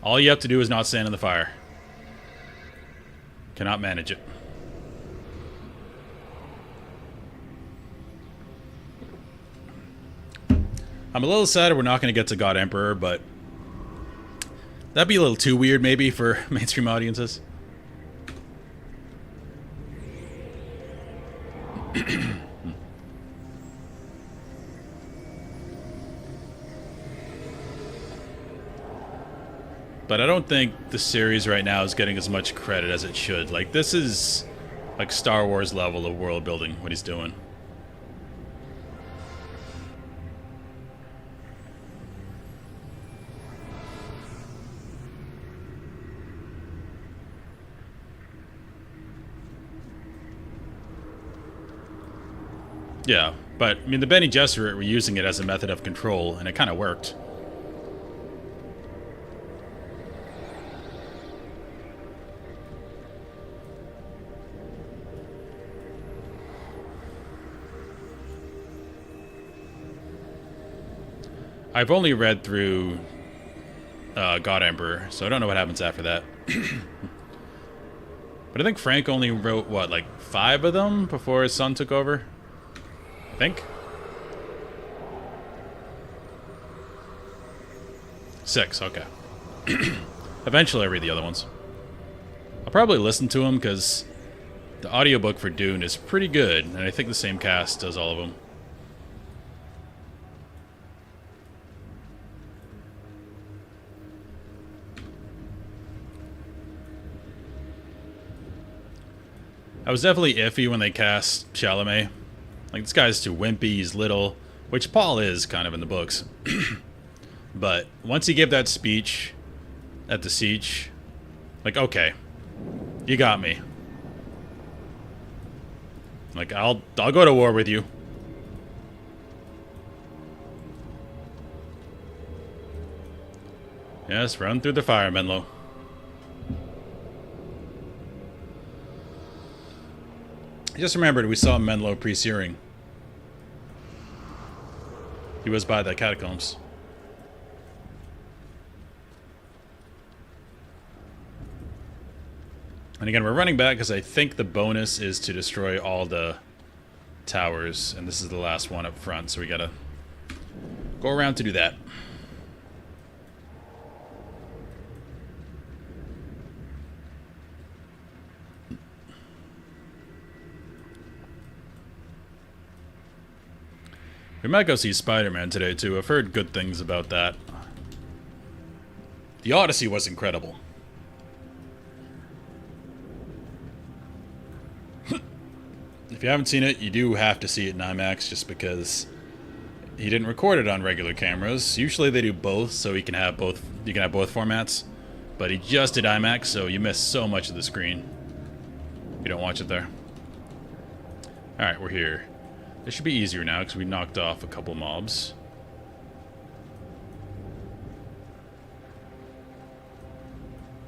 All you have to do is not stand in the fire. Cannot manage it. I'm a little sad we're not going to get to God Emperor, but that'd be a little too weird maybe for mainstream audiences. But I don't think the series right now is getting as much credit as it should. Like, this is like Star Wars level of world building, what he's doing. Yeah, but, I mean, the Bene Gesserit were using it as a method of control, and it kind of worked. I've only read through God Emperor, so I don't know what happens after that. But I think Frank only wrote, what, like 5 of them before his son took over? I think. 6, okay. Eventually I'll read the other ones. I'll probably listen to them because the audiobook for Dune is pretty good, and I think the same cast does all of them. I was definitely iffy when they cast Chalamet. Like, this guy's too wimpy, he's little, which Paul is kind of in the books. But once he gave that speech at the siege, like, okay, you got me. Like, I'll go to war with you. Yes, run through the fire, Menlo. I just remembered we saw Menlo pre-searing. He was by the catacombs. And again, we're running back because I think the bonus is to destroy all the towers. And this is the last one up front, so we gotta go around to do that. We might go see Spider-Man today, too. I've heard good things about that. The Odyssey was incredible. If you haven't seen it, you do have to see it in IMAX just because he didn't record it on regular cameras. Usually they do both, so you can have both formats. But he just did IMAX, so you miss so much of the screen if you don't watch it there. Alright, we're here. This should be easier now because we knocked off a couple mobs.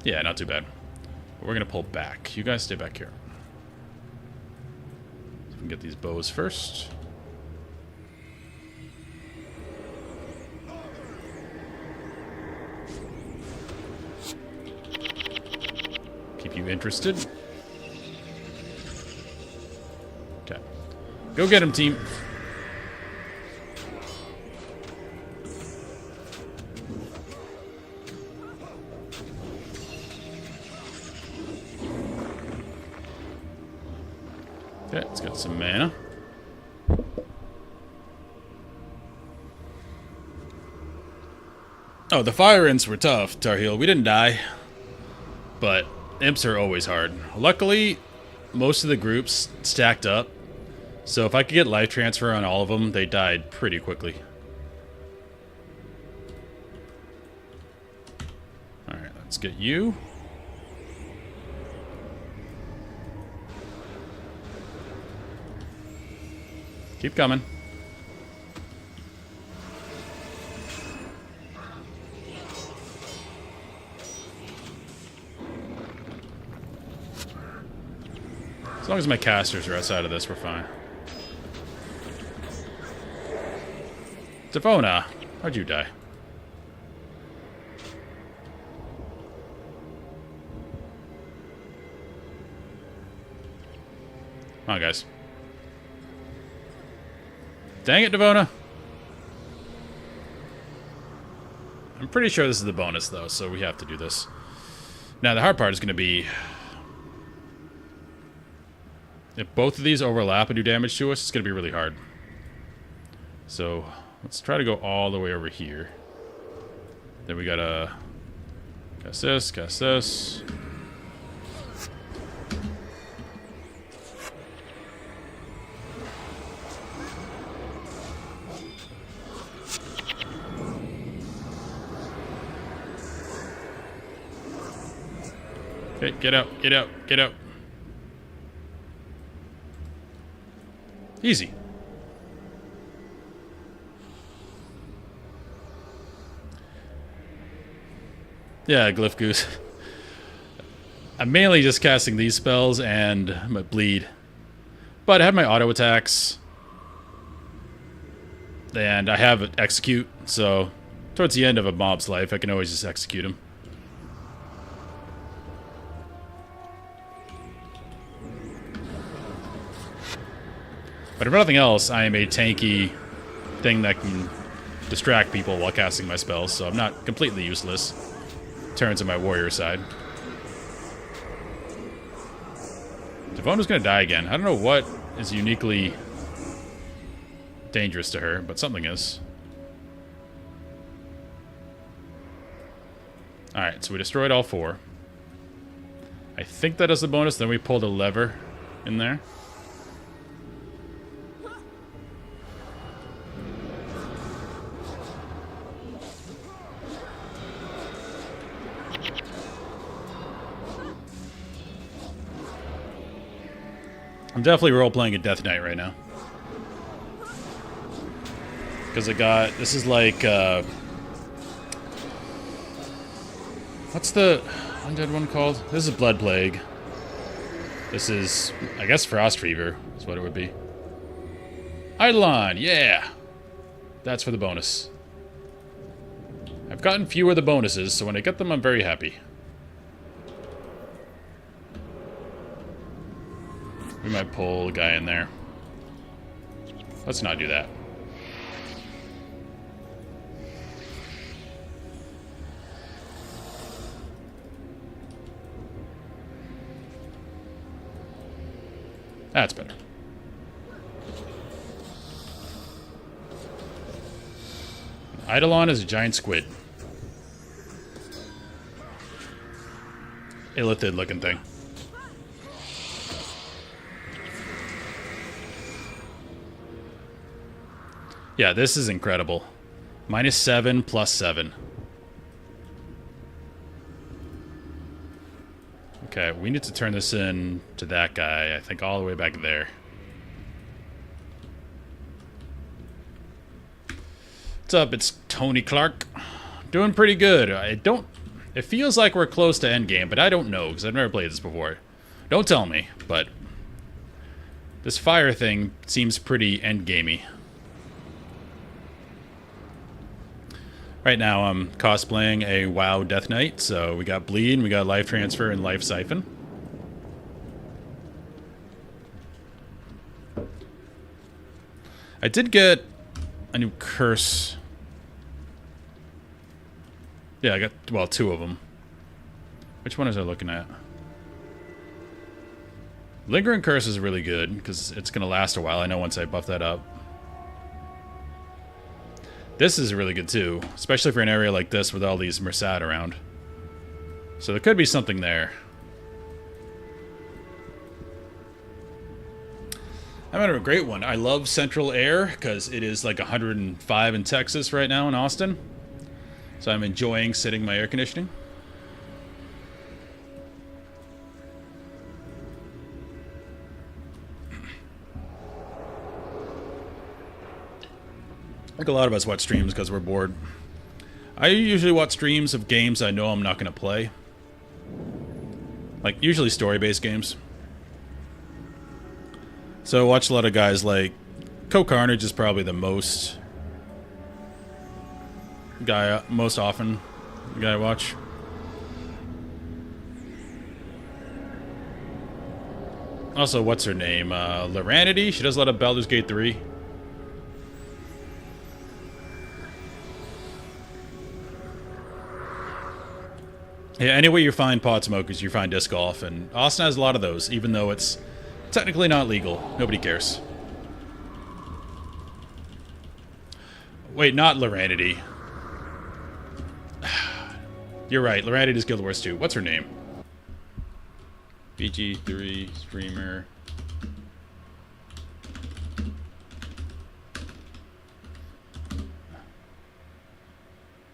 Yeah, not too bad. But we're going to pull back. You guys stay back here. So we can get these bows first. Keep you interested. Okay. Go get him, team. Okay, let's get some mana. Oh, the fire ants were tough, Tar Heel. We didn't die. But imps are always hard. Luckily, most of the groups stacked up. So if I could get life transfer on all of them, they died pretty quickly. Alright, let's get you. Keep coming. As long as my casters are outside of this, we're fine. Devona, how'd you die? Come on, guys. Dang it, Devona. I'm pretty sure this is the bonus, though, so we have to do this. Now, the hard part is going to be... if both of these overlap and do damage to us, it's going to be really hard. So, let's try to go all the way over here. Then we gotta... cast this, cast this. Okay, get out, get out, get out. Easy. Yeah, Glyph Goose. I'm mainly just casting these spells and my bleed. But I have my auto attacks. And I have execute, so towards the end of a mob's life, I can always just execute him. But if nothing else, I am a tanky thing that can distract people while casting my spells, so I'm not completely useless. Turns to my warrior side. Devona's gonna die again. I don't know what is uniquely dangerous to her, but something is. Alright, so we destroyed all 4. I think that is the bonus, then we pulled a lever in there. I'm definitely role-playing a Death Knight right now. Because I got... This is like, what's the undead one called? This is Blood Plague. This is, I guess, Frost Fever is what it would be. Eidolon, yeah! That's for the bonus. I've gotten fewer of the bonuses, so when I get them, I'm very happy. We might pull a guy in there. Let's not do that. That's better. Eidolon is a giant squid. Illithid looking thing. Yeah, this is incredible. -7 plus 7. Okay, we need to turn this in to that guy, I think all the way back there. What's up? It's Tony Clark. Doing pretty good. It feels like we're close to endgame, but I don't know, because I've never played this before. Don't tell me, but this fire thing seems pretty endgamey. Right now, I'm cosplaying a WoW Death Knight, so we got Bleed, we got Life Transfer, and Life Siphon. I did get a new curse. Yeah, I got, well, 2 of them. Which one is I looking at? Lingering Curse is really good, because it's going to last a while, I know, once I buff that up. This is really good too, especially for an area like this with all these Mersat around. So there could be something there. I'm out of a great one. I love central air because it is like 105 in Texas right now in Austin. So I'm enjoying sitting my air conditioning. I think a lot of us watch streams because we're bored. I usually watch streams of games I know I'm not going to play. Like, usually story-based games. So I watch a lot of guys like... Co-Carnage is probably the most often guy I watch. Also, what's her name? Loranity? She does a lot of Baldur's Gate 3. Yeah, anywhere you find pot smokers, you find disc golf, and Austin has a lot of those, even though it's technically not legal. Nobody cares. Wait, not Loranity. You're right, Loranity is Guild Wars 2. What's her name? BG3 streamer.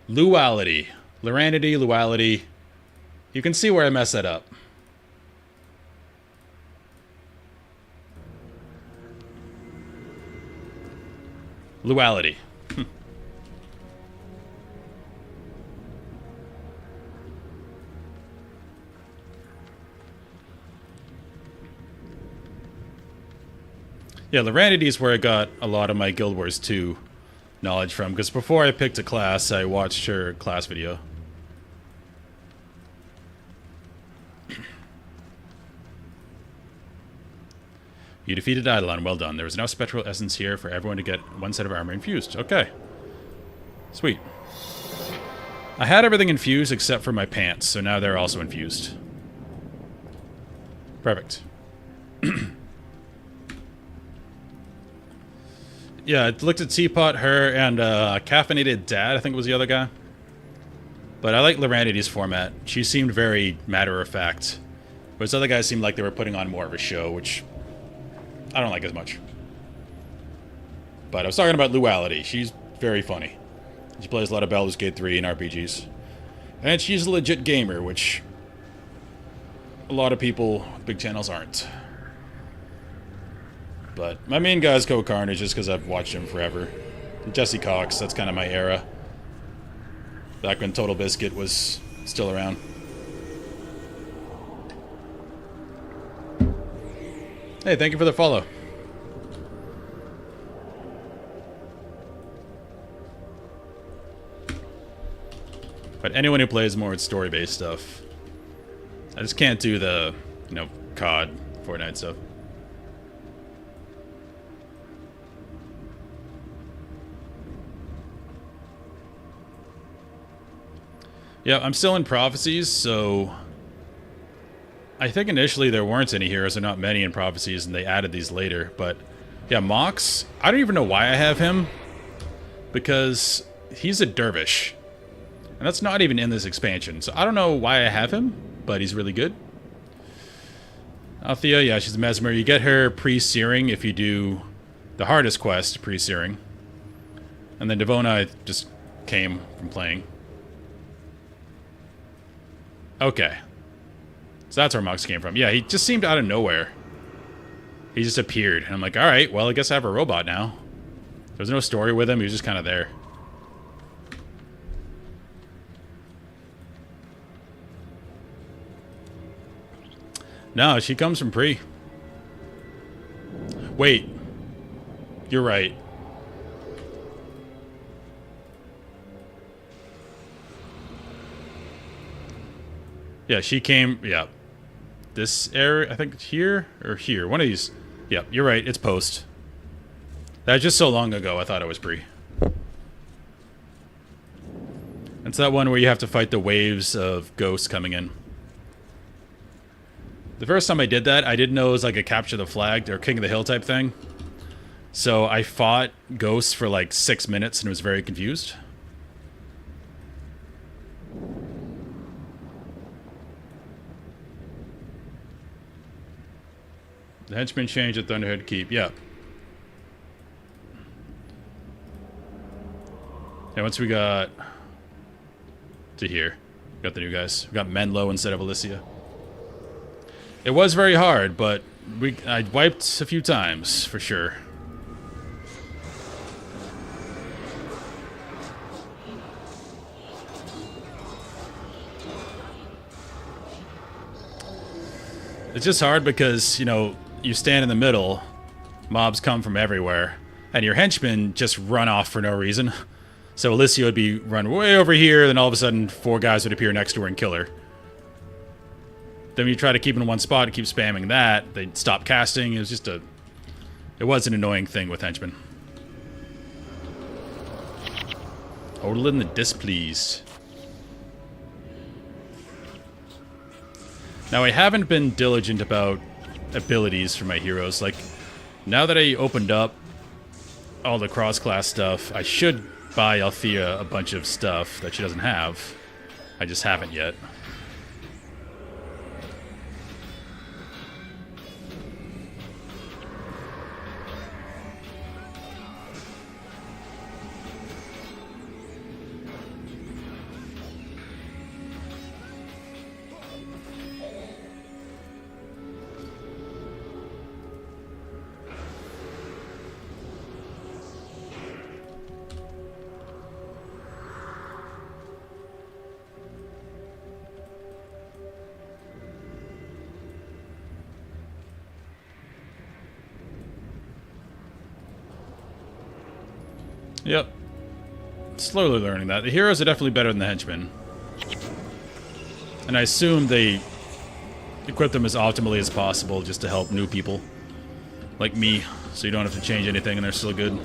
Luality. Loranity, Luality. You can see where I messed that up. Luality. Yeah, Loranity is where I got a lot of my Guild Wars 2 knowledge from, because before I picked a class, I watched her class video. You defeated Eidolon, well done. There was enough spectral essence here for everyone to get one set of armor infused. Okay. Sweet. I had everything infused except for my pants, so now they're also infused. Perfect. Yeah, I looked at Teapot, her, and Caffeinated Dad, I think was the other guy. But I like Loranity's format. She seemed very matter-of-fact. Whereas other guys seemed like they were putting on more of a show, which I don't like as much. But I was talking about Luality. She's very funny. She plays a lot of Baldur's Gate 3 and RPGs. And she's a legit gamer, which a lot of people with big channels aren't. But my main guy is Code Carnage just because I've watched him forever. And Jesse Cox, that's kind of my era. Back when Total Biscuit was still around. Hey, thank you for the follow. But anyone who plays more story-based stuff, I just can't do the, you know, COD, Fortnite stuff. Yeah, I'm still in Prophecies, so I think initially there weren't any heroes, or not many in Prophecies, and they added these later. But yeah, Mox, I don't even know why I have him, because he's a dervish, and that's not even in this expansion. So I don't know why I have him, but he's really good. Althea, yeah, she's a Mesmer. You get her pre-searing if you do the hardest quest, pre-searing. And then Devona just came from playing. Okay. So that's where Mox came from. Yeah, he just seemed out of nowhere. He just appeared. And I'm like, alright, well, I guess I have a robot now. There's no story with him. He was just kind of there. No, she comes from pre. Wait. You're right. Yeah, she came, yeah. This area, I think here or here. One of these. Yeah, you're right, it's post. That's just so long ago, I thought it was pre. It's that one where you have to fight the waves of ghosts coming in. The first time I did that, I didn't know it was like a capture the flag or King of the Hill type thing. So I fought ghosts for like 6 minutes and was very confused. The henchmen changed at Thunderhead Keep. Yeah. Yeah, once we got to here, we got the new guys. We got Menlo instead of Alicia. It was very hard, but I wiped a few times, for sure. It's just hard because, you know, you stand in the middle, mobs come from everywhere, and your henchmen just run off for no reason. So Alicia would be run way over here, then all of a sudden 4 guys would appear next to her and kill her. Then when you try to keep in one spot and keep spamming that, they'd stop casting. It was just it was an annoying thing with henchmen. Odin the Displeased. Now I haven't been diligent about abilities for my heroes. Like, now that I opened up all the cross-class stuff, I should buy Althea a bunch of stuff that she doesn't have. I just haven't yet. Yep. Slowly learning that. The heroes are definitely better than the henchmen. And I assume they equip them as optimally as possible just to help new people. Like me, so you don't have to change anything and they're still good.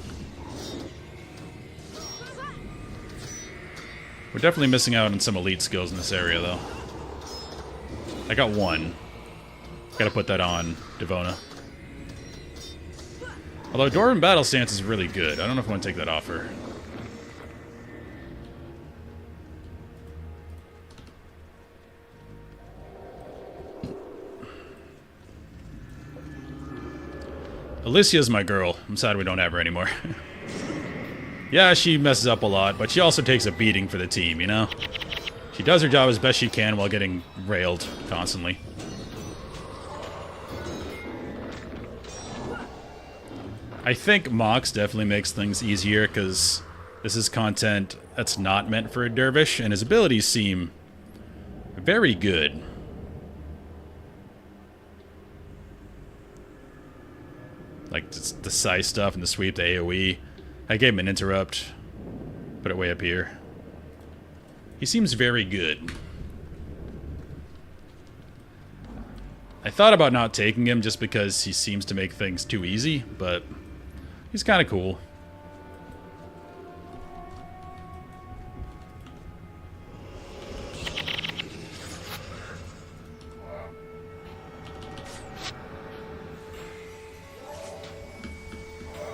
We're definitely missing out on some elite skills in this area, though. I got one. Gotta put that on Devona. Although Dwarven Battle Stance is really good. I don't know if I want to take that off her. Alicia's my girl. I'm sad we don't have her anymore. Yeah, she messes up a lot, but she also takes a beating for the team, you know? She does her job as best she can while getting railed constantly. I think Mox definitely makes things easier, because this is content that's not meant for a dervish, and his abilities seem very good. Like the size stuff and the sweep, the AoE. I gave him an interrupt. Put it way up here. He seems very good. I thought about not taking him just because he seems to make things too easy, but he's kind of cool.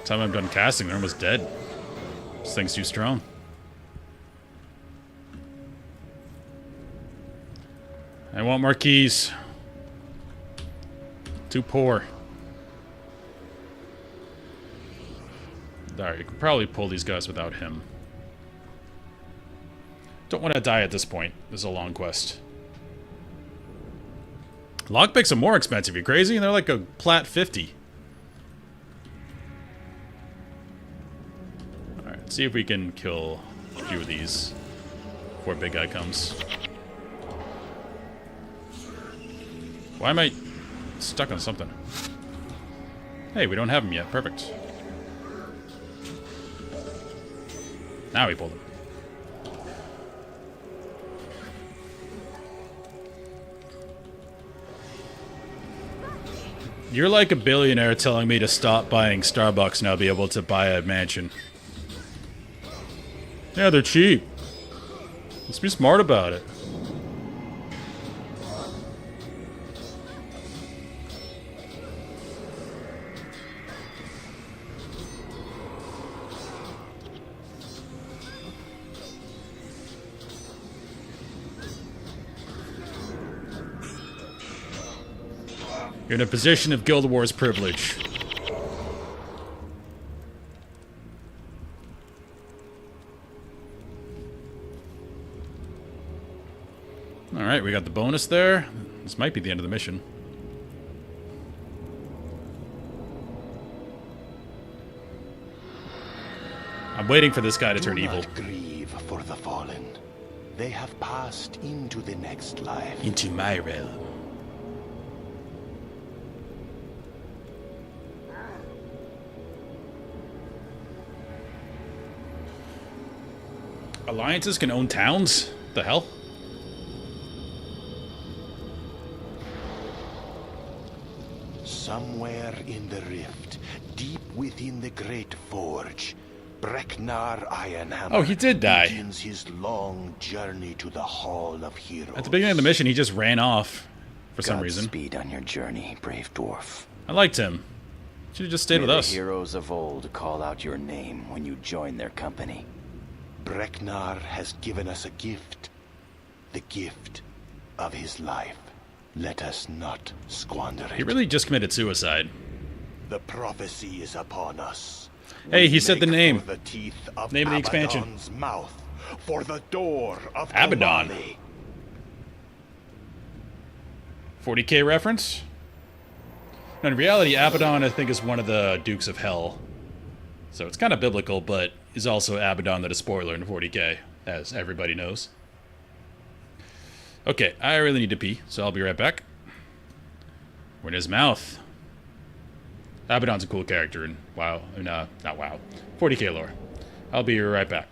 Time I'm done casting, they're almost dead. This thing's too strong. I want more keys. Too poor. Alright, you could probably pull these guys without him. Don't want to die at this point. This is a long quest. Lockpicks are more expensive. You crazy? They're like a plat 50. Alright, let's see if we can kill a few of these before big guy comes. Why am I stuck on something? Hey, we don't have him yet. Perfect. Now we pulled him. You're like a billionaire telling me to stop buying Starbucks and I'll be able to buy a mansion. Yeah, they're cheap. Let's be smart about it. You're in a position of Guild Wars privilege. Alright, we got the bonus there. This might be the end of the mission. I'm waiting for this guy to turn evil. Do not grieve for the fallen. They have passed into the next life. Into my realm. Alliances can own towns? The hell? Somewhere in the rift, deep within the great forge, Breknar Ironhammer Oh, he did die. begins his long journey to the Hall of Heroes. At the beginning of the mission, he just ran off for some reason. Godspeed on your journey, brave dwarf. I liked him. Should have just stayed with May us. the heroes of old call out your name when you join their company. Breknar has given us a gift. The gift of his life. Let us not squander it. He really just committed suicide. The prophecy is upon us. Hey, We he said the make name. for the teeth of Name of the expansion. Abaddon's mouth, for the door of Abaddon. Kamali. 40k reference? No, in reality, Abaddon, I think, is one of the Dukes of Hell. So it's kind of biblical, but is also Abaddon that is spoiler in 40k, as everybody knows. Okay, I really need to pee, so I'll be right back. We're in his mouth. Abaddon's a cool character in WoW. Not WoW. 40k lore. I'll be right back.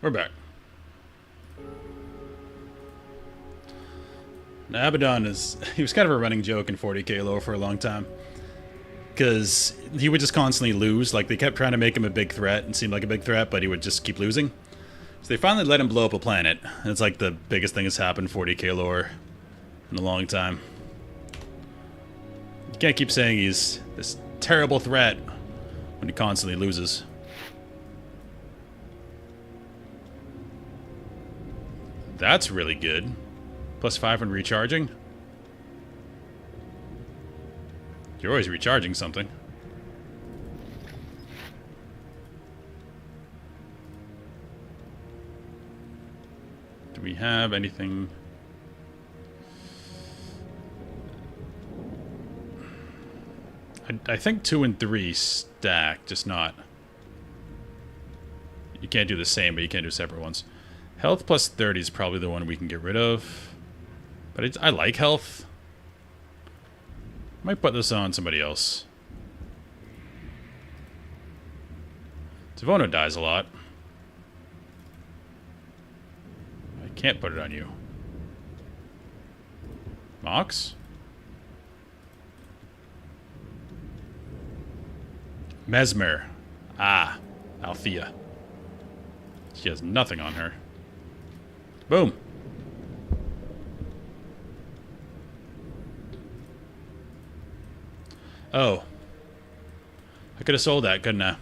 We're back. Now, Abaddon he was kind of a running joke in 40k lore for a long time. Because he would just constantly lose. Like, they kept trying to make him a big threat and seem like a big threat, but he would just keep losing. So they finally let him blow up a planet. And it's like the biggest thing that's happened in 40k lore in a long time. You can't keep saying he's this terrible threat when he constantly loses. That's really good. +5 when recharging. You're always recharging something. Do we have anything? I think 2 and 3 stack, just not. You can't do the same, but you can't do separate ones. Health +30 is probably the one we can get rid of. But I like health. Might put this on somebody else. Savona dies a lot. I can't put it on you. Mox? Mesmer. Ah, Althea. She has nothing on her. Boom. Oh. I could have sold that, couldn't I?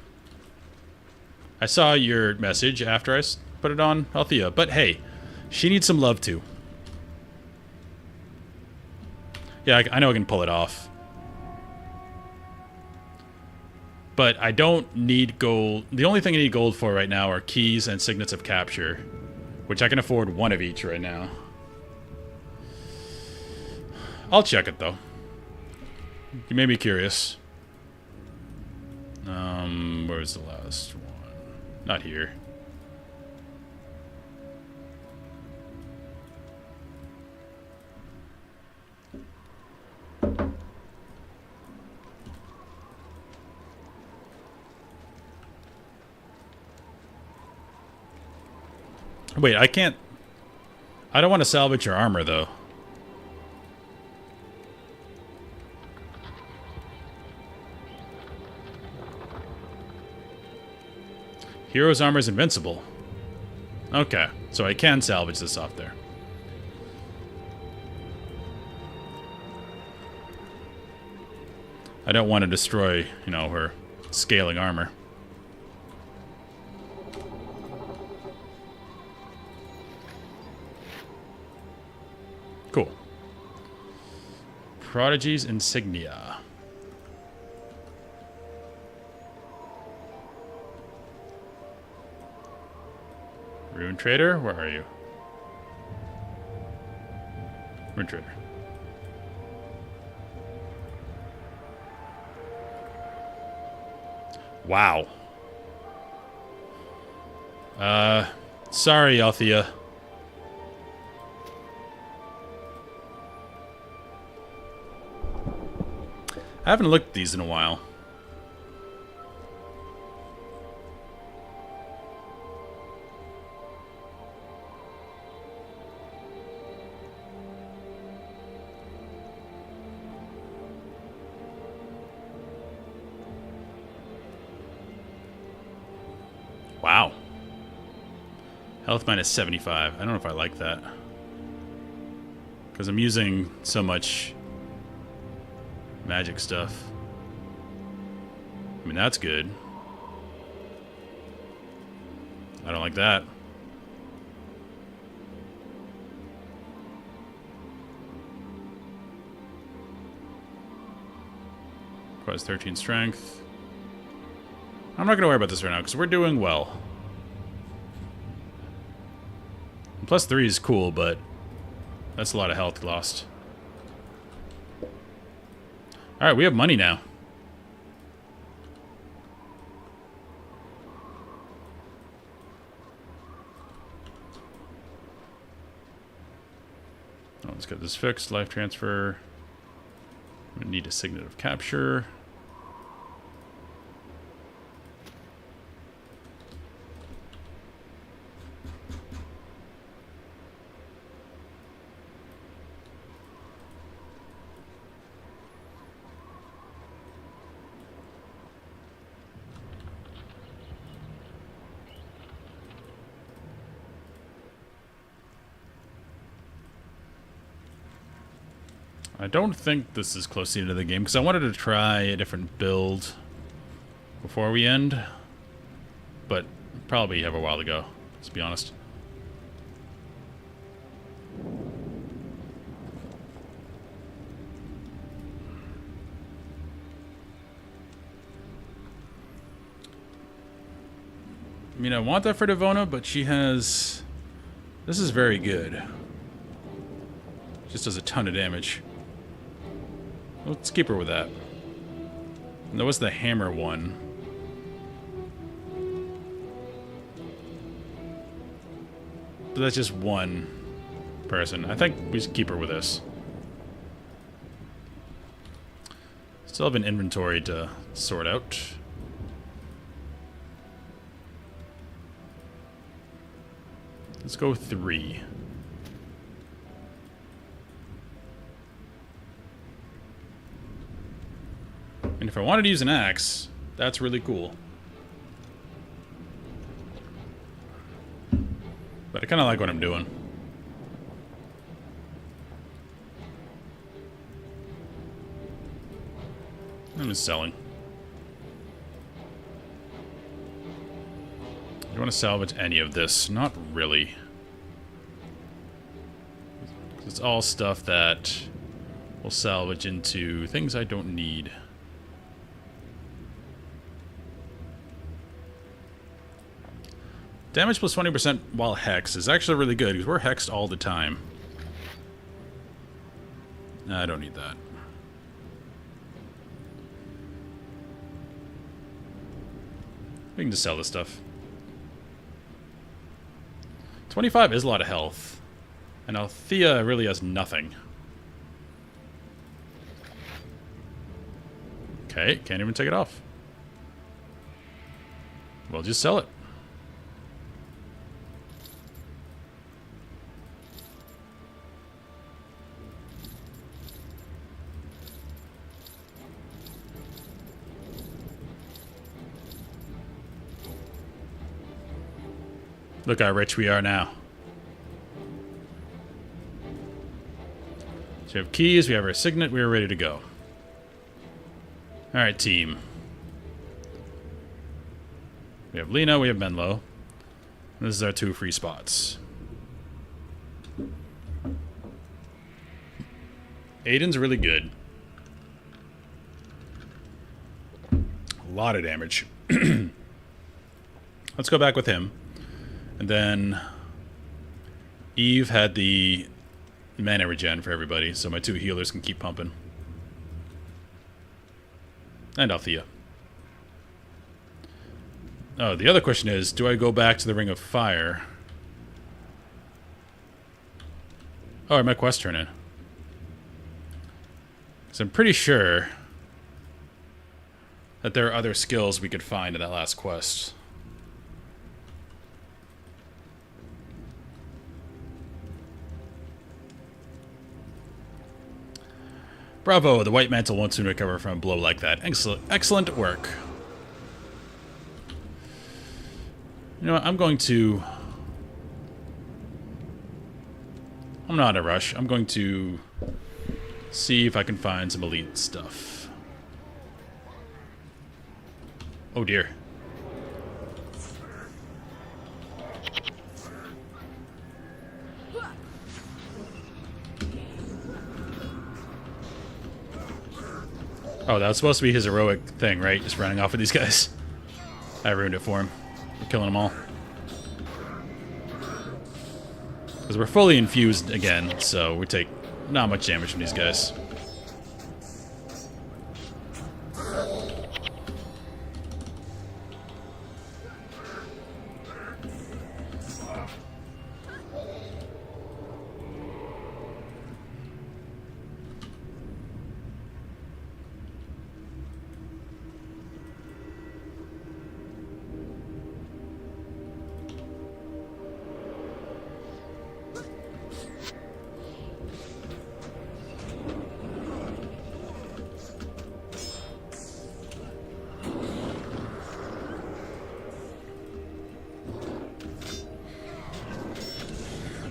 I saw your message after I put it on Althea, but hey, she needs some love too. Yeah, I know I can pull it off. But I don't need gold. The only thing I need gold for right now are keys and signets of capture, which I can afford one of each right now. I'll check it though. You made me curious. Where's the last one? Not here. Wait, I can't... I don't want to salvage your armor, though. Hero's armor is invincible. Okay, so I can salvage this off there. I don't want to destroy, you know, her scaling armor. Cool. Prodigy's Insignia. Rune Trader, where are you? Rune Trader. Wow. Sorry, Althea. I haven't looked at these in a while. Wow. Health minus 75. I don't know if I like that. Because I'm using so much magic stuff. I mean, that's good. I don't like that. Requires 13 strength. I'm not going to worry about this right now because we're doing well. Plus 3 is cool, but that's a lot of health lost. Alright, we have money now. Oh, let's get this fixed. Life transfer. I'm going to need a signet of capture. I don't think this is close to the end of the game because I wanted to try a different build before we end, but probably have a while to go, let's be honest. I mean, I want that for Devona, but she has... This is very good. Just does a ton of damage. Let's keep her with that. And that was the hammer one. But that's just one person. I think we should keep her with this. Still have an inventory to sort out. Let's go 3. And if I wanted to use an axe, that's really cool. But I kind of like what I'm doing. I'm just selling. Do you want to salvage any of this? Not really. It's all stuff that will salvage into things I don't need. Damage plus 20% while hexed is actually really good because we're hexed all the time. Nah, I don't need that. We can just sell this stuff. 25 is a lot of health. And Althea really has nothing. Okay, can't even take it off. Well, just sell it. Look how rich we are now. So we have keys, we have our signet, we are ready to go. Alright, team. We have Lena, we have Menlo. This is our 2 free spots. Aiden's really good. A lot of damage. Let's go back with him. And then Eve had the mana regen for everybody, so my 2 healers can keep pumping. And Althea. Oh, the other question is, do I go back to the Ring of Fire? Oh, my quest turn in. Because I'm pretty sure that there are other skills we could find in that last quest. Bravo, the White Mantle won't soon recover from a blow like that. Excellent work. You know what, I'm not in a rush. I'm going to see if I can find some elite stuff. Oh dear. Oh, that was supposed to be his heroic thing, right? Just running off with these guys. I ruined it for him. We're killing them all. Because we're fully infused again, so we take not much damage from these guys.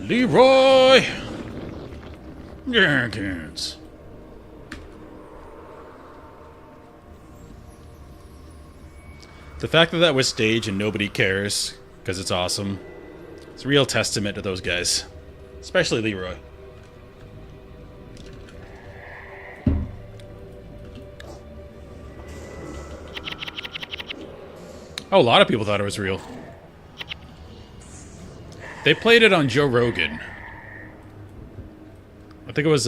Leroy Jenkins. The fact that that was staged and nobody cares because it's awesome. It's a real testament to those guys, especially Leroy. Oh, a lot of people thought it was real. They played it on Joe Rogan. I think it was,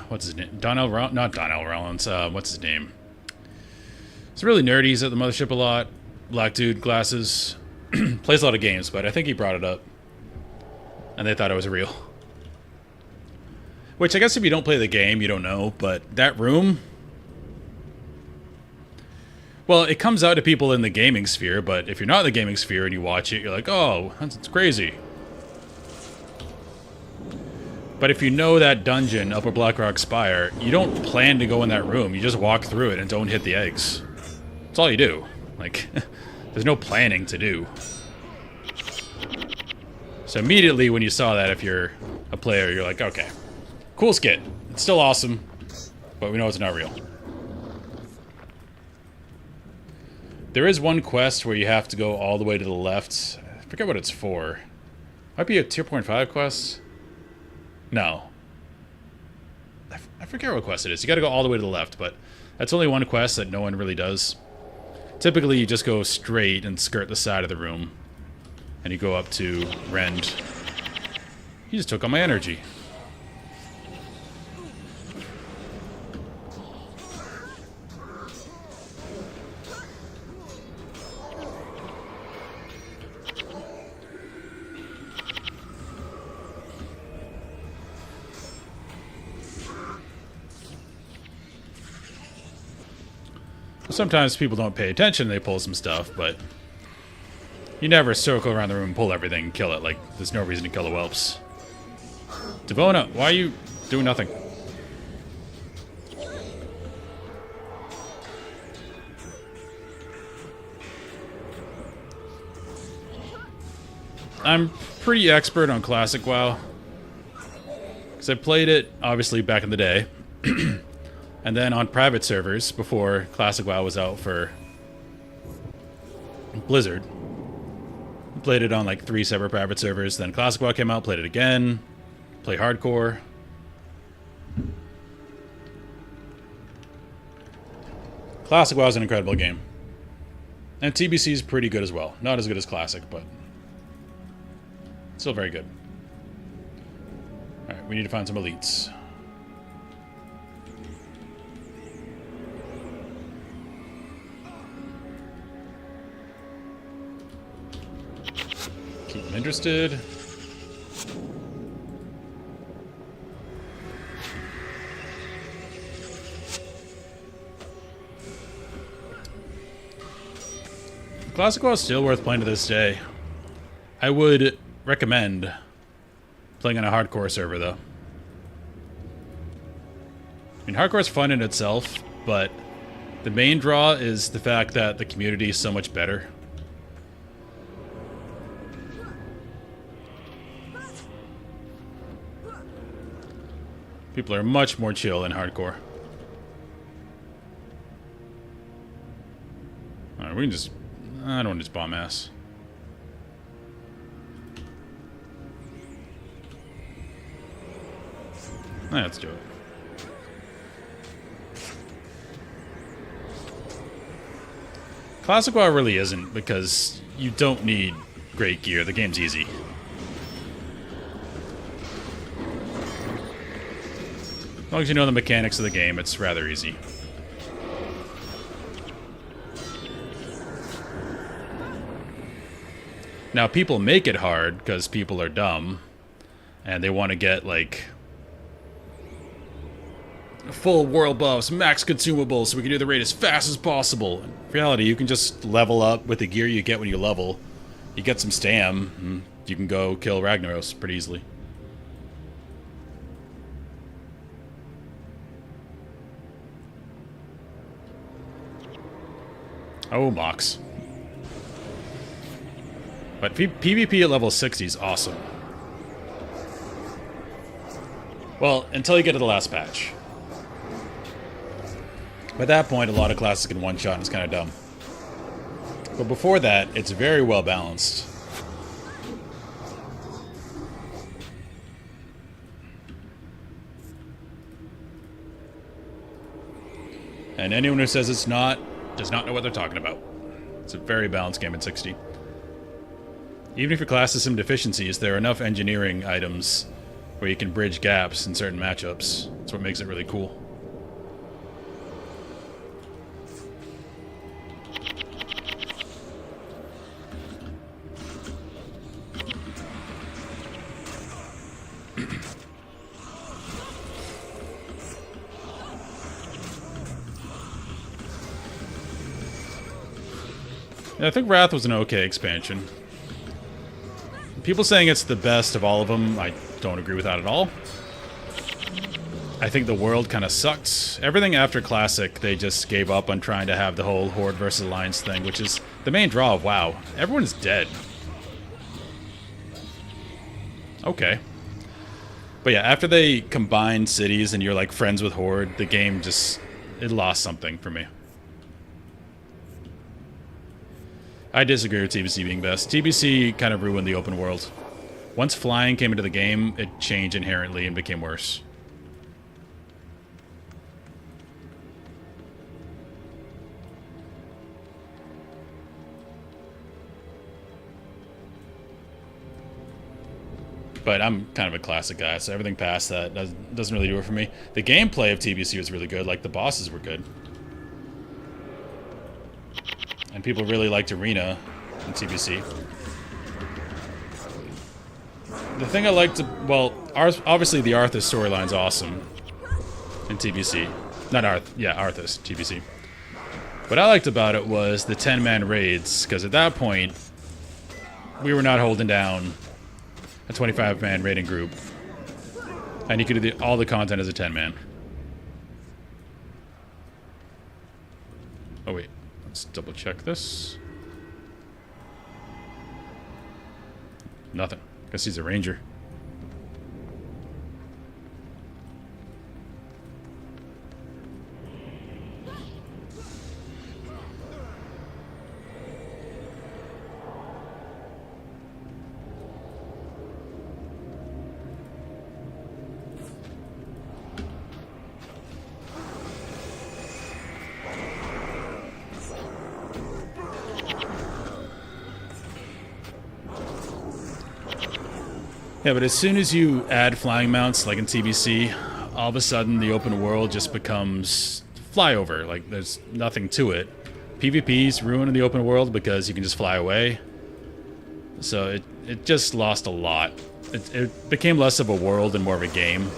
what's his name? Not Donnell Rollins, what's his name? He's really nerdy, he's at the mothership a lot. Black dude, glasses. Plays a lot of games, but I think he brought it up. And they thought it was real. Which, I guess if you don't play the game, you don't know, but that room... Well, it comes out to people in the gaming sphere, but if you're not in the gaming sphere and you watch it, you're like, oh, that's crazy. But if you know that dungeon, Upper Blackrock Spire, you don't plan to go in that room. You just walk through it and don't hit the eggs. That's all you do. Like, there's no planning to do. So immediately when you saw that, if you're a player, you're like, okay, cool skit. It's still awesome, but we know it's not real. There is one quest where you have to go all the way to the left. I forget what it's for. Might be a tier 0.5 quest. No. I forget what quest it is. You gotta go all the way to the left, but that's only one quest that no one really does. Typically, you just go straight and skirt the side of the room. And you go up to Rend. He just took all my energy. Sometimes people don't pay attention, they pull some stuff, but you never circle around the room and pull everything and kill it. Like, there's no reason to kill the whelps. Devona, why are you doing nothing? I'm pretty expert on Classic WoW, because I played it, obviously, back in the day. And then on private servers, before Classic WoW was out for Blizzard. Played it on like 3 separate private servers. Then Classic WoW came out, played it again. Play hardcore. Classic WoW is an incredible game. And TBC is pretty good as well. Not as good as Classic, but still very good. Alright, we need to find some elites. Keep them interested. Classic WoW is still worth playing to this day. I would recommend playing on a hardcore server, though. I mean, hardcore is fun in itself, but the main draw is the fact that the community is so much better. People are much more chill in hardcore. Alright, we can just... I don't want to just bomb ass. Alright, let's do it. Classic WoW really isn't, because you don't need great gear. The game's easy. As long as you know the mechanics of the game, it's rather easy. Now, people make it hard because people are dumb, and they want to get, like, full world buffs, max consumables, so we can do the raid as fast as possible. In reality, you can just level up with the gear you get when you level. You get some stam, and you can go kill Ragnaros pretty easily. Oh, Mox. But PvP at level 60 is awesome. Well, until you get to the last patch. By that point, a lot of classes can one-shot and it's kind of dumb. But before that, it's very well balanced. And anyone who says it's not, does not know what they're talking about. It's a very balanced game at 60. Even if your class has some deficiencies, there are enough engineering items where you can bridge gaps in certain matchups. That's what makes it really cool. Yeah, I think Wrath was an okay expansion. People saying it's the best of all of them, I don't agree with that at all. I think the world kind of sucked. Everything after Classic, they just gave up on trying to have the whole Horde versus Alliance thing, which is the main draw of WoW. Everyone's dead. Okay. But yeah, after they combined cities and you're like friends with Horde, the game just, it lost something for me. I disagree with TBC being best. TBC kind of ruined the open world. Once flying came into the game, it changed inherently and became worse. But I'm kind of a classic guy, so everything past that doesn't really do it for me. The gameplay of TBC was really good, like the bosses were good. And people really liked Arena in TBC. The thing I liked, well, obviously the Arthas storyline's awesome in TBC. Not Arth, yeah, Arthas, TBC. What I liked about it was the 10-man raids, because at that point, we were not holding down a 25-man raiding group. And you could do all the content as a 10-man. Oh, wait. Let's double check this. Nothing. Guess he's a ranger. Yeah, but as soon as you add flying mounts, like in TBC, all of a sudden the open world just becomes flyover. Like, there's nothing to it. PvP's ruining the open world because you can just fly away. So it just lost a lot. It became less of a world and more of a game.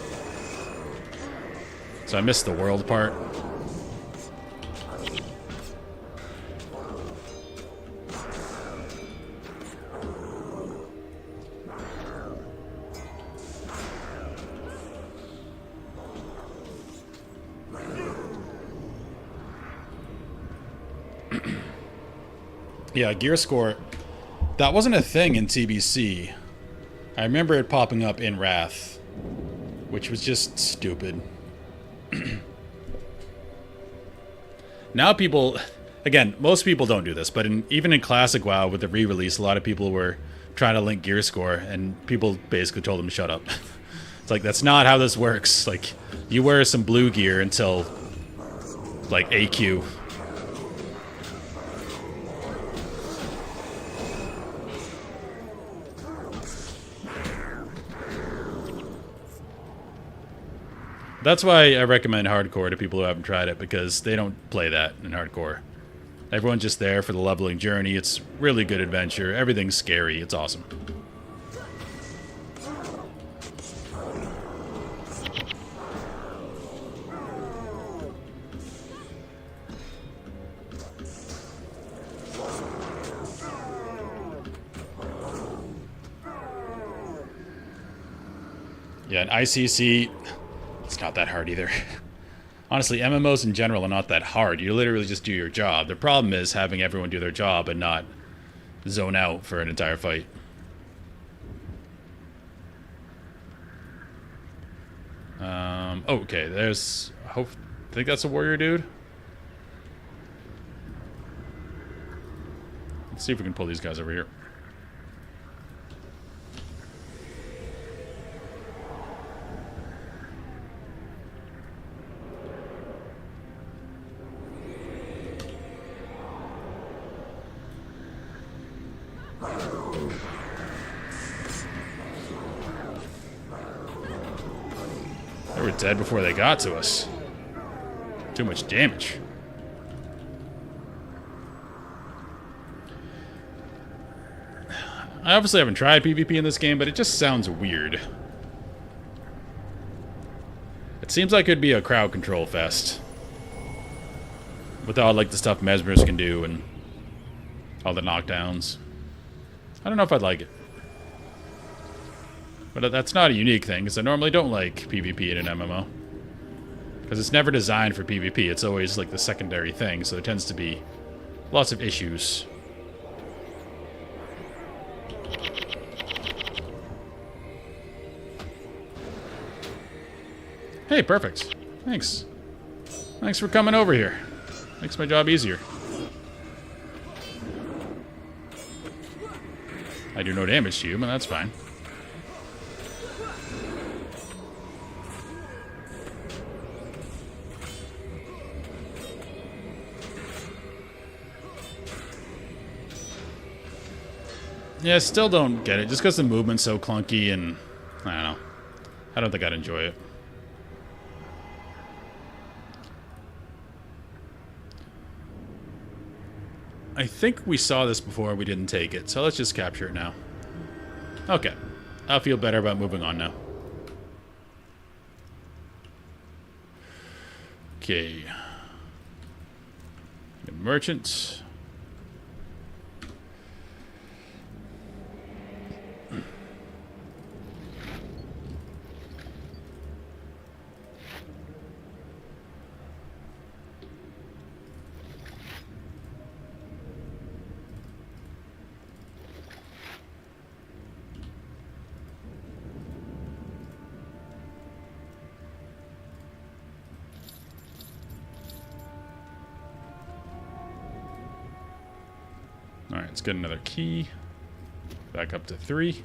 So I missed the world part. Yeah, gear score. That wasn't a thing in TBC. I remember it popping up in Wrath, which was just stupid. Now people, again, most people don't do this, but even in Classic WoW with the re-release, a lot of people were trying to link gear score, and people basically told them to shut up. It's like, that's not how this works. Like, you wear some blue gear until, like, AQ. That's why I recommend hardcore to people who haven't tried it, because they don't play that in hardcore. Everyone's just there for the leveling journey. It's really good adventure. Everything's scary. It's awesome. Yeah, an ICC... It's not that hard either. Honestly, MMOs in general are not that hard. You literally just do your job. The problem is having everyone do their job and not zone out for an entire fight. Okay, there's... I think that's a warrior dude. Let's see if we can pull these guys over here. They were dead before they got to us. Too much damage. I obviously haven't tried PvP in this game, but it just sounds weird. It seems like it'd be a crowd control fest. With all, like, the stuff Mesmers can do and all the knockdowns. I don't know if I'd like it. But that's not a unique thing, because I normally don't like PvP in an MMO. Because it's never designed for PvP, it's always like the secondary thing, so there tends to be lots of issues. Hey, perfect. Thanks. Thanks for coming over here. Makes my job easier. I do no damage to you, but that's fine. Yeah, I still don't get it. Just because the movement's so clunky and... I don't know. I don't think I'd enjoy it. I think we saw this before, we didn't take it. So let's just capture it now. Okay. I'll feel better about moving on now. Okay. Merchant. Alright, let's get another key. Back up to 3.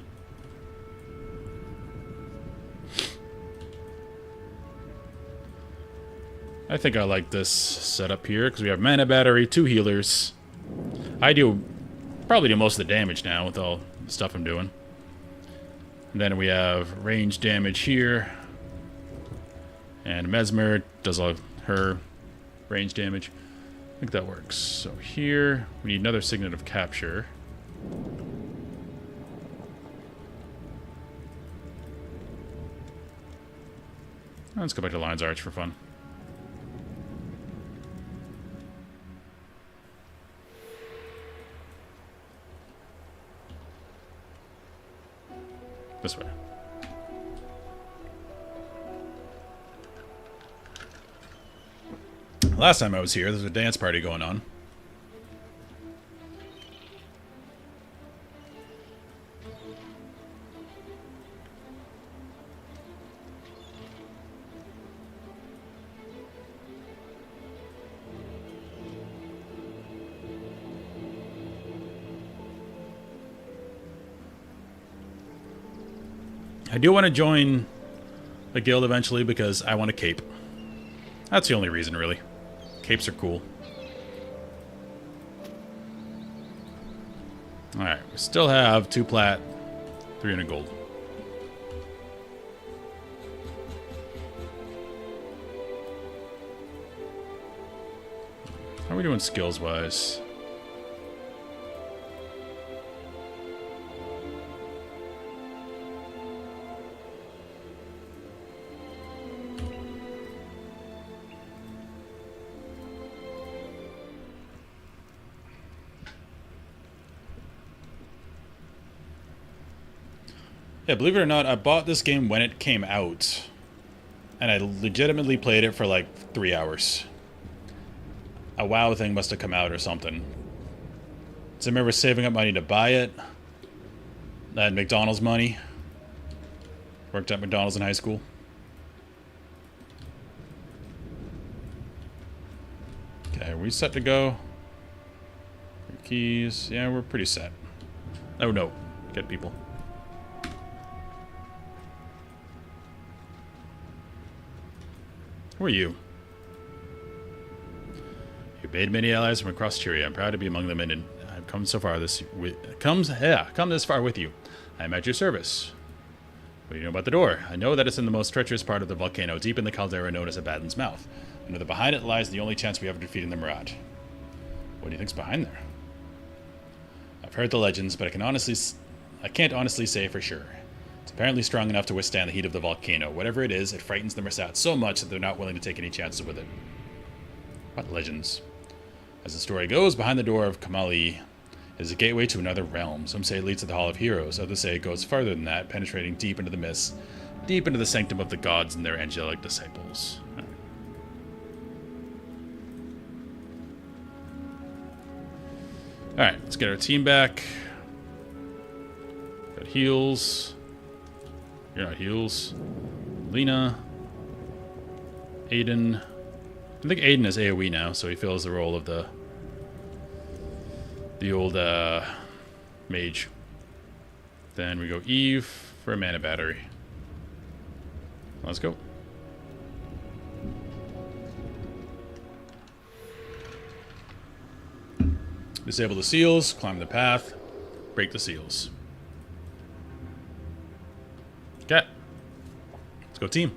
I think I like this setup here, because we have mana battery, 2 healers. I probably do most of the damage now with all the stuff I'm doing. And then we have range damage here. And Mesmer does all her range damage. I think that works. So here, we need another Signet of Capture. Let's go back to Lion's Arch for fun. This way. Last time I was here, there was a dance party going on. I do want to join a guild eventually because I want a cape. That's the only reason, really. Capes are cool. Alright, we still have 2 plat, 300 gold. How are we doing skills-wise? Yeah, believe it or not, I bought this game when it came out. And I legitimately played it for like 3 hours. A WoW thing must have come out or something. So I remember saving up money to buy it. I had McDonald's money. Worked at McDonald's in high school. Okay, are we set to go? Keys. Yeah, we're pretty set. Oh no. Get people. Who are you? You made many allies from across Tyria. I'm proud to be among them, and I've come so far come this far with you. I'm at your service. What do you know about the door? I know that it's in the most treacherous part of the volcano, deep in the caldera known as Abaddon's Mouth. I know that behind it lies the only chance we have of defeating the Murad. What do you think's behind there? I've heard the legends, but I can't honestly say for sure. It's apparently strong enough to withstand the heat of the volcano. Whatever it is, it frightens the Murad so much that they're not willing to take any chances with it. What legends? As the story goes, behind the door of Kamali is a gateway to another realm. Some say it leads to the Hall of Heroes. Others say it goes farther than that, penetrating deep into the mist, deep into the sanctum of the gods and their angelic disciples. Alright, let's get our team back. Got heals. You're not heals. Lena. Aiden. I think Aiden is AoE now, so he fills the role of the old mage. Then we go Eve for a mana battery. Let's go. Disable the seals, climb the path, break the seals. Okay. Let's go team.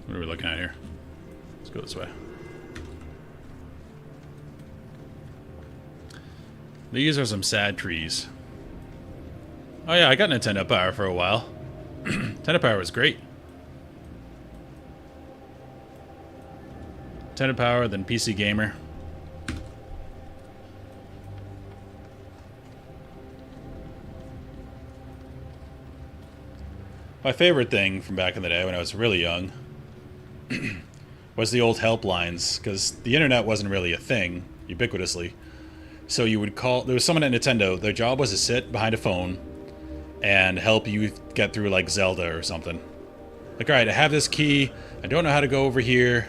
What are we looking at here? Let's go this way. These are some sad trees. Oh yeah, I got Nintendo Power for a while. Nintendo Power was great. Nintendo Power, then PC Gamer. My favorite thing from back in the day when I was really young was the old helplines, because the internet wasn't really a thing, ubiquitously. So you would call, there was someone at Nintendo, their job was to sit behind a phone and help you get through like Zelda or something. Like, alright, I have this key, I don't know how to go over here.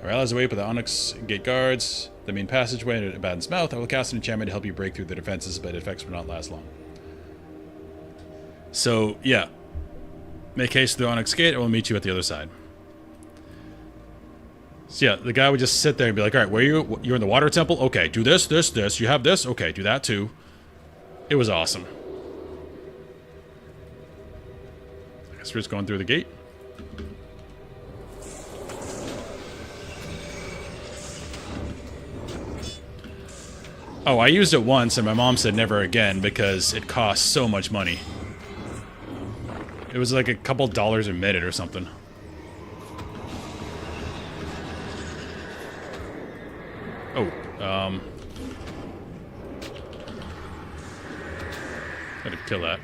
Our allies away with the Onyx Gate guards, the main passageway into Abaddon's Mouth. I will cast an enchantment to help you break through the defenses, but effects will not last long. So, yeah. Make haste to the Onyx Gate, I will meet you at the other side. So yeah, the guy would just sit there and be like, alright, where are you? You're in the water temple? Okay, do this, this, this. You have this? Okay, do that too. It was awesome. I guess we're just going through the gate. Oh, I used it once and my mom said never again because it costs so much money. It was like a couple dollars a minute or something. Oh, gotta kill that.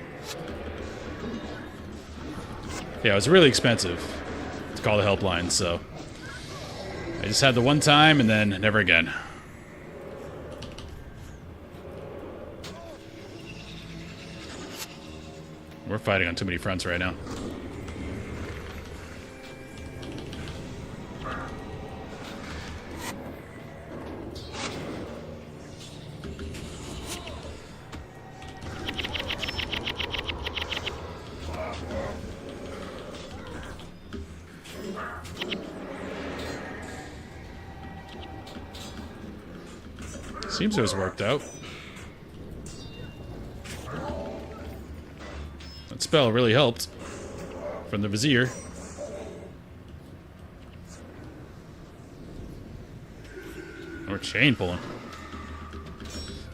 Yeah, it was really expensive to call the helpline, so I just had the one time and then never again. We're fighting on too many fronts right now. Seems to have worked out. That spell really helped. From the Vizier. Or chain pulling.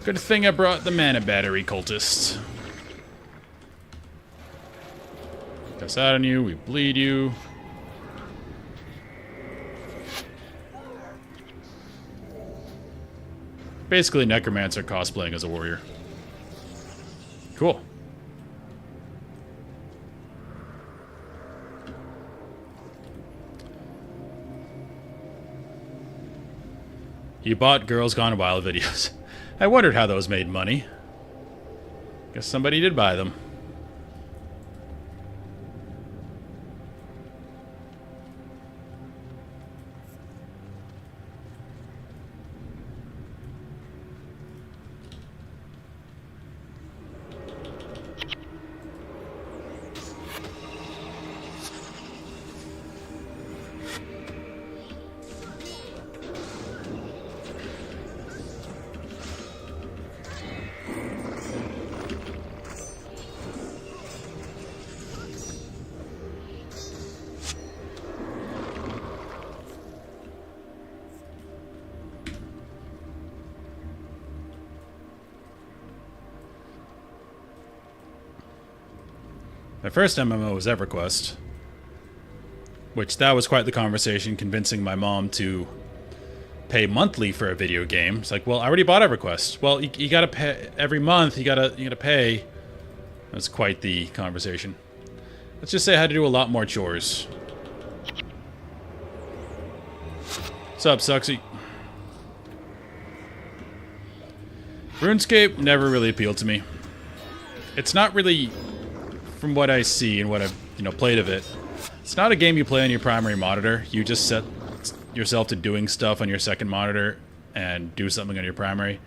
Good thing I brought the mana battery, cultists. Cast out on you, we bleed you. Basically, Necromancer cosplaying as a warrior. Cool. You bought Girls Gone Wild videos. I wondered how those made money. Guess somebody did buy them. My first MMO was EverQuest, which that was quite the conversation, convincing my mom to pay monthly for a video game. It's like, well, I already bought EverQuest. Well, you gotta pay every month. You gotta pay. That's quite the conversation. Let's just say I had to do a lot more chores. What's up, Suxy? RuneScape never really appealed to me. It's not really, from what I see and what I've played of it, it's not a game you play on your primary monitor. You just set yourself to doing stuff on your second monitor and do something on your primary,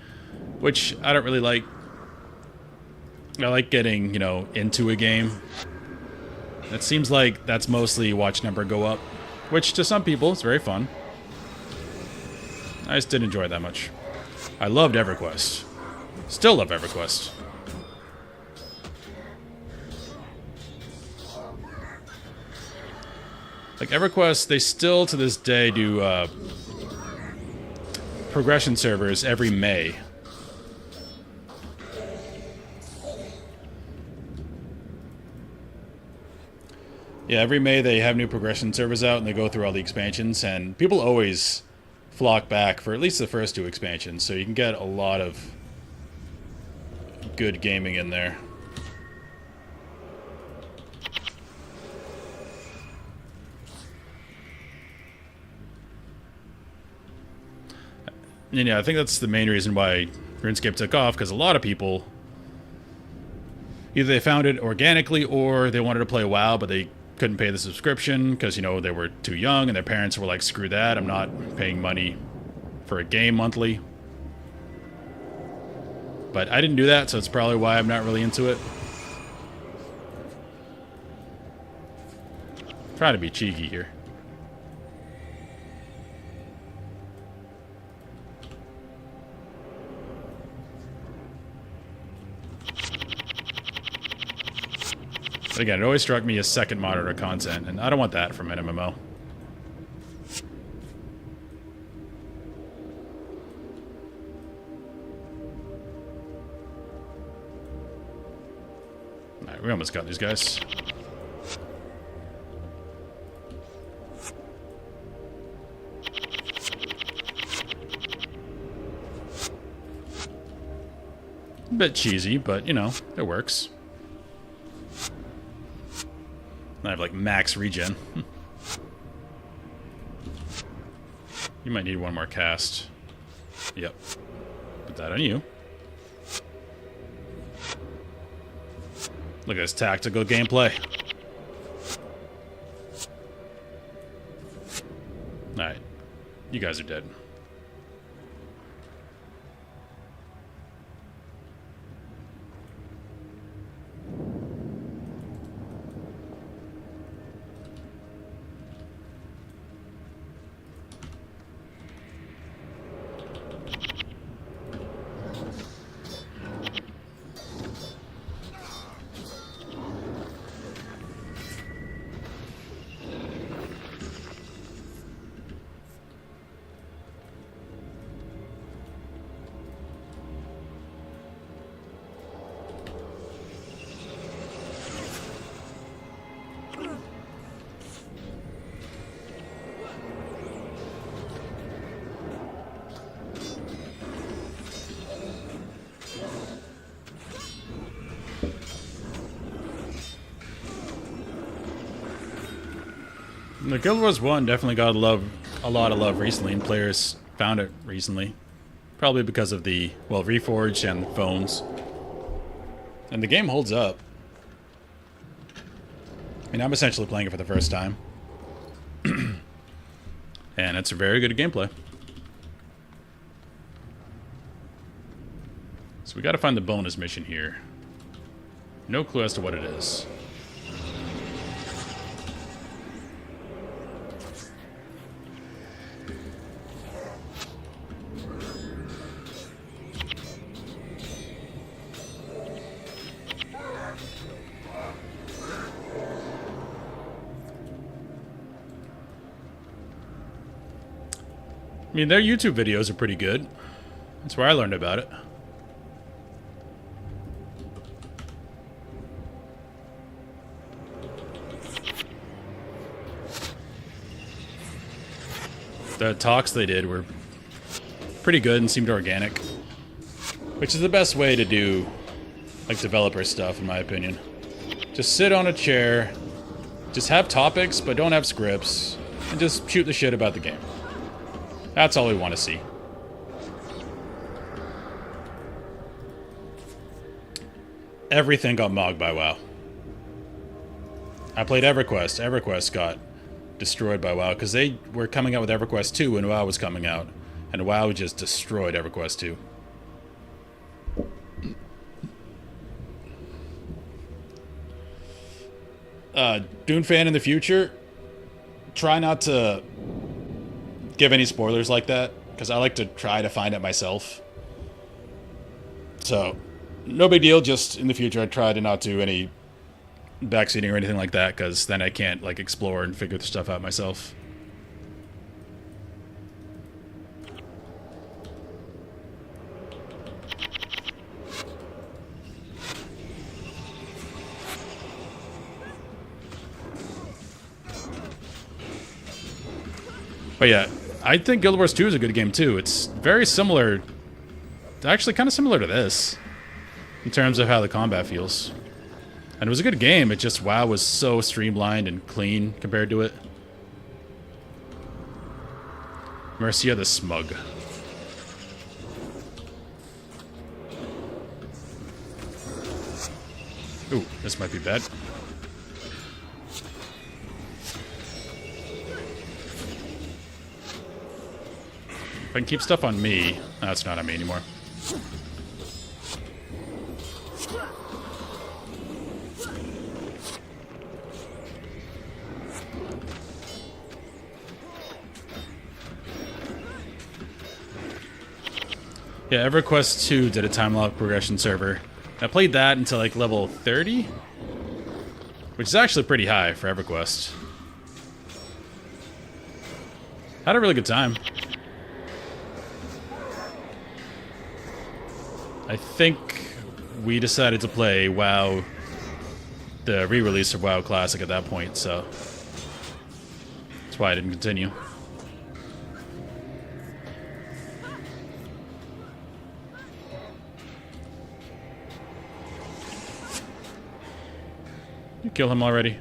which I don't really like. I like getting, into a game. It seems like that's mostly watch number go up, which to some people is very fun. I just didn't enjoy it that much. I loved EverQuest. Still love EverQuest. Like EverQuest, they still to this day do progression servers every May. Yeah, every May they have new progression servers out and they go through all the expansions, and people always flock back for at least the first two expansions, so you can get a lot of good gaming in there. And yeah, I think that's the main reason why RuneScape took off, because a lot of people, either they found it organically or they wanted to play WoW, but they couldn't pay the subscription because, they were too young and their parents were like, screw that, I'm not paying money for a game monthly. But I didn't do that, so it's probably why I'm not really into it. I'm trying to be cheeky here. But again, it always struck me as second monitor content, and I don't want that from an MMO. Alright, we almost got these guys. A bit cheesy, but, it works. I have like max regen. You might need one more cast. Yep. Put that on you. Look at this tactical gameplay. Alright. You guys are dead. The Guild Wars 1 definitely got a lot of love recently, and players found it recently. Probably because of the, well, Reforged and phones. And the game holds up. I mean, I'm essentially playing it for the first time. And it's a very good gameplay. So we gotta find the bonus mission here. No clue as to what it is. I mean, their YouTube videos are pretty good. That's where I learned about it. The talks they did were pretty good and seemed organic. Which is the best way to do, like, developer stuff, in my opinion. Just sit on a chair, just have topics, but don't have scripts, and just shoot the shit about the game. That's all we want to see. Everything got mogged by WoW. I played EverQuest. EverQuest got destroyed by WoW because they were coming out with EverQuest 2 when WoW was coming out. And WoW just destroyed EverQuest 2. Dune fan in the future, try not to give any spoilers like that, because I like to try to find it myself. So, no big deal, just in the future I try to not do any backseating or anything like that, because then I can't, like, explore and figure the stuff out myself. But yeah, I think Guild Wars 2 is a good game too. It's very similar, actually kind of similar to this, in terms of how the combat feels. And it was a good game, it just, WoW was so streamlined and clean compared to it. Mercia the Smug. Ooh, this might be bad. If I can keep stuff on me... No, it's not on me anymore. Yeah, EverQuest 2 did a time lock progression server. I played that until like level 30, which is actually pretty high for EverQuest. Had a really good time. I think we decided to play WoW, the re-release of WoW Classic at that point, so that's why I didn't continue. You kill him already.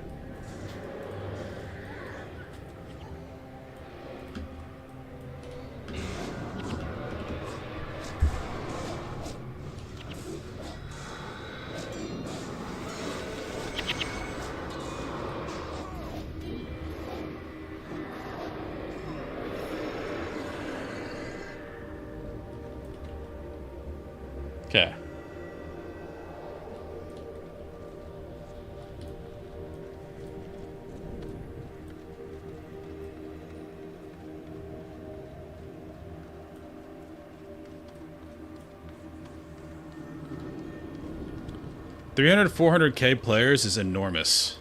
Okay. $300, $400K players is enormous.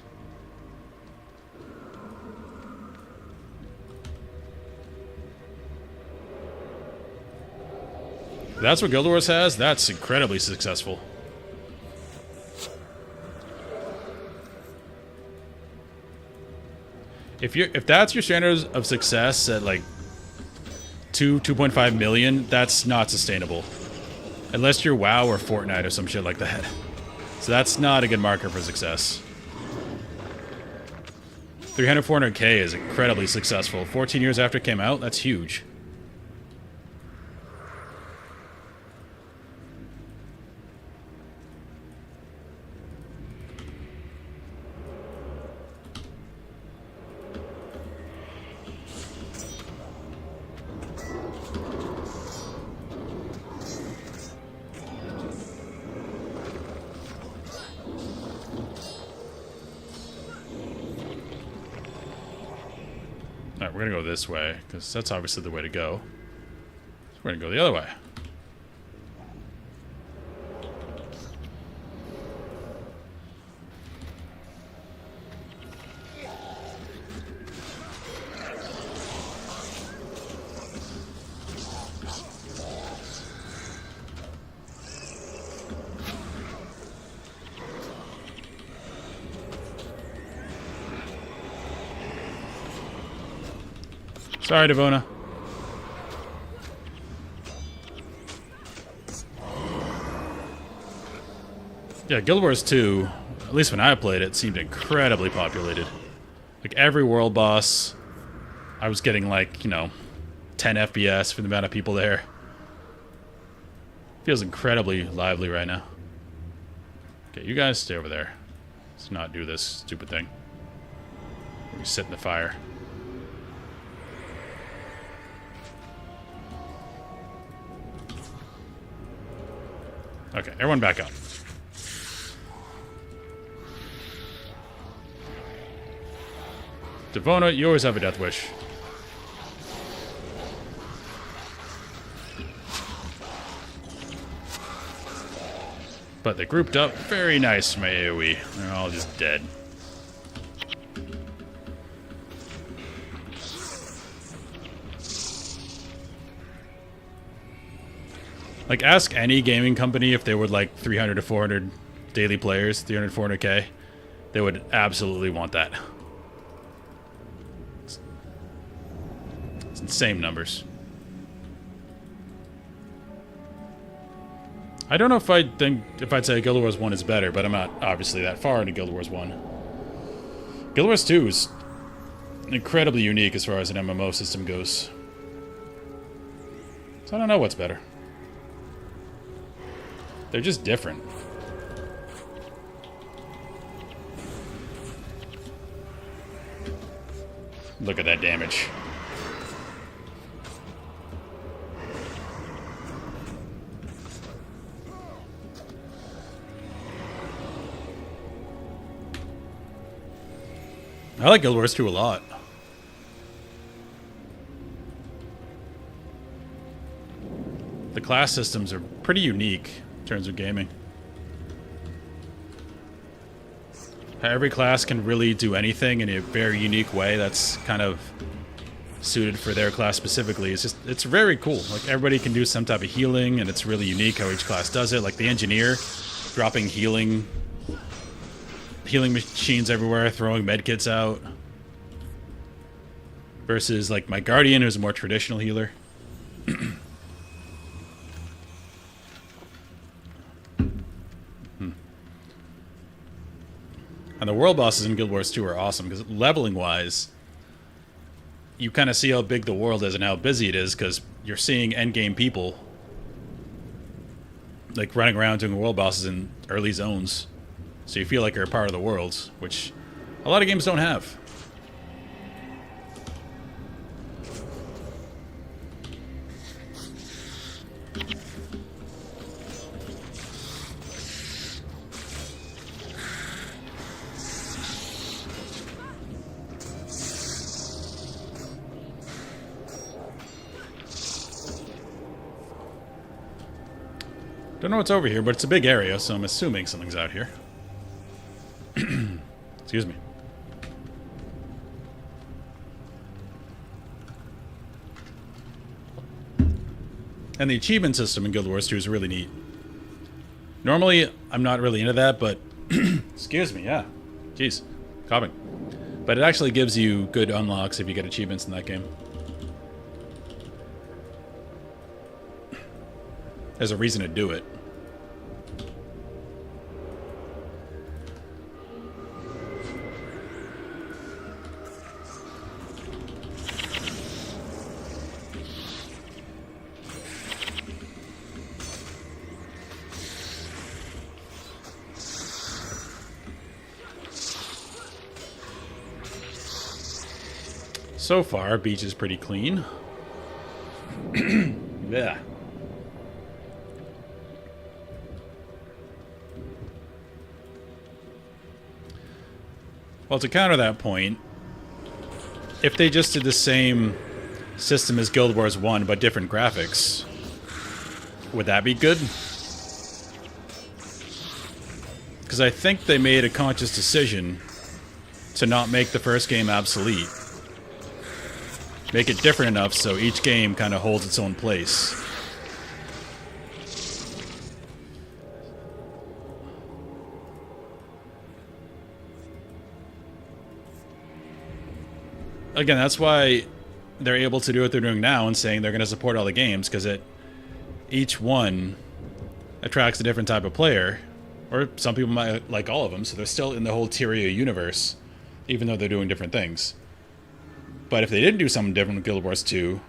If that's what Guild Wars has, that's incredibly successful. If that's your standards of success at like 2.5 million, that's not sustainable. Unless you're WoW or Fortnite or some shit like that. So that's not a good marker for success. 300, 400K is incredibly successful. 14 years after it came out, that's huge. Alright, we're gonna go this way, because that's obviously the way to go. So we're gonna go the other way. Sorry, Devona. Yeah, Guild Wars 2, at least when I played it, seemed incredibly populated. Like, every world boss, I was getting, like, you know, 10 FPS for the amount of people there. Feels incredibly lively right now. Okay, you guys stay over there. Let's not do this stupid thing. We sit in the fire. Okay, everyone back up. Devona, you always have a death wish. But they grouped up. Very nice, my AoE. They're all just dead. Like, ask any gaming company if they would like 300 to 400 daily players, 300, 400K. They would absolutely want that. It's insane numbers. I don't know if I'd say Guild Wars 1 is better, but I'm not obviously that far into Guild Wars 1. Guild Wars 2 is incredibly unique as far as an MMO system goes. So I don't know what's better. They're just different. Look at that damage. I like Guild Wars 2 a lot. The class systems are pretty unique in terms of gaming. How every class can really do anything in a very unique way that's kind of suited for their class specifically. It's very cool. Like, everybody can do some type of healing, and it's really unique how each class does it. Like the engineer dropping healing machines everywhere, throwing medkits out. Versus like my Guardian, who's a more traditional healer. And the world bosses in Guild Wars 2 are awesome, because leveling-wise, you kind of see how big the world is and how busy it is, because you're seeing endgame people like running around doing world bosses in early zones. So you feel like you're a part of the world, which a lot of games don't have. Don't know what's over here, but it's a big area, so I'm assuming something's out here. Excuse me. And the achievement system in Guild Wars 2 is really neat. Normally, I'm not really into that, but... Excuse me, yeah. Jeez. Coughing. But it actually gives you good unlocks if you get achievements in that game. There's a reason to do it. So far, beach is pretty clean. Yeah. Well, to counter that point, if they just did the same system as Guild Wars 1 but different graphics, would that be good? Because I think they made a conscious decision to not make the first game obsolete. Make it different enough so each game kind of holds its own place. Again, that's why they're able to do what they're doing now and saying they're going to support all the games, because each one attracts a different type of player. Or some people might like all of them, so they're still in the whole Tyria universe, even though they're doing different things. But if they didn't do something different with Guild Wars 2,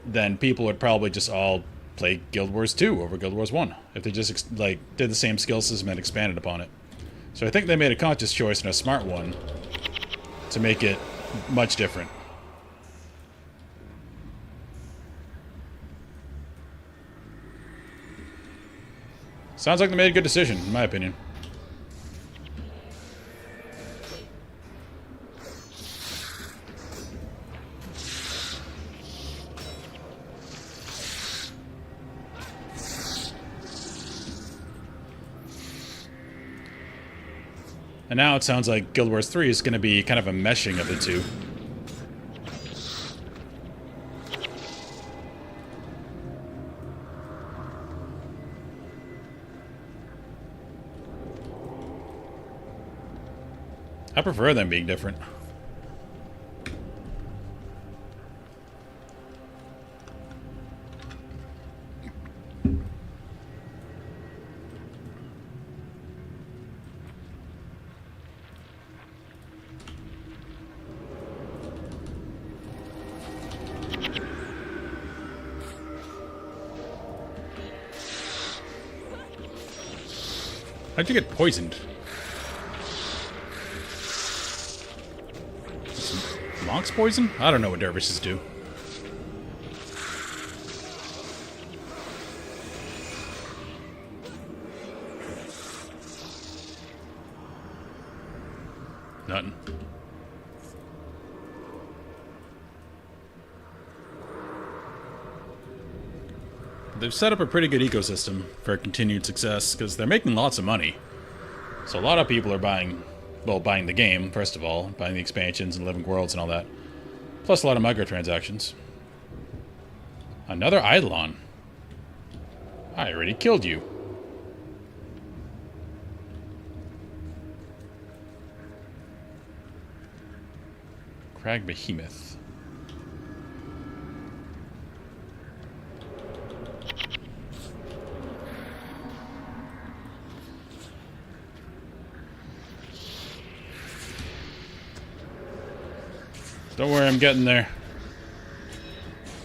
then people would probably just all play Guild Wars 2 over Guild Wars 1, if they just like did the same skill system and expanded upon it. So I think they made a conscious choice and a smart one to make it much different. Sounds like they made a good decision, in my opinion. And now it sounds like Guild Wars 3 is going to be kind of a meshing of the two. I prefer them being different. How'd you get poisoned? Monk's poison? I don't know what dervishes do. Nothing. They've set up a pretty good ecosystem for continued success because they're making lots of money. So a lot of people are buying the game, first of all, buying the expansions and living worlds and all that. Plus a lot of microtransactions. Another Eidolon. I already killed you. Crag Behemoth. Don't worry, I'm getting there.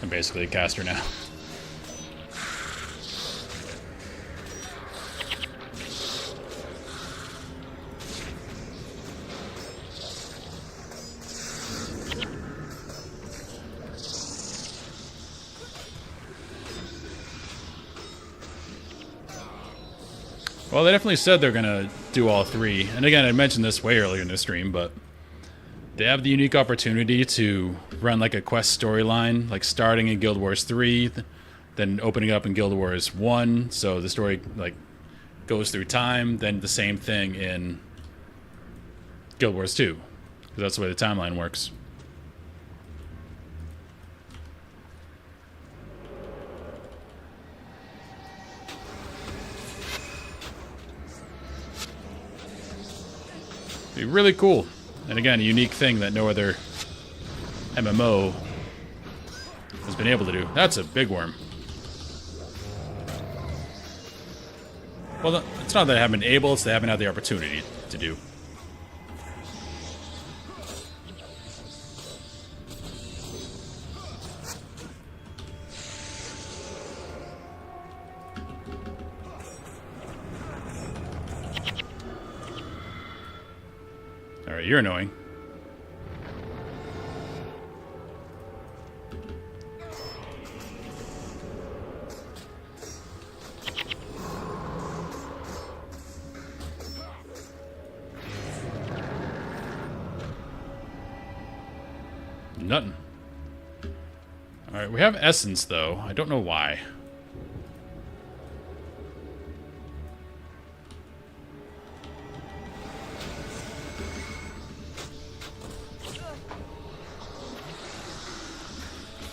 I'm basically a caster now. Well, they definitely said they're gonna do all three. And again, I mentioned this way earlier in the stream, but they have the unique opportunity to run like a quest storyline, like starting in Guild Wars 3, then opening up in Guild Wars 1, so the story like goes through time, then the same thing in Guild Wars 2, because that's the way the timeline works. Be really cool. And again, a unique thing that no other MMO has been able to do. That's a big worm. Well, it's not that I haven't been able, it's that I haven't had the opportunity to do. Alright, you're annoying. Nothing. Alright, we have essence, though. I don't know why.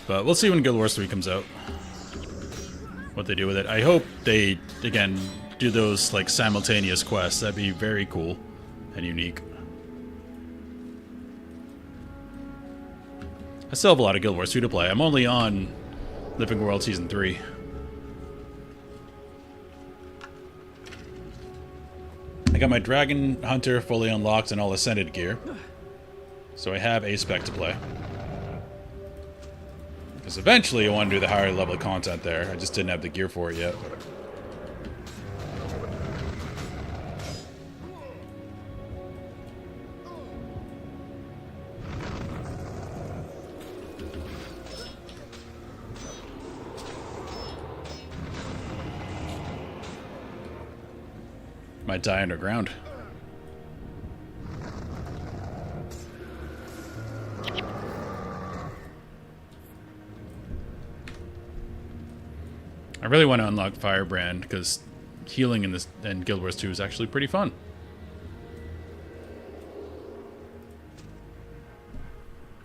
But we'll see when Guild Wars 3 comes out. What they do with it. I hope they, again, do those, like, simultaneous quests. That'd be very cool and unique. I still have a lot of Guild Wars 2 to play. I'm only on Living World Season 3. I got my Dragon Hunter fully unlocked and all Ascended gear. So I have a spec to play. Because eventually I want to do the higher level content there. I just didn't have the gear for it yet. Might die underground. I really want to unlock Firebrand because healing in this and Guild Wars 2 is actually pretty fun.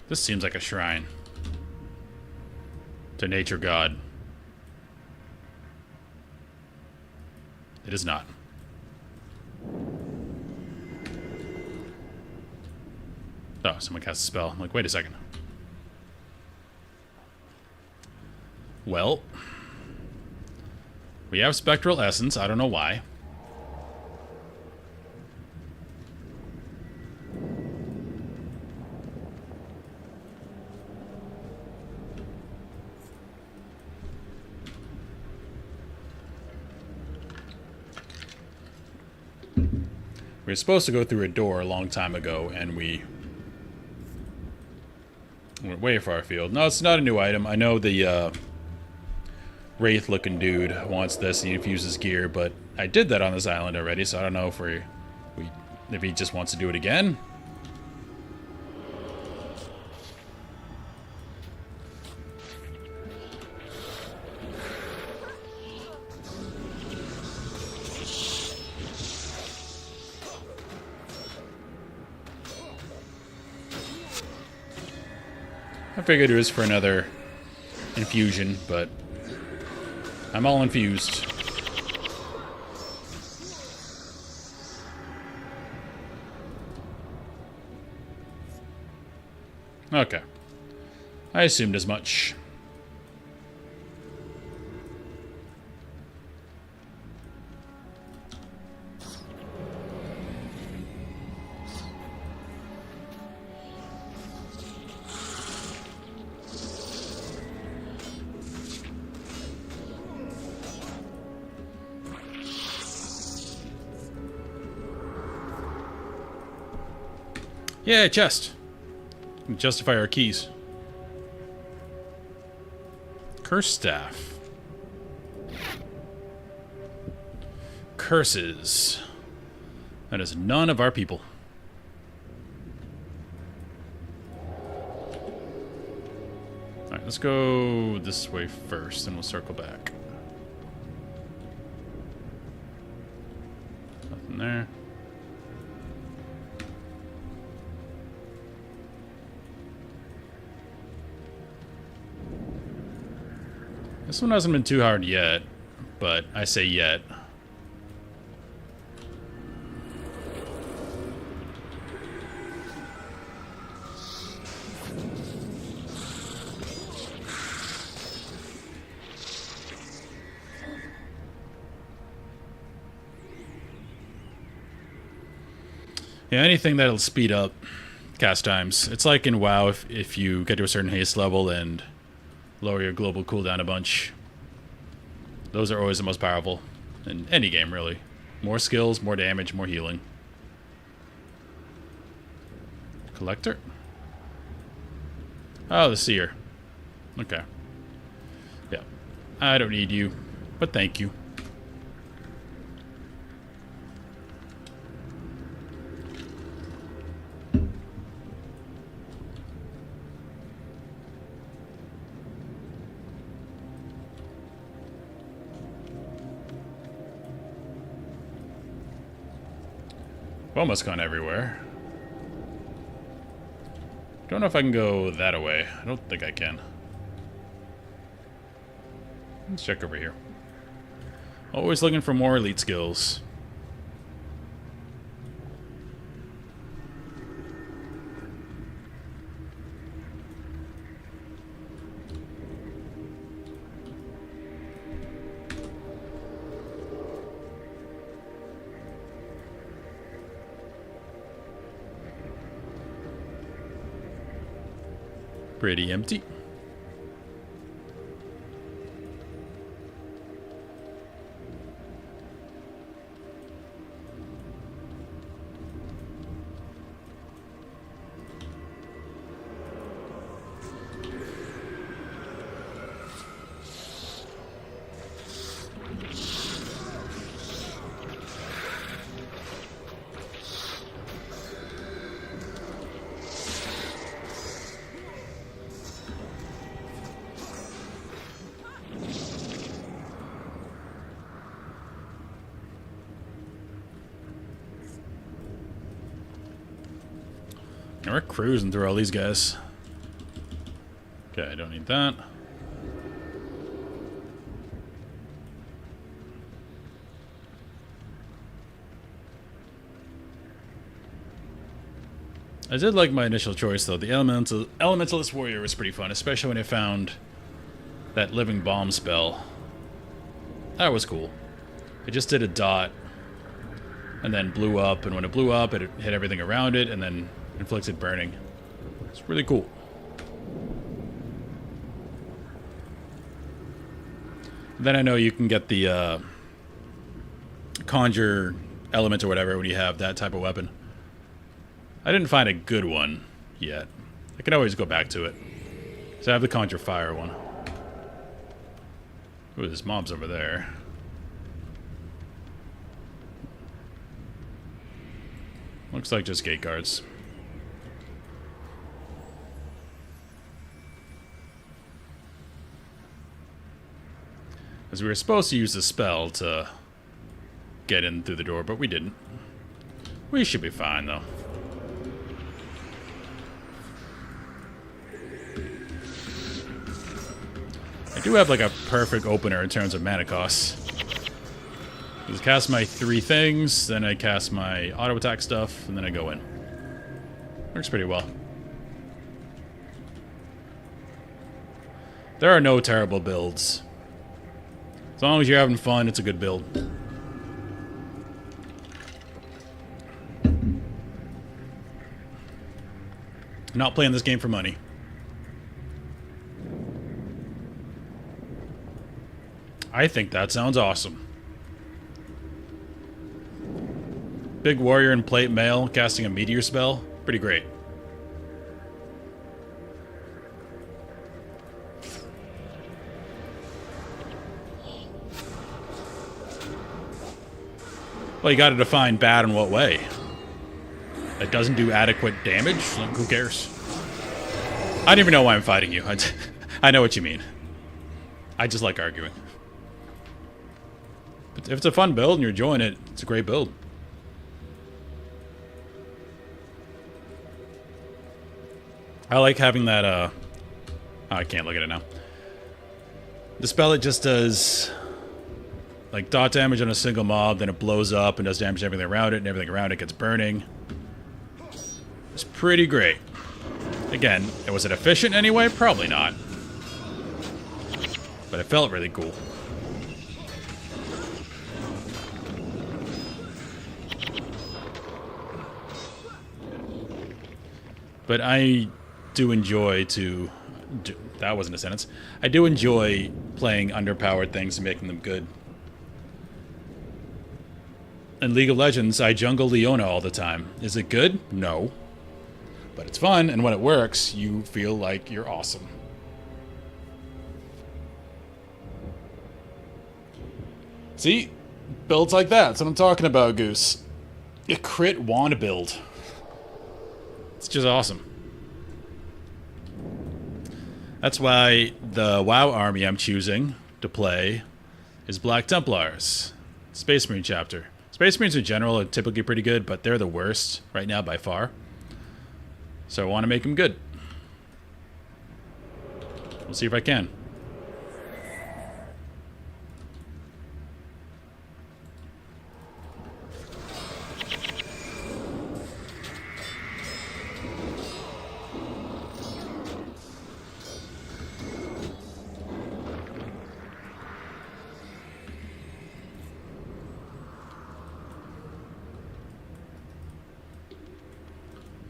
This seems like a shrine to nature god. It is not. Oh, someone cast a spell. I'm like, wait a second. Well, we have Spectral Essence. I don't know why. We were supposed to go through a door a long time ago, and we went way far afield. No, it's not a new item. I know the Wraith-looking dude wants this and he infuses gear, but I did that on this island already, so I don't know if he just wants to do it again. I figured it was for another infusion, but I'm all infused. Okay. I assumed as much. Yeah, chest. Justify our keys. Curse staff. Curses. That is none of our people. Alright, let's go this way first, and we'll circle back. Nothing there. This one hasn't been too hard yet, but I say yet. Yeah, anything that'll speed up cast times. It's like in WoW, if you get to a certain haste level and lower your global cooldown a bunch. Those are always the most powerful in any game, really. More skills, more damage, more healing. Collector? Oh, the seer. Okay. Yeah. I don't need you, but thank you. I've almost gone everywhere. Don't know if I can go that away. I don't think I can. Let's check over here. Always looking for more elite skills. Pretty empty. We're cruising through all these guys. Okay, I don't need that. I did like my initial choice, though. The Elementalist Warrior was pretty fun, especially when I found that Living Bomb spell. That was cool. It just did a dot, and then blew up, and when it blew up, it hit everything around it, and then inflicted burning. It's really cool. Then I know you can get the conjure element or whatever when you have that type of weapon. I didn't find a good one yet. I can always go back to it. So I have the conjure fire one. Ooh, there's mobs over there. Looks like just gate guards. As we were supposed to use the spell to get in through the door, but we didn't. We should be fine, though. I do have, like, a perfect opener in terms of mana costs. Just cast my 3 things, then I cast my auto attack stuff, and then I go in. Works pretty well. There are no terrible builds. As long as you're having fun, it's a good build. Not playing this game for money. I think that sounds awesome. Big warrior in plate mail casting a meteor spell. Pretty great. Well, you gotta define bad in what way. It doesn't do adequate damage? Like, who cares? I don't even know why I'm fighting you. I know what you mean. I just like arguing. But if it's a fun build and you're enjoying it, it's a great build. I like having that, oh, I can't look at it now. The spell, it just does like dot damage on a single mob, then it blows up and does damage to everything around it, and everything around it gets burning. It's pretty great. Again, was it efficient anyway? Probably not. But it felt really cool. But I do enjoy that wasn't a sentence. I do enjoy playing underpowered things and making them good. In League of Legends, I jungle Elona all the time. Is it good? No. But it's fun, and when it works, you feel like you're awesome. See? Builds like that. That's what I'm talking about, Goose. A crit wand build. It's just awesome. That's why the WoW army I'm choosing to play is Black Templars. Space Marine chapter. Space Marines in general are typically pretty good, but they're the worst right now by far. So I want to make them good. We'll see if I can.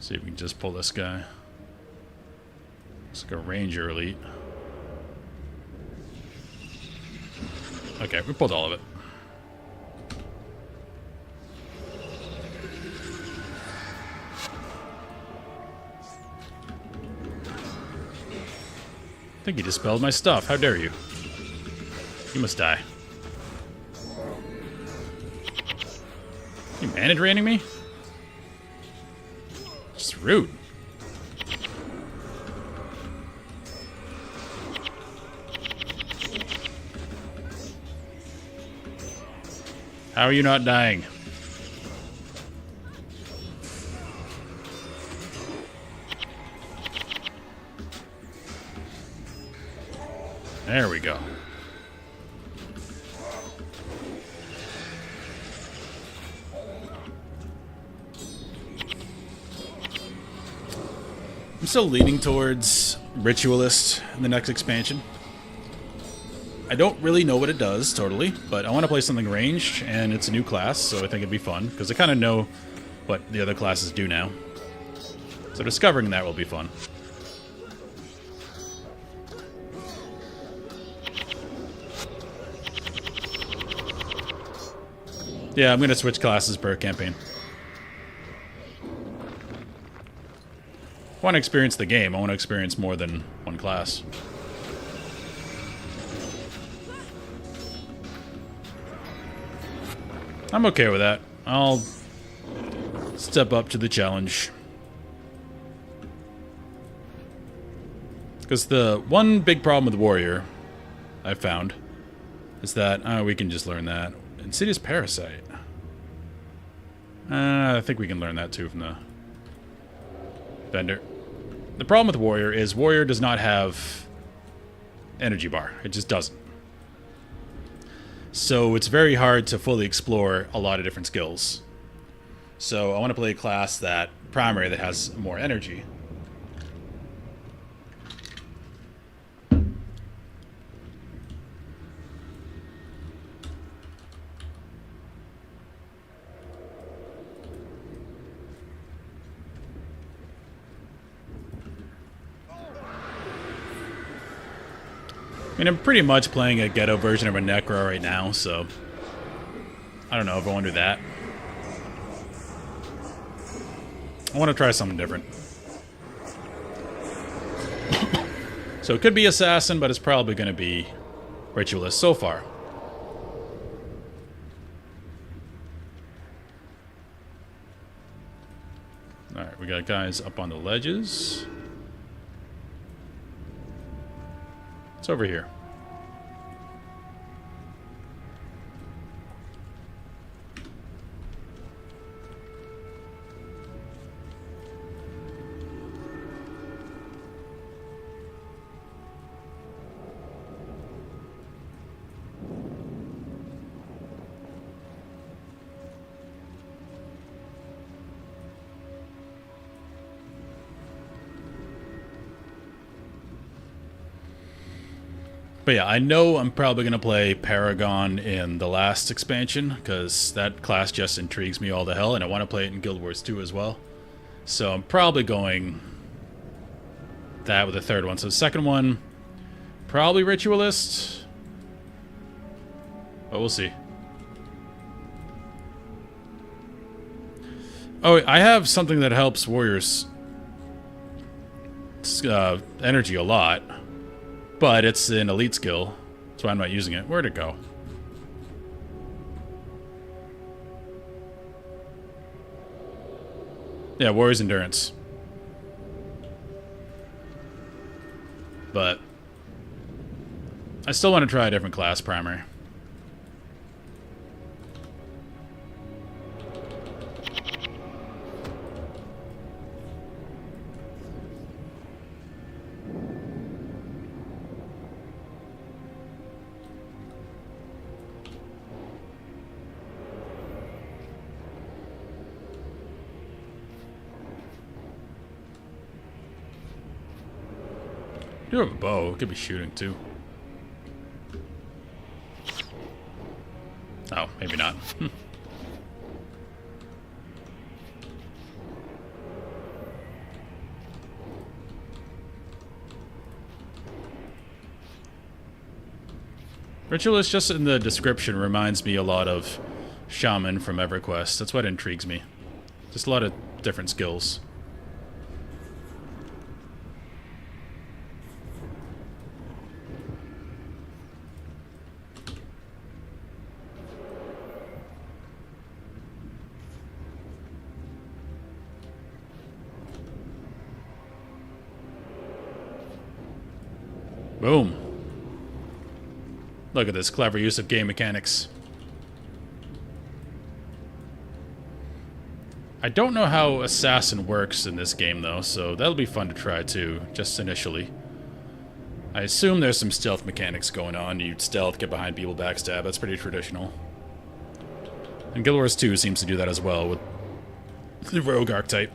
See if we can just pull this guy. It's like a Ranger Elite. Okay, we pulled all of it. I think you dispelled my stuff. How dare you? You must die. You mana draining me? Just rude. How are you not dying? There we go. I'm still leaning towards Ritualist in the next expansion. I don't really know what it does, totally, but I want to play something ranged, and it's a new class, so I think it'd be fun, because I kind of know what the other classes do now. So discovering that will be fun. Yeah, I'm going to switch classes per campaign. I want to experience the game. I want to experience more than one class. I'm okay with that. I'll step up to the challenge. Because the one big problem with Warrior, I found, is that we can just learn that. Insidious Parasite. I think we can learn that too from the vendor. The problem with Warrior is Warrior does not have energy bar. It just doesn't. So it's very hard to fully explore a lot of different skills. So I want to play a class that primary that has more energy. I mean, I'm pretty much playing a ghetto version of a Necro right now, so I don't know if I want to do that. I want to try something different. So it could be Assassin, but it's probably going to be Ritualist so far. Alright, we got guys up on the ledges. It's over here. But yeah, I know I'm probably going to play Paragon in the last expansion, because that class just intrigues me all the hell, and I want to play it in Guild Wars 2 as well. So I'm probably going that with the third one. So the second one, probably Ritualist. But we'll see. Oh, I have something that helps Warriors' energy a lot. But it's an elite skill, so I'm not using it. Where'd it go? Yeah, Warrior's Endurance. But I still want to try a different class primary. do have a bow. Could be shooting too. Oh, maybe not. Ritualist, just in the description, reminds me a lot of Shaman from EverQuest. That's what intrigues me. Just a lot of different skills. Boom. Look at this clever use of game mechanics. I don't know how Assassin works in this game, though, so that'll be fun to try, too, just initially. I assume there's some stealth mechanics going on. You stealth, get behind people, backstab. That's pretty traditional. And Guild Wars 2 seems to do that as well with the rogue archetype.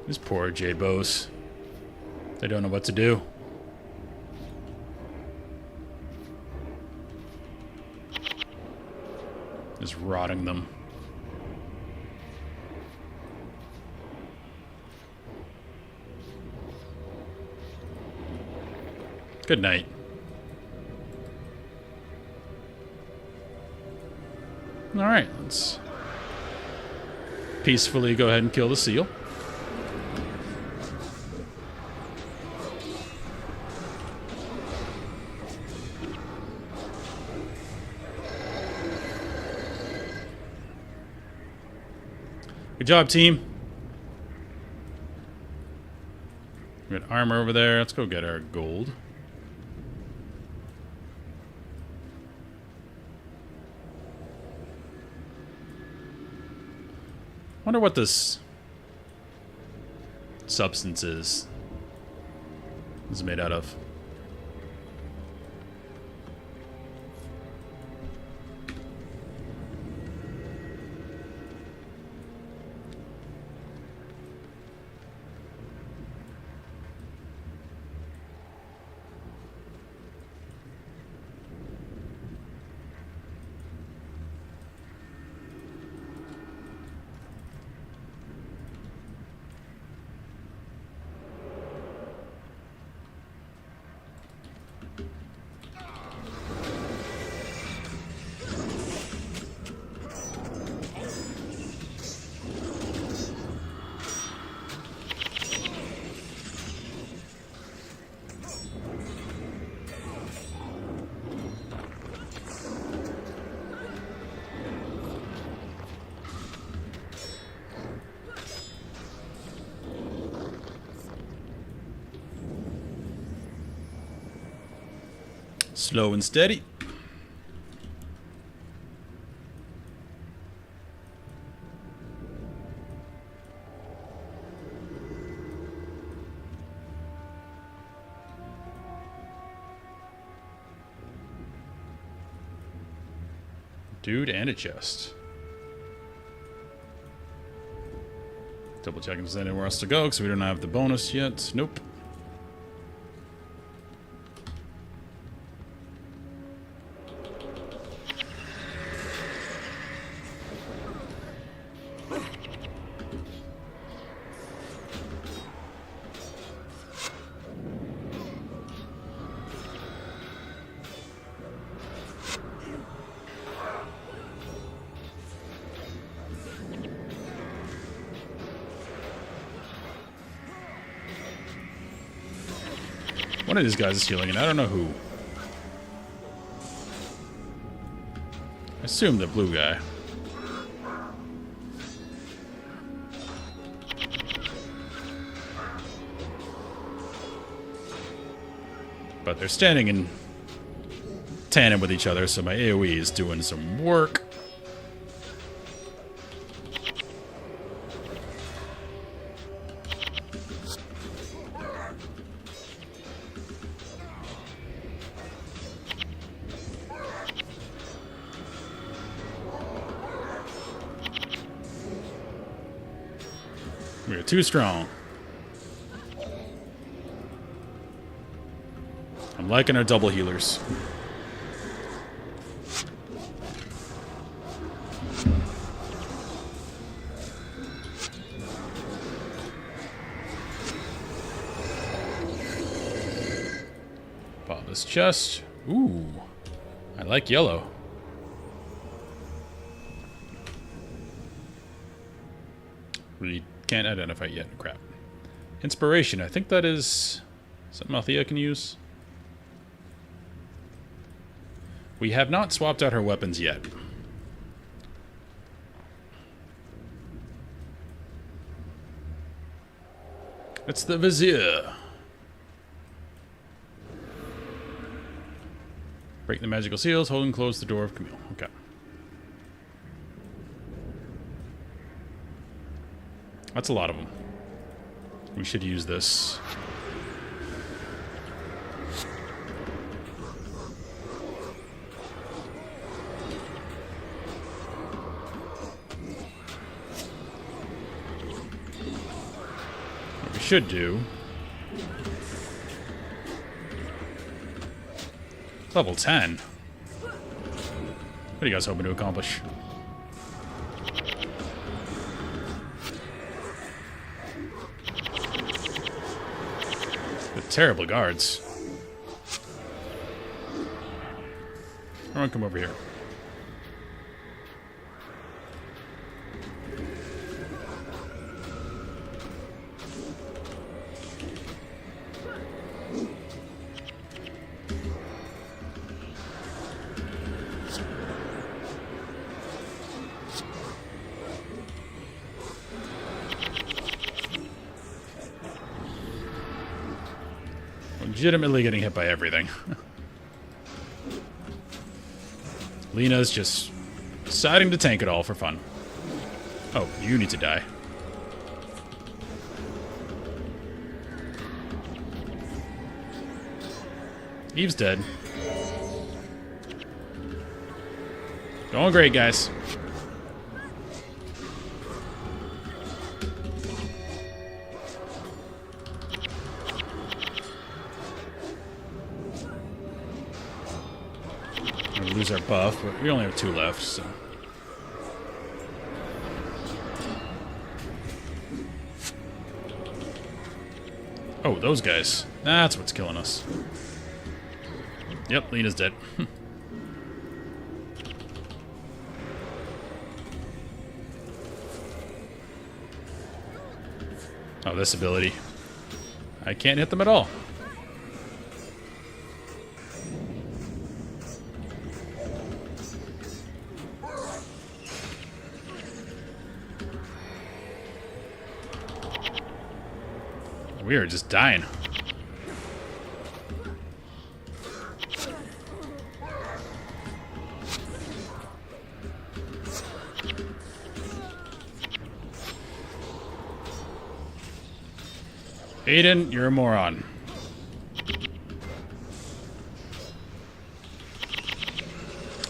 These poor J-Bows. They don't know what to do. Just rotting them. Good night. Alright, let's peacefully go ahead and kill the seal. Good job, team. We got armor over there. Let's go get our gold. Wonder what this substance is made out of. Slow and steady. Dude and a chest. Double checking if there's anywhere else to go because we don't have the bonus yet. Nope. One of these guys is healing, and I don't know who. I assume the blue guy. But they're standing in tandem with each other, so my AoE is doing some work. We're too strong. I'm liking our double healers. Pop this chest. Ooh, I like yellow. We can't identify it yet. Crap. Inspiration. I think that is something Althea can use. We have not swapped out her weapons yet. It's the Vizier. Break the magical seals, hold and close the door of Camille. Okay. That's a lot of them. We should use this. What we should do... Level 10. What are you guys hoping to accomplish? The terrible guards. Everyone come over here. Legitimately getting hit by everything. Lena's just deciding to tank it all for fun. Oh, you need to die. Eve's dead. Going great, guys. Lose our buff, but we only have 2 left, so. Oh, those guys. That's what's killing us. Yep, Lena's dead. Oh, this ability. I can't hit them at all. We are just dying. Aiden, you're a moron.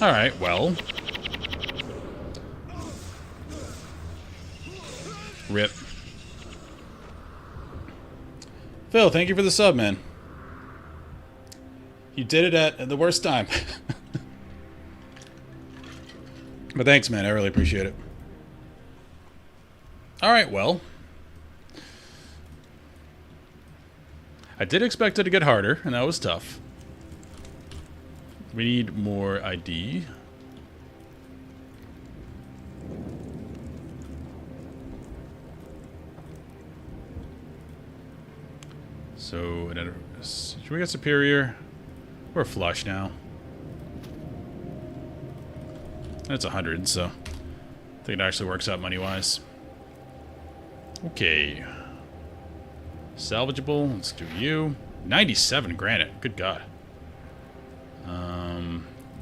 Alright, well. Rip. Phil, thank you for the sub, man. You did it at the worst time. But thanks, man. I really appreciate it. Alright, well. I did expect it to get harder, and that was tough. We need more ID. So, should we get Superior? We're flush now. That's 100, so I think it actually works out money-wise. Okay. Salvageable, let's do you. 97 granite, good God.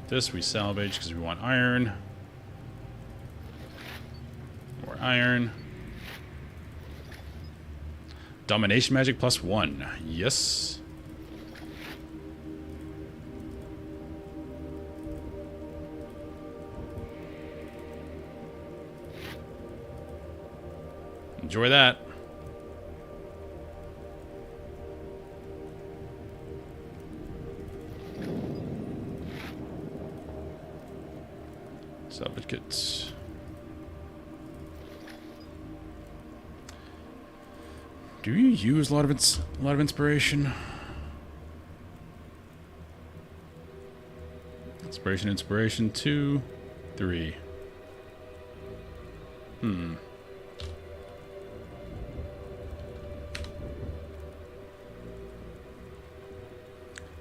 This we salvage because we want iron. More iron. Domination magic +1. Yes. Enjoy that. Salvage kits. Do you use a lot of inspiration? Inspiration, 2, 3.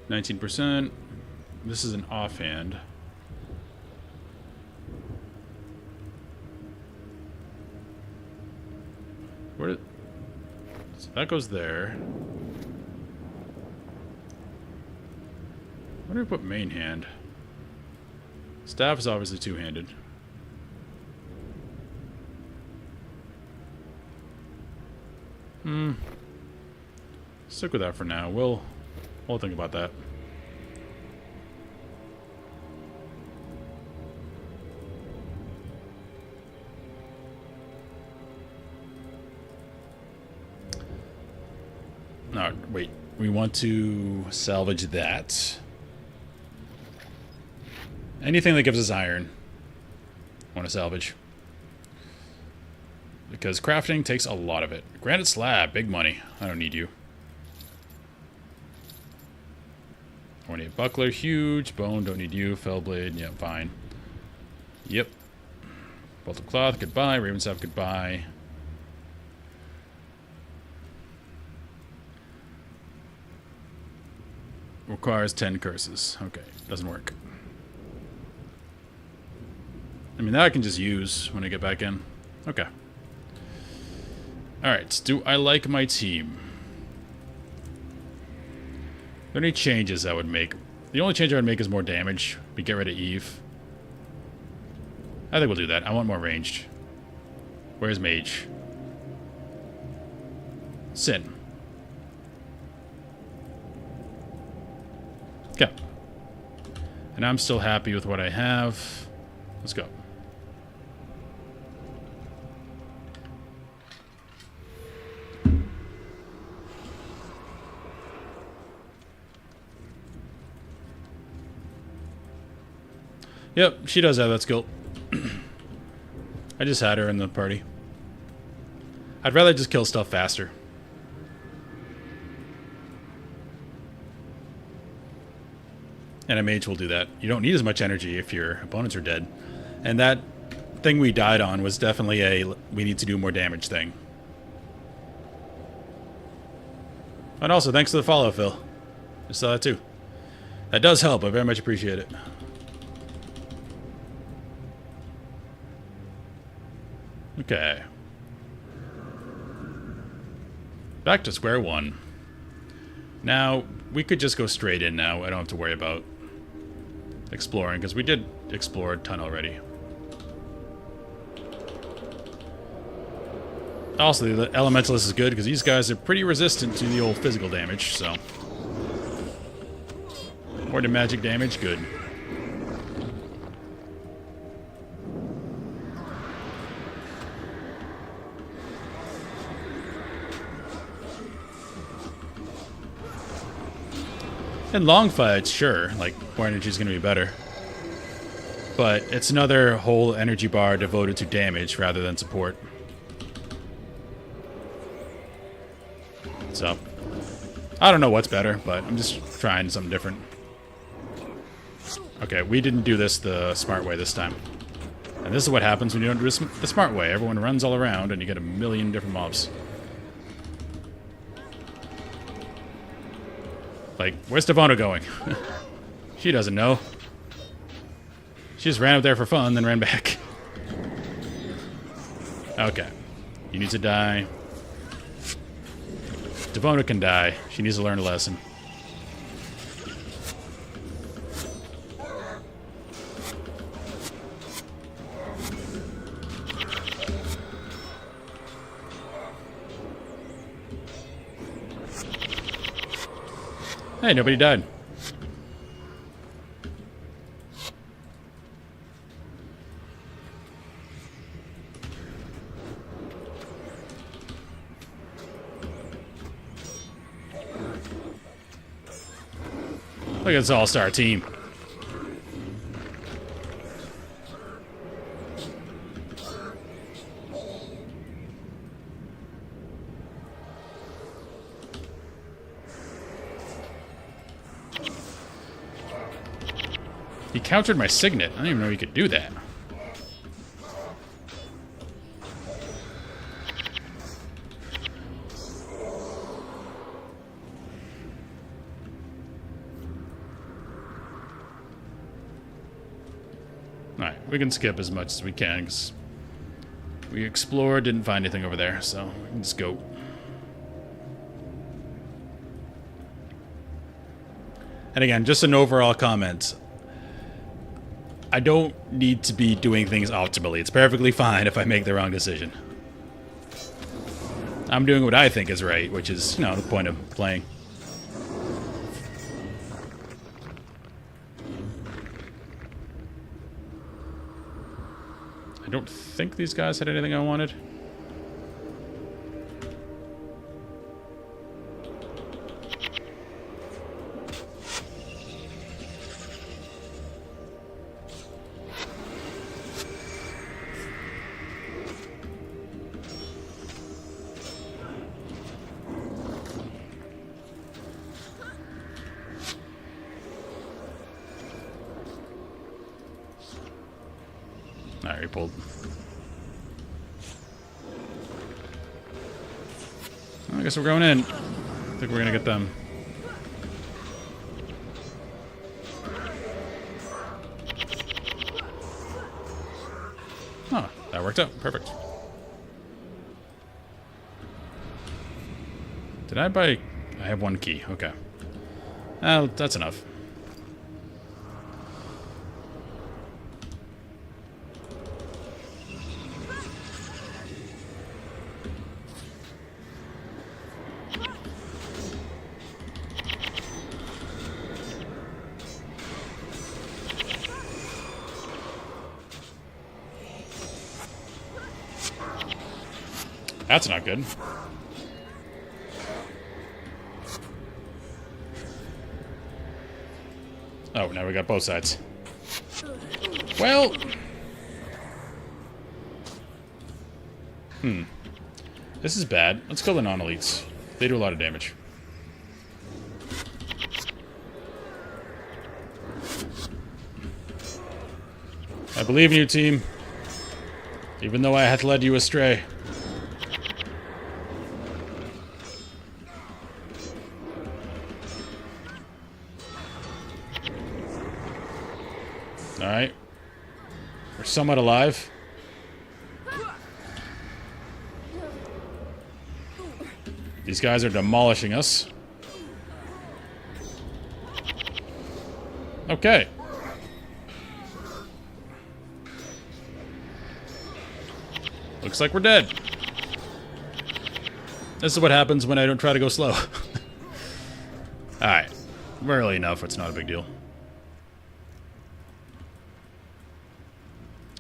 19%. This is an offhand. Where? So that goes there. Where do we put main hand? Staff is obviously two-handed. Stick with that for now. We'll think about that. No, wait. We want to salvage that. Anything that gives us iron, I want to salvage. Because crafting takes a lot of it. Granite slab, big money. I don't need you. Ornate buckler, huge. Bone, don't need you. Fell blade, yeah, fine. Yep. Bolt of cloth, goodbye. Raven staff, goodbye. Requires 10 curses. Okay, doesn't work. I mean, that I can just use when I get back in. Okay. Alright, do I like my team? Are there any changes I would make? The only change I would make is more damage. We get rid of Eve. I think we'll do that. I want more ranged. Where's Mage? Sin. Okay. And I'm still happy with what I have. Let's go. Yep, she does have that skill. I just had her in the party. I'd rather just kill stuff faster. And a mage will do that. You don't need as much energy if your opponents are dead. And that thing we died on was definitely a we need to do more damage thing. And also, thanks to the follow, Phil. I saw that too. That does help. I very much appreciate it. Okay. Back to square one. Now, we could just go straight in now. I don't have to worry about exploring, because we did explore a ton already. Also, the Elementalist is good, because these guys are pretty resistant to the old physical damage, so... More to magic damage, good. In long fights, sure, like, more energy is going to be better. But it's another whole energy bar devoted to damage rather than support. So, I don't know what's better, but I'm just trying something different. Okay, we didn't do this the smart way this time. And this is what happens when you don't do this the smart way. Everyone runs all around and you get a million different mobs. Like, where's Devona going? She doesn't know. She just ran up there for fun, then ran back. Okay. You need to die. Devona can die. She needs to learn a lesson. Hey, nobody died. Look at this all-star team. He countered my signet. I didn't even know he could do that. Alright, we can skip as much as we can, because we explored, didn't find anything over there, so we can just go. And again, just an overall comment. I don't need to be doing things optimally. It's perfectly fine if I make the wrong decision. I'm doing what I think is right, which is, you know, the point of playing. I don't think these guys had anything I wanted. Alright, he pulled. I guess we're going in. I think we're gonna get them. Oh, that worked out. Perfect. Did I buy... I have one key. Okay. Oh, that's enough. That's not good. Oh, now we got both sides. Well... This is bad. Let's kill the non-elites. They do a lot of damage. I believe in you, team. Even though I hath led you astray. Alright. We're somewhat alive. These guys are demolishing us. Okay. Looks like we're dead. This is what happens when I don't try to go slow. Alright. Rarely enough, it's not a big deal.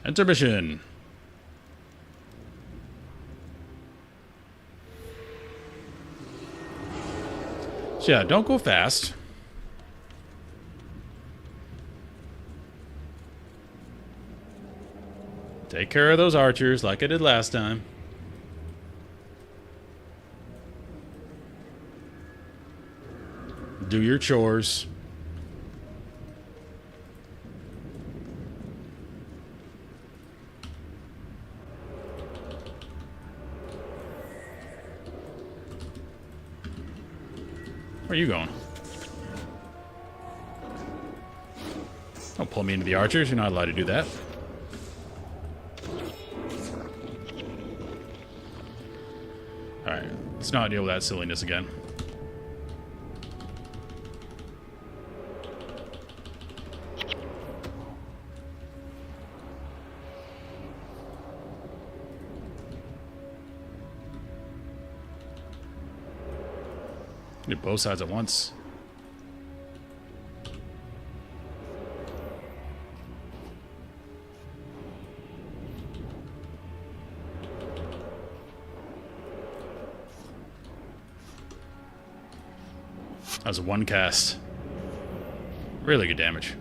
Intermission. So yeah, don't go fast. Take care of those archers like I did last time. Do your chores. Where are you going? Don't pull me into the archers. You're not allowed to do that. Alright, let's not deal with that silliness again. Do both sides at once. That was one cast. Really good damage.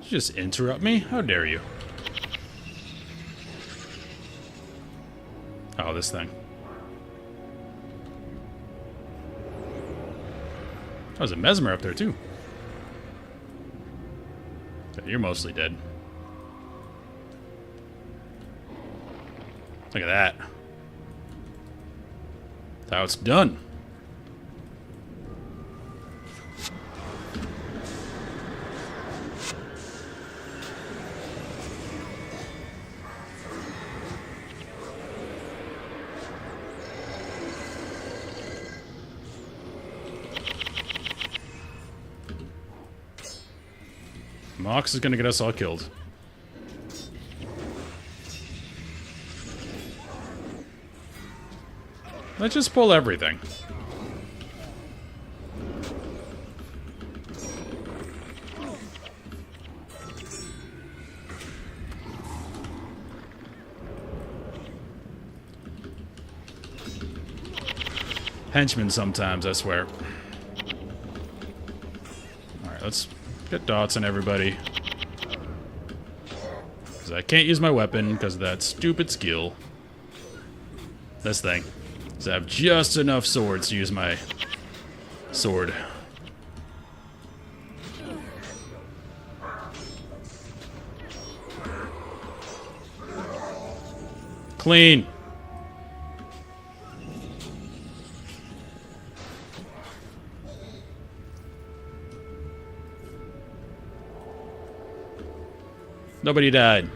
Just interrupt me? How dare you? Oh, this thing. Oh, there's a Mesmer up there, too. Yeah, you're mostly dead. Look at that. That's how it's done. Mox is gonna get us all killed. Let's just pull everything. Henchmen sometimes, I swear. Alright, let's get dots on everybody. Because I can't use my weapon because of that stupid skill. This thing. Because I have just enough swords to use my sword. Clean. Nobody died.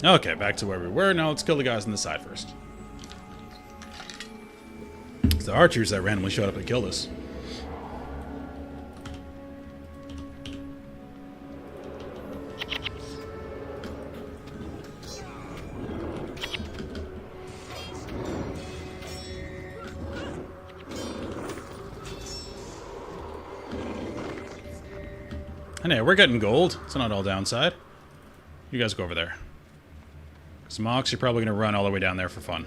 Okay, back to where we were. Now let's kill the guys on the side first. It's the archers that randomly showed up and killed us. And hey, we're getting gold. It's not all downside. You guys go over there. Because Mox, you're probably going to run all the way down there for fun.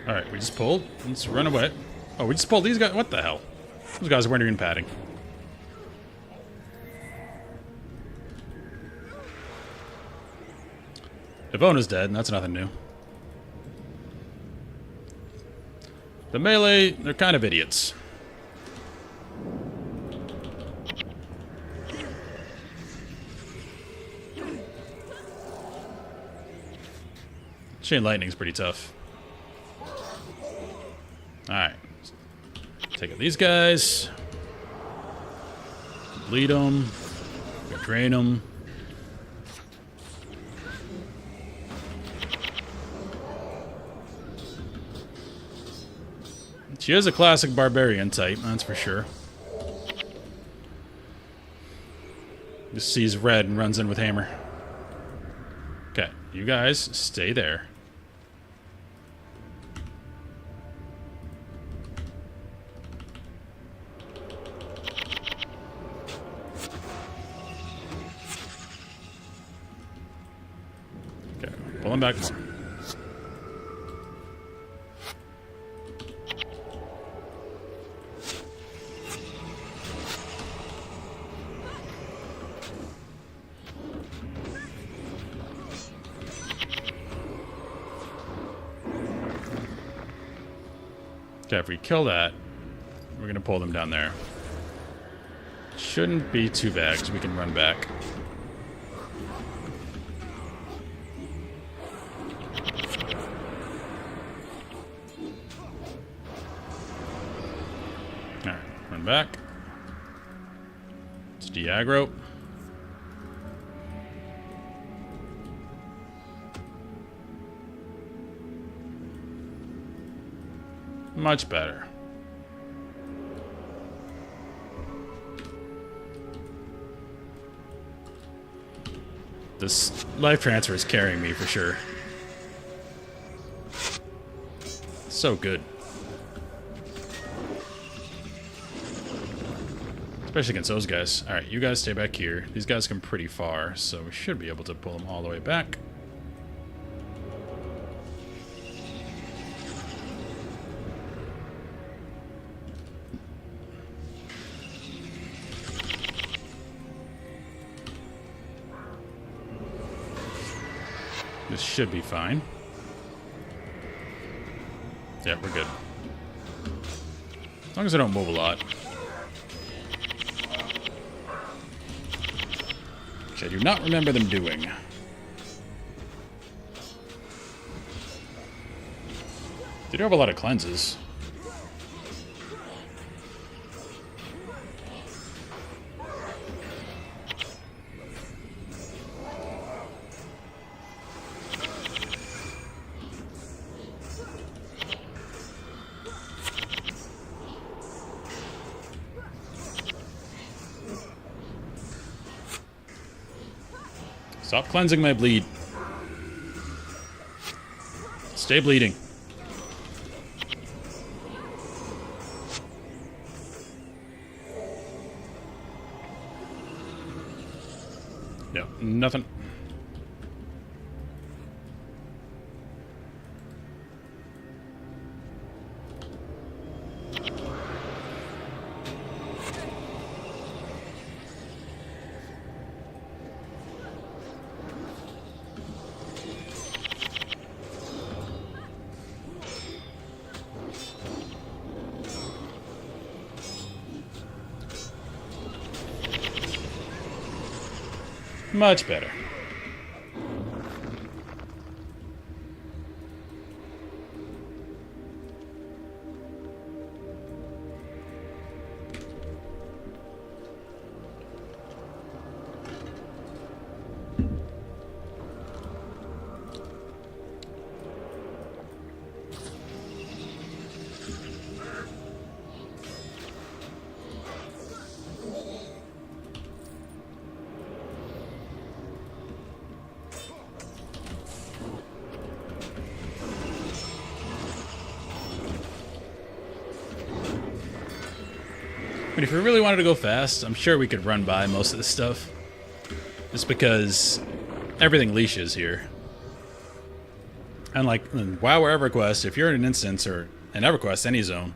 Alright, we just pulled. Let's run away. Oh, we just pulled these guys. What the hell? Those guys weren't even padding. Elona's dead, and that's nothing new. The melee, they're kind of idiots. Chain lightning's pretty tough. Alright. Take out these guys. Bleed them. Drain them. She is a classic barbarian type, that's for sure. Just sees red and runs in with hammer. Okay, you guys stay there. Pull him back more. Okay, if we kill that, we're gonna pull them down there. Shouldn't be too bad, because we can run back. Alright, run back. Let's de-aggro. Much better. This life transfer is carrying me for sure. So good. Especially against those guys. Alright, you guys stay back here. These guys come pretty far, so we should be able to pull them all the way back. This should be fine. Yeah, we're good. As long as I don't move a lot. Which I do not remember them doing. They do have a lot of cleanses. Stop cleansing my bleed. Stay bleeding. No, nothing. Much better. But if we really wanted to go fast, I'm sure we could run by most of this stuff. Just because everything leashes here. And like in WoW or EverQuest, if you're in an instance or in EverQuest, any zone,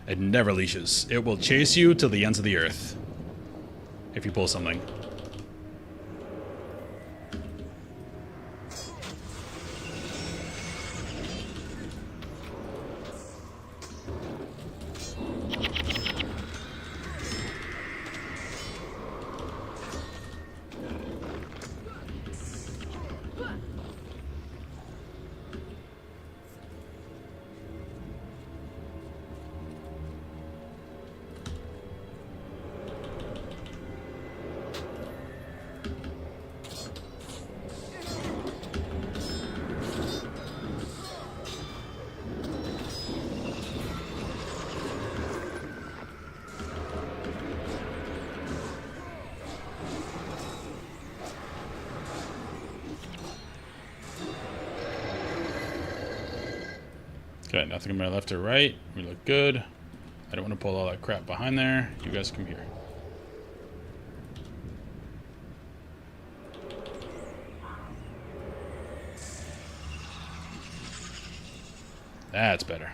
it never leashes. It will chase you till the ends of the earth. If you pull something. Okay, nothing on my left or right. We look good. I don't want to pull all that crap behind there. You guys come here. That's better.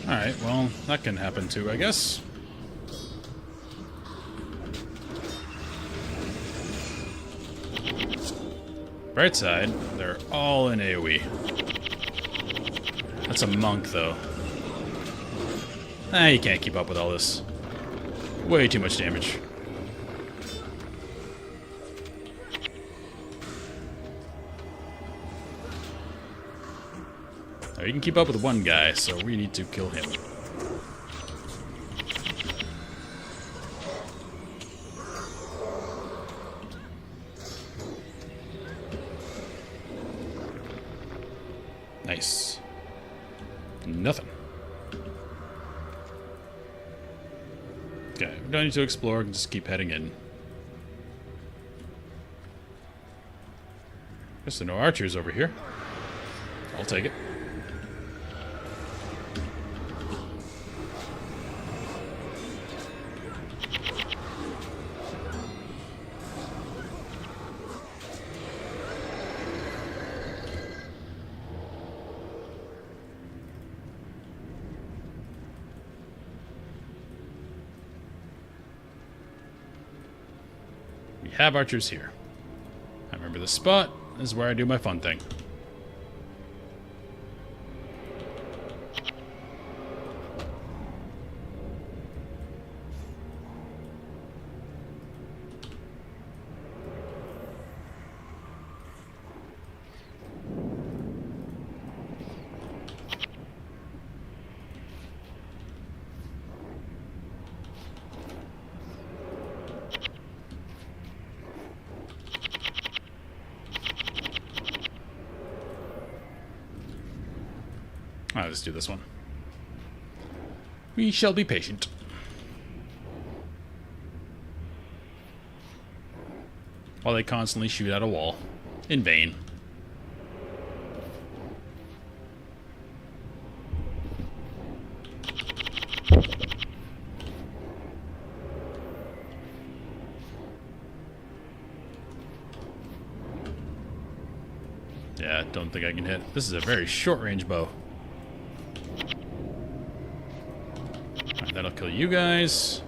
Alright, well, that can happen too, I guess. Bright side, they're all in AoE. That's a monk, though. You can't keep up with all this. Way too much damage. You can keep up with one guy, so we need to kill him. Nice. Nothing. Okay, we don't need to explore, we can just keep heading in. Guess there are no archers over here. I'll take it. We have archers here. I remember the spot. This is where I do my fun thing. I'll just do this one. We shall be patient. While they constantly shoot at a wall. In vain. Yeah, I don't think I can hit. This is a very short-range bow. That'll kill you guys.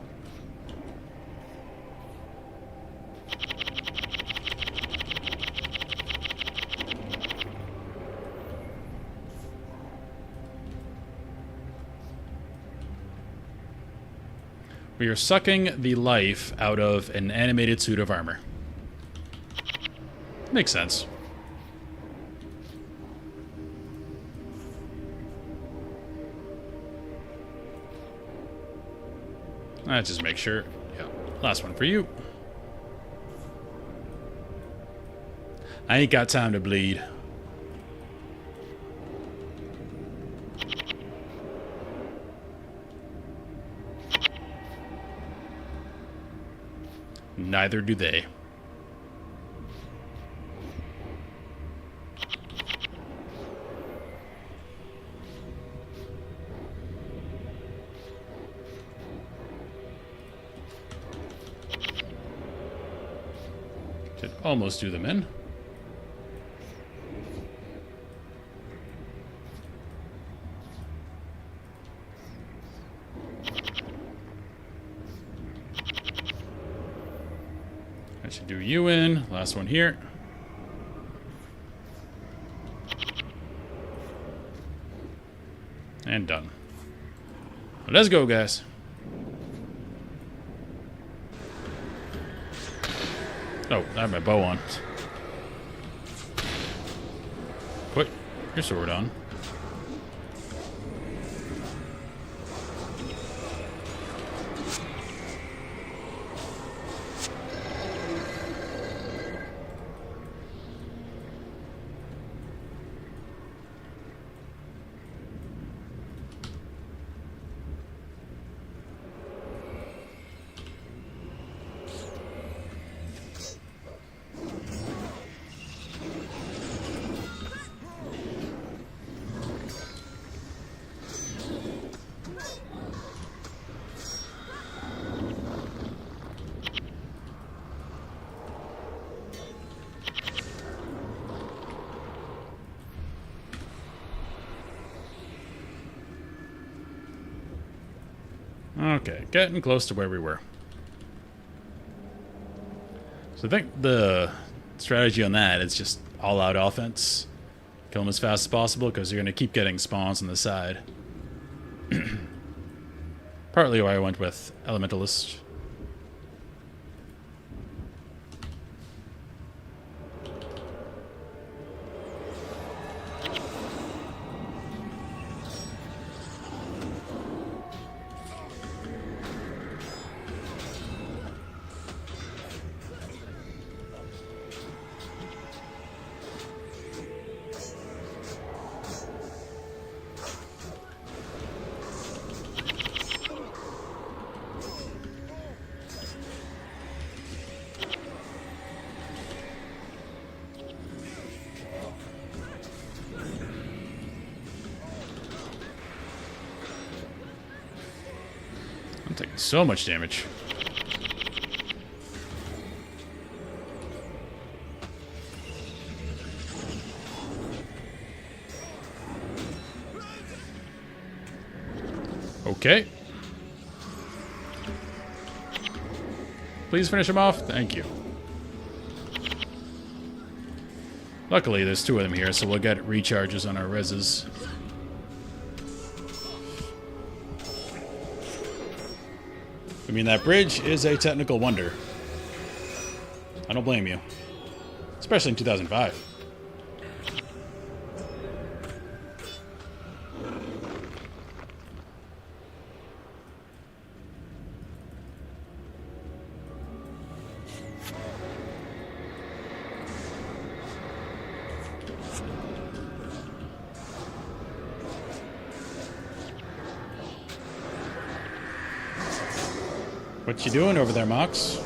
We are sucking the life out of an animated suit of armor. Makes sense. Let's just make sure. Yeah. Last one for you. I ain't got time to bleed. Neither do they. Should almost do them in. I should do you in. Last one here. And done. Let's go, guys. Oh, I have my bow on. Put your sword on. Okay, getting close to where we were. So I think the strategy on that is just all-out offense. Kill them as fast as possible, because you're going to keep getting spawns on the side. Partly why I went with Elementalist. I'm taking so much damage. Okay. Please finish him off. Thank you. Luckily, there's two of them here, so we'll get recharges on our reses. I mean, that bridge is a technical wonder. I don't blame you. Especially in 2005. What you doing over there, Mox?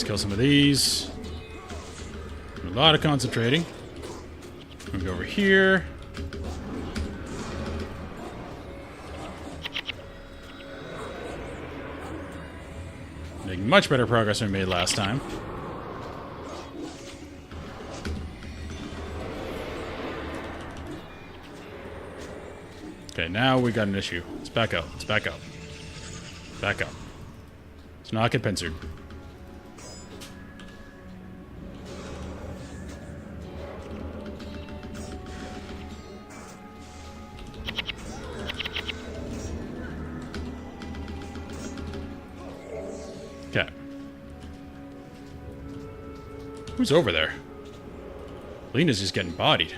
Let's kill some of these. A lot of concentrating. Move over here. Making much better progress than we made last time. Okay, now we got an issue. Let's back up. Let's back up. Back up. Let's not get pincered. Okay. Who's over there? Lena's just getting bodied.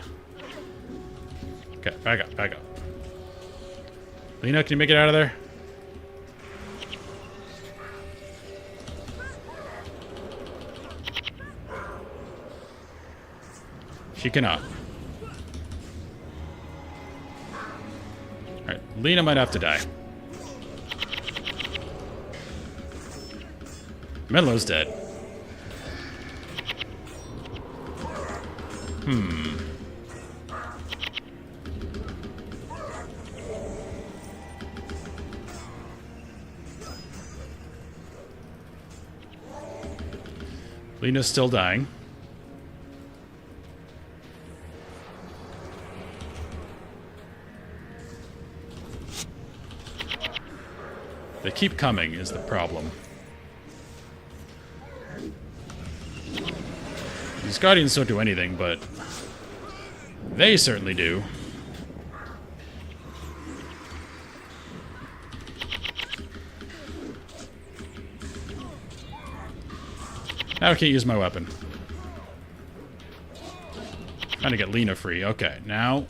Okay, back up, back up. Lena, can you make it out of there? She cannot. Alright, Lena might have to die. Menlo's dead. Lena's still dying. They keep coming is the problem. These Guardians don't do anything, but they certainly do. Now I can't use my weapon. Trying to get Lena free. Okay, now...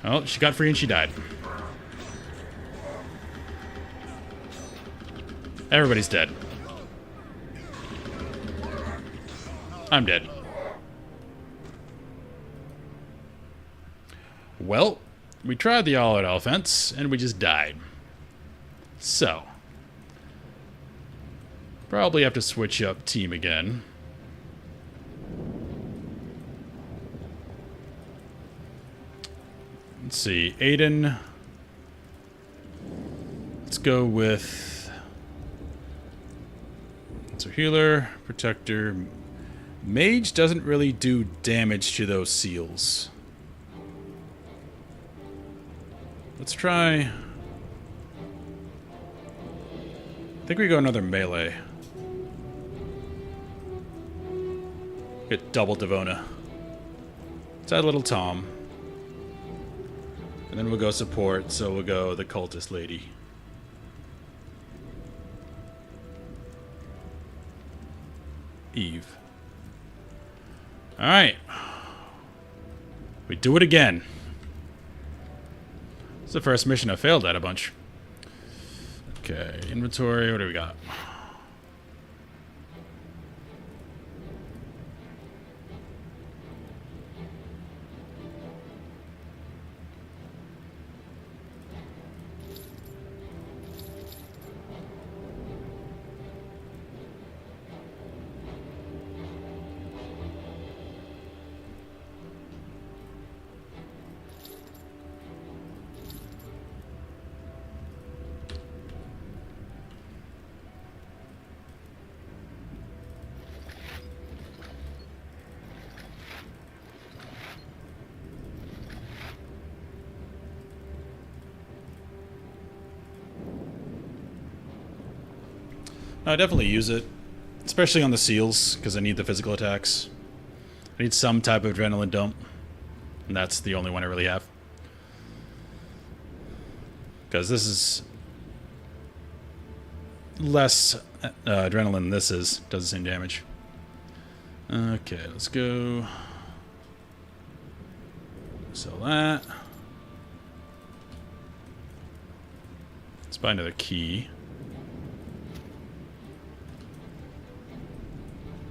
Oh, she got free and she died. Everybody's dead. I'm dead. Well, we tried the all-out offense, and we just died. So... probably have to switch up team again. Let's see, Aiden. Let's go with... so healer, protector. Mage doesn't really do damage to those seals. Let's try... I think we go another melee. Get double Devona. Let's add little Tom. And then we'll go support, so we'll go the cultist lady. Eve. Alright. We do it again. It's the first mission I failed at a bunch. Okay, inventory, what do we got? I definitely use it, especially on the seals, because I need the physical attacks. I need some type of adrenaline dump, and that's the only one I really have. Because this is less adrenaline than this is, does the same damage. Okay, let's go. Sell that. Let's buy another key.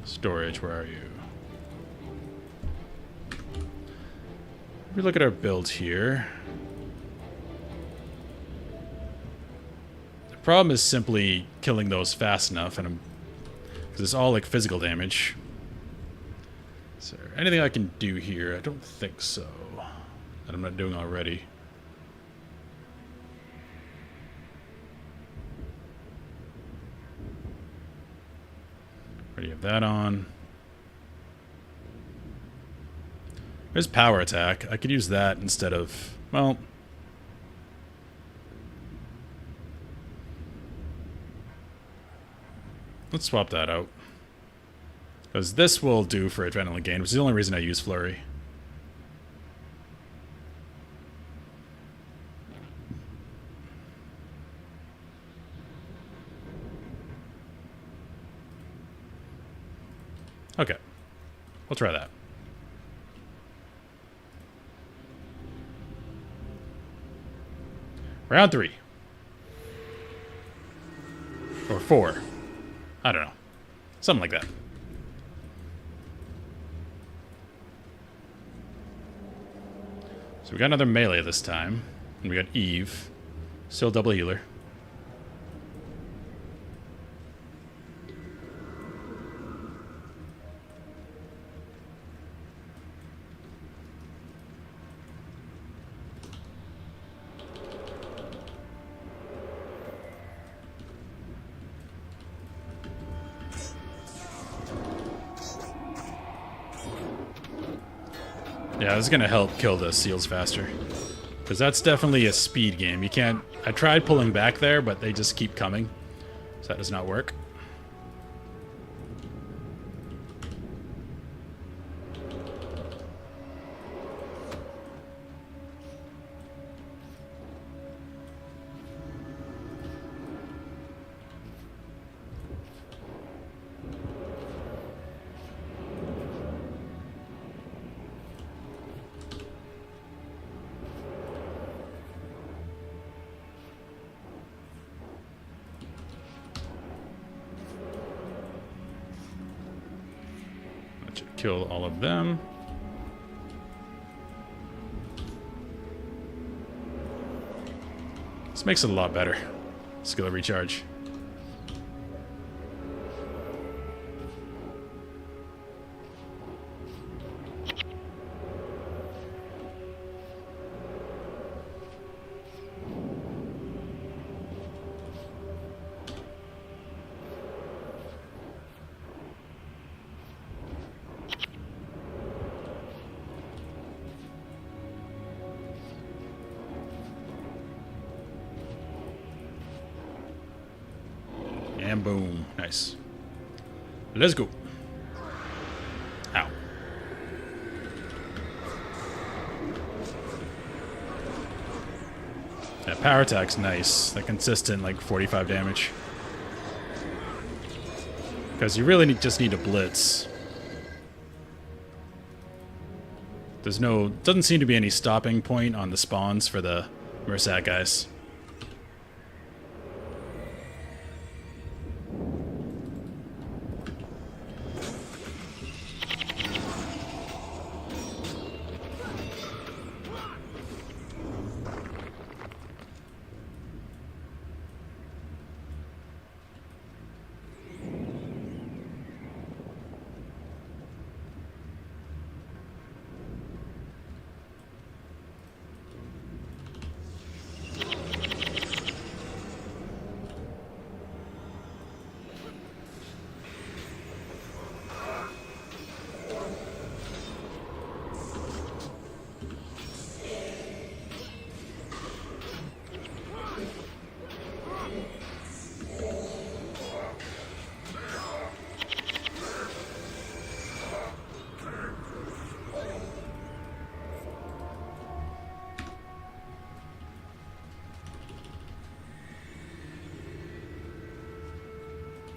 Storage, where are you? If we look at our build here, the problem is simply killing those fast enough, and because it's all like physical damage. Is there anything I can do here? I don't think so. That I'm not doing already. Already have that on. There's power attack. I could use that instead of, well, let's swap that out. Because this will do for adrenaline gain, which is the only reason I use Flurry. Okay. We'll try that. Round 3. Or 4. I don't know. Something like that. So we got another melee this time. And we got Eve. Still double healer. Yeah, I was gonna help kill the seals faster. Because that's definitely a speed game. You can't... I tried pulling back there, but they just keep coming. So that does not work. Kill all of them. This makes it a lot better. Skill recharge. And boom. Nice. Let's go. Ow. That power attack's nice. That consistent, like, 45 damage. Because you really just need a blitz. There's no... Doesn't seem to be any stopping point on the spawns for the Mersac guys.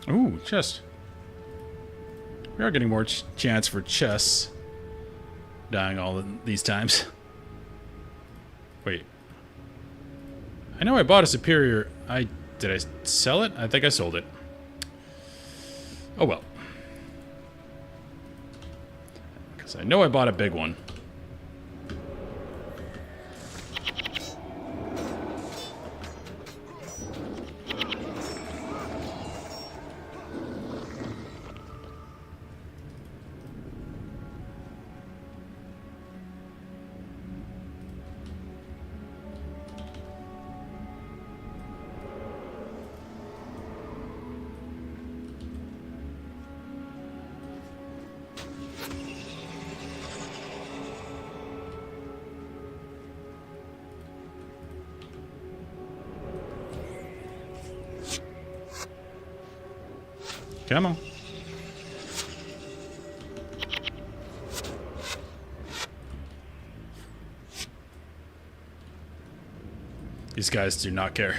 Ooh, chest. We are getting more chance for chests. Dying all these times. Wait. I know I bought a superior... Did I sell it? I think I sold it. Oh well. Because I know I bought a big one. Come on. These guys do not care.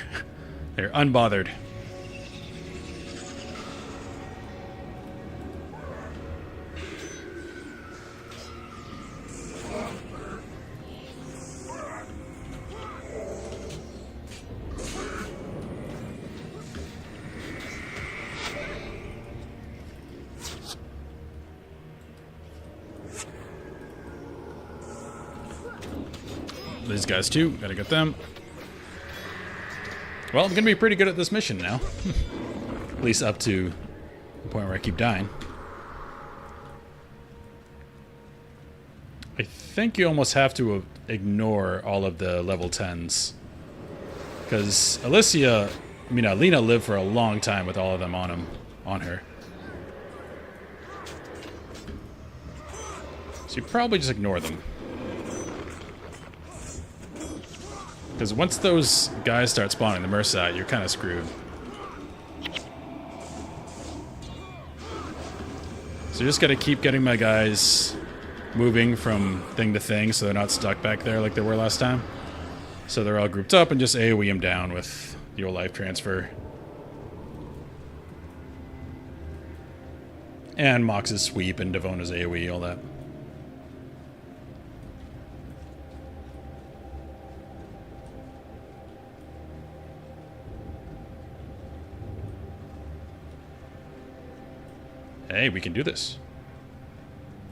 They're unbothered. These guys too, gotta get them. Well, I'm gonna be pretty good at this mission now. At least up to the point where I keep dying. I think you almost have to ignore all of the level 10s. Because Elena lived for a long time with all of them on her. So you probably just ignore them. Because once those guys start spawning the Mercite, you're kind of screwed. So just got to keep getting my guys moving from thing to thing so they're not stuck back there like they were last time. So they're all grouped up and just AoE them down with the old life transfer. And Mox's sweep and Devona's AoE, all that. Hey, we can do this.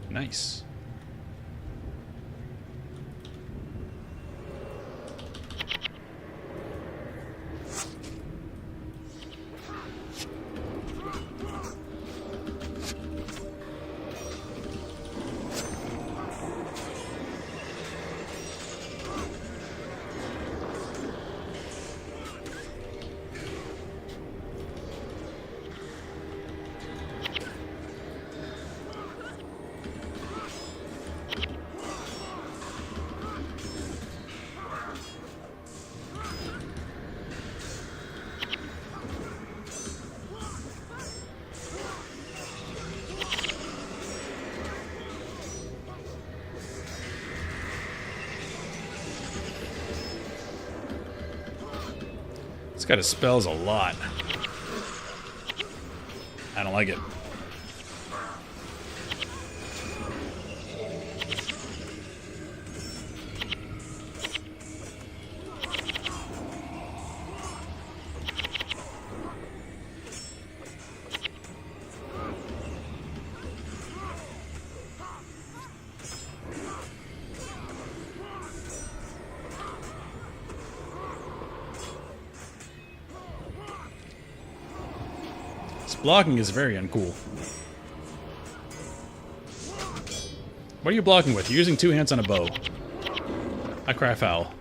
Nice. This guy dispels a lot. I don't like it. Blocking is very uncool. What are you blocking with? You're using 2 hands on a bow. I cry foul.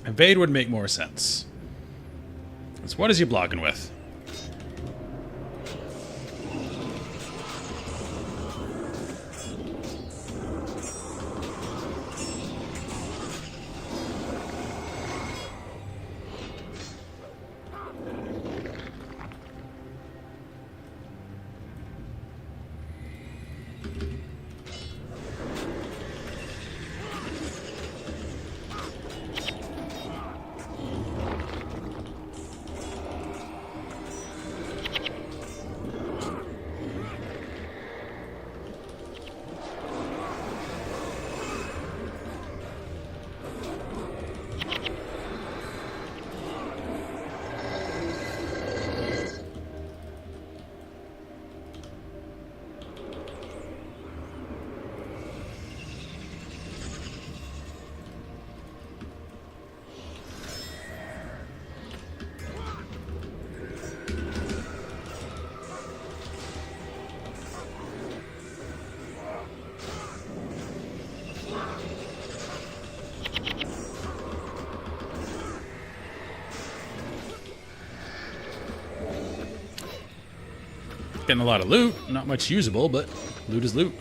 Evade would make more sense. So what is he blocking with? Getting a lot of loot. Not much usable, but loot is loot.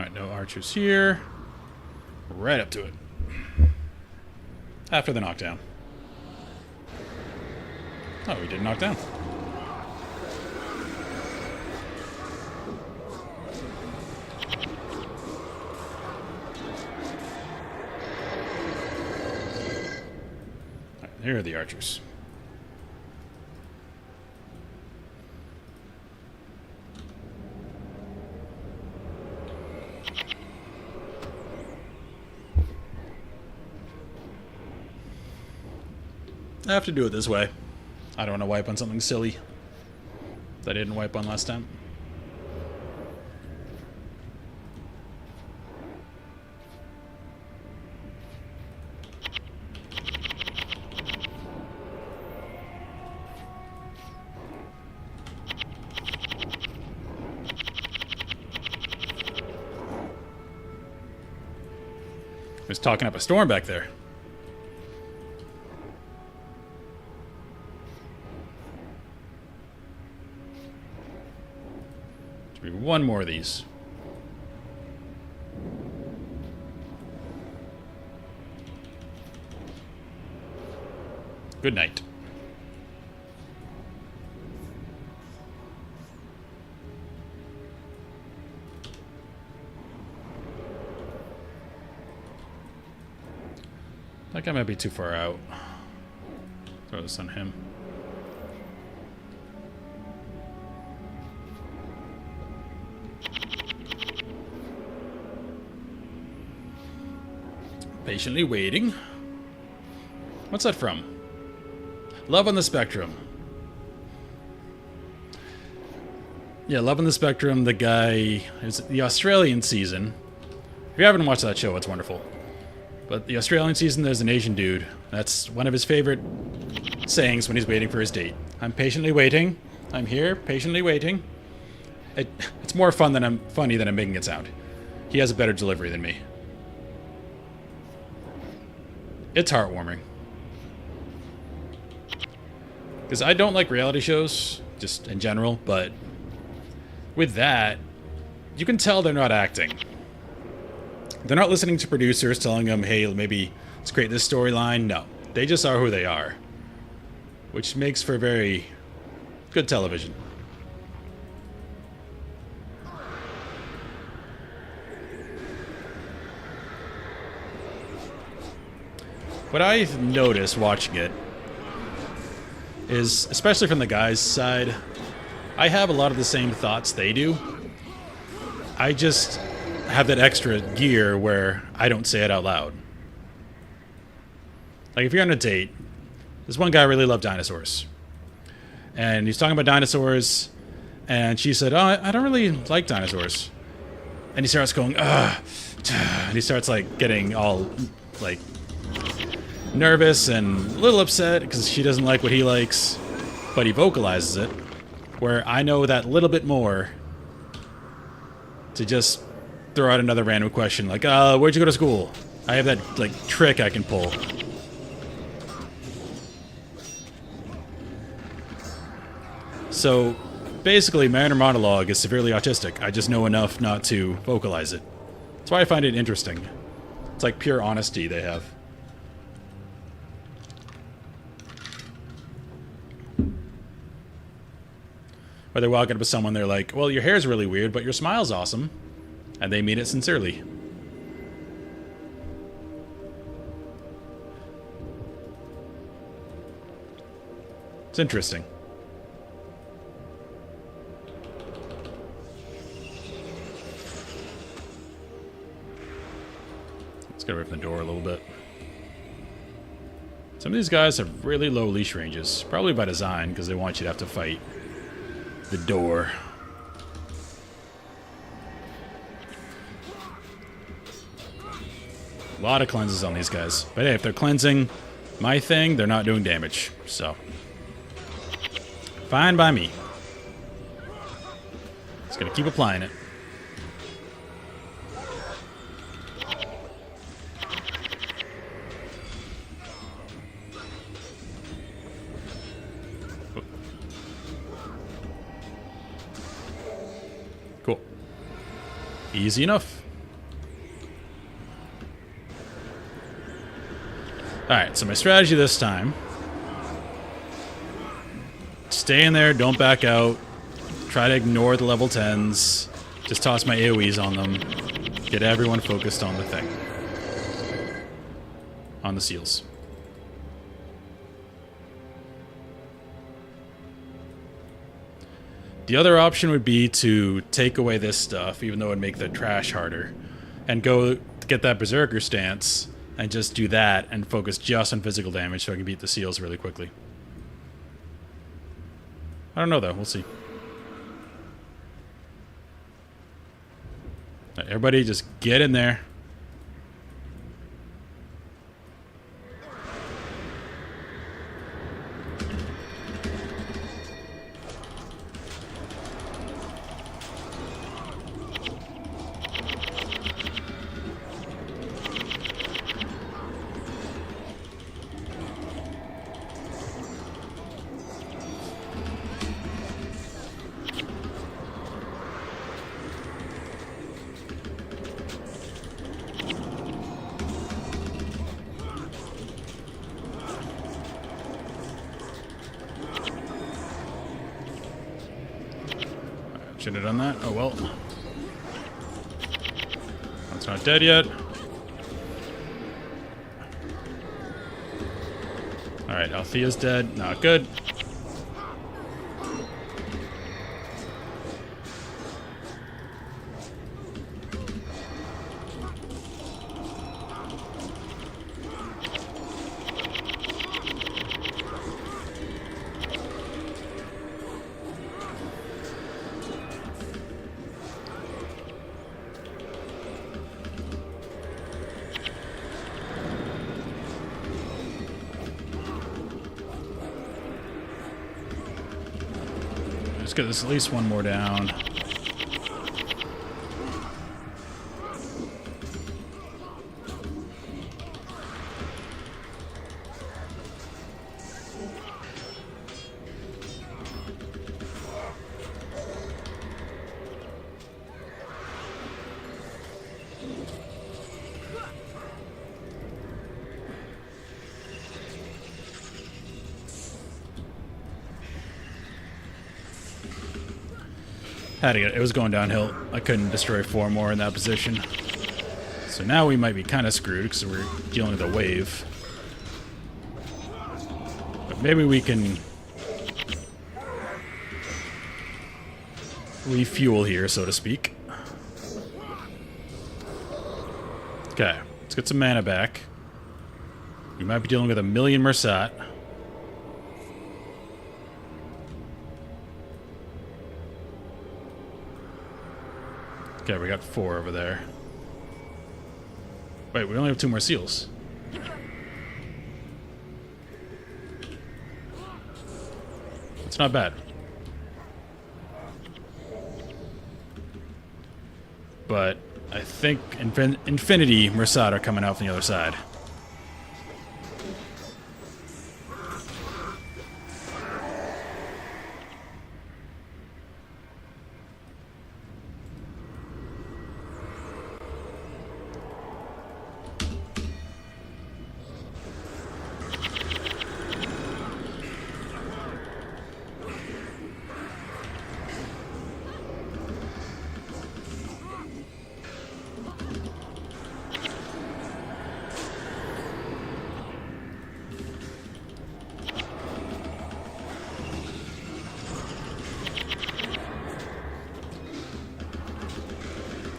Alright, no archers here. Right up to it. After the knockdown. Oh, we did knock down. Alright, here are the archers. I have to do it this way. I don't want to wipe on something silly that I didn't wipe on last time. I was talking up a storm back there. One more of these. Good night. That guy might be too far out. Throw this on him. Patiently waiting. What's that from? Love on the Spectrum. Yeah, Love on the Spectrum, the guy... Is the Australian season. If you haven't watched that show, it's wonderful. But the Australian season, there's an Asian dude. That's one of his favorite sayings when he's waiting for his date. I'm patiently waiting. I'm here, patiently waiting. It's more funny than I'm making it sound. He has a better delivery than me. It's heartwarming. Because I don't like reality shows, just in general, but with that, you can tell they're not acting. They're not listening to producers telling them, hey, maybe let's create this storyline. No, they just are who they are. Which makes for very good television. What I've noticed watching it is, especially from the guys' side, I have a lot of the same thoughts they do. I just have that extra gear where I don't say it out loud. Like if you're on a date, this one guy really loved dinosaurs. And he's talking about dinosaurs, and she said, oh, I don't really like dinosaurs. And he starts going, ugh. And he starts like getting all like nervous and a little upset because she doesn't like what he likes, but he vocalizes it, where I know that little bit more to just throw out another random question like, where'd you go to school? I have that like trick I can pull. So basically my inner monologue is severely autistic. I just know enough not to vocalize it. That's why I find it interesting. It's like pure honesty they have. Or they're walking up to someone, they're like, well, your hair's really weird, but your smile's awesome. And they mean it sincerely. It's interesting. Let's get away from the door a little bit. Some of these guys have really low leash ranges. Probably by design, because they want you to have to fight the door. A lot of cleanses on these guys. But hey, if they're cleansing my thing, they're not doing damage. So, fine by me. Just gonna keep applying it. Cool. Easy enough. Alright, so my strategy this time. Stay in there, don't back out. Try to ignore the level 10s. Just toss my AoEs on them. Get everyone focused on the thing. On the seals. The other option would be to take away this stuff, even though it would make the trash harder, and go get that Berserker stance, and just do that, and focus just on physical damage so I can beat the seals really quickly. I don't know, though. We'll see. Right, everybody just get in there. Should have done that. Oh well. That's not dead yet. Alright, Althea's dead. Not good. Let's get this at least one more down. Had to get it. It was going downhill. I couldn't destroy 4 more in that position. So now we might be kind of screwed because we're dealing with a wave. But maybe we can refuel here, so to speak. Okay, let's get some mana back. We might be dealing with 1,000,000 Mersat. Okay, we got 4 over there. Wait, we only have 2 more seals. It's not bad. But I think Infinity Mersat are coming out from the other side.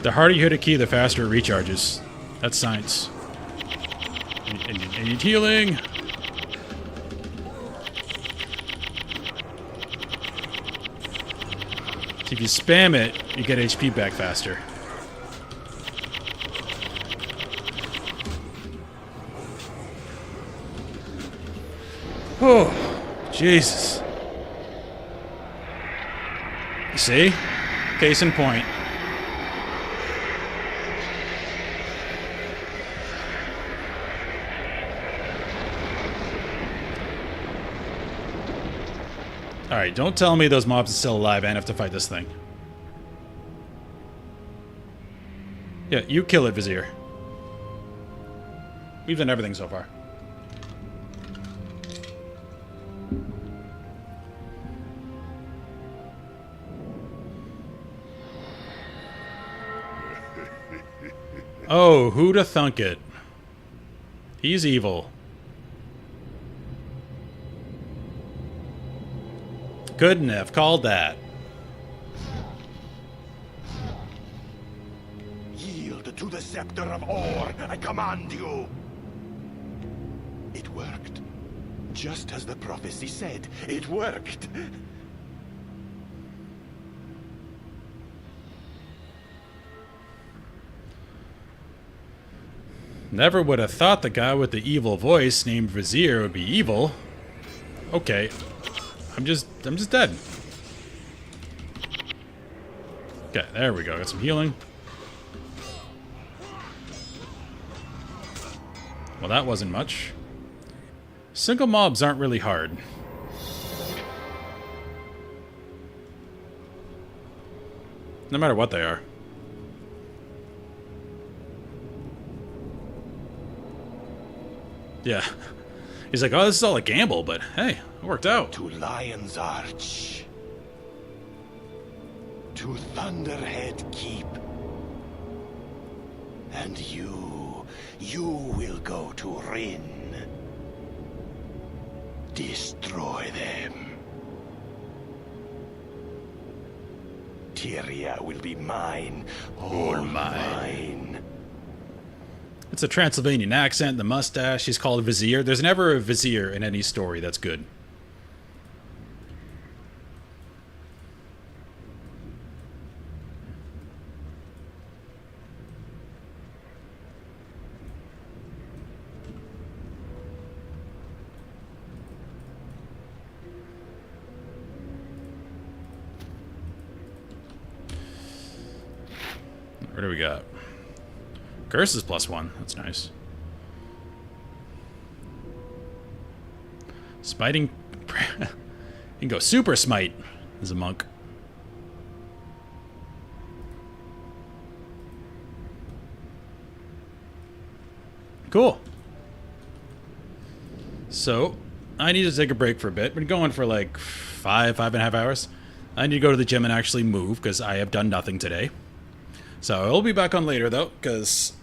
The harder you hit a key, the faster it recharges. That's science. I need healing. So if you spam it, you get HP back faster. Oh, Jesus. You see? Case in point. Alright, don't tell me those mobs are still alive and have to fight this thing. Yeah, you kill it, Vizier. We've done everything so far. Oh, who'da thunk it? He's evil. Couldn't have called that. Yield to the scepter of Or, I command you! It worked. Just as the prophecy said, it worked. Never would have thought the guy with the evil voice named Vizier would be evil. Okay. I'm just dead. Okay, there we go. Got some healing. Well, that wasn't much. Single mobs aren't really hard. No matter what they are. Yeah. He's like, oh, this is all a gamble, but hey, it worked out. To Lion's Arch. To Thunderhead Keep. And you will go to Rin. Destroy them. Tyria will be mine. All mine. It's a Transylvanian accent, the mustache. He's called Vizier. There's never a Vizier in any story that's good. What do we got? Curse is +1. That's nice. Smiting. You can go super smite as a monk. Cool. So, I need to take a break for a bit. Been going for like 5.5 hours. I need to go to the gym and actually move because I have done nothing today. So I'll be back on later though, because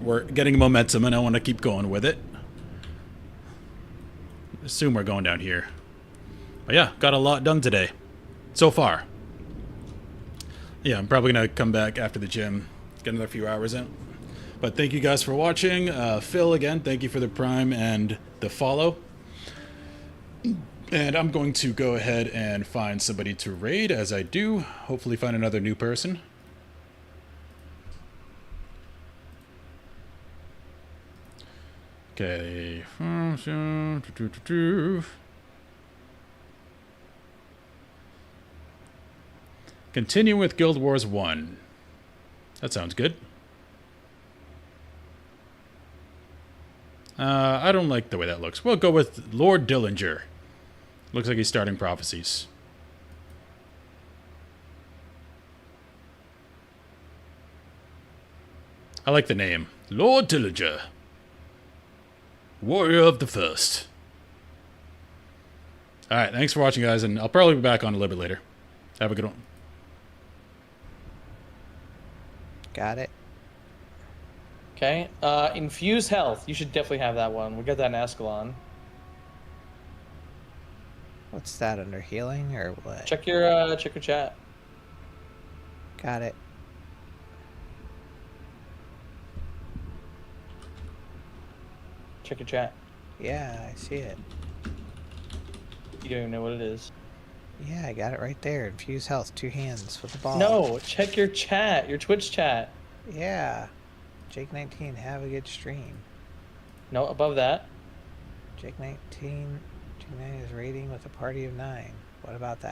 we're getting momentum and I want to keep going with it. Assume we're going down here. But yeah, got a lot done today. So far. Yeah, I'm probably going to come back after the gym, get another few hours in. But thank you guys for watching. Phil, again, thank you for the Prime and the follow. And I'm going to go ahead and find somebody to raid as I do. Hopefully find another new person. Okay. Continue with Guild Wars 1. That sounds good. I don't like the way that looks. We'll go with Lord Dillinger. Looks like he's starting prophecies. I like the name. Lord Dillinger. Warrior of the First. Alright, thanks for watching, guys, and I'll probably be back on a little bit later. Have a good one. Got it. Okay. Infuse health. You should definitely have that one. We got that in Ascalon. What's that, under healing or what? Check your chat. Got it. Check your chat. Yeah, I see it. You don't even know what it is. Yeah, I got it right there. Infuse health, 2 hands with the ball. No, check your chat, your Twitch chat. Yeah. Jake19, have a good stream. No, above that. Jake19, Jake9 is raiding with a party of 9. What about that?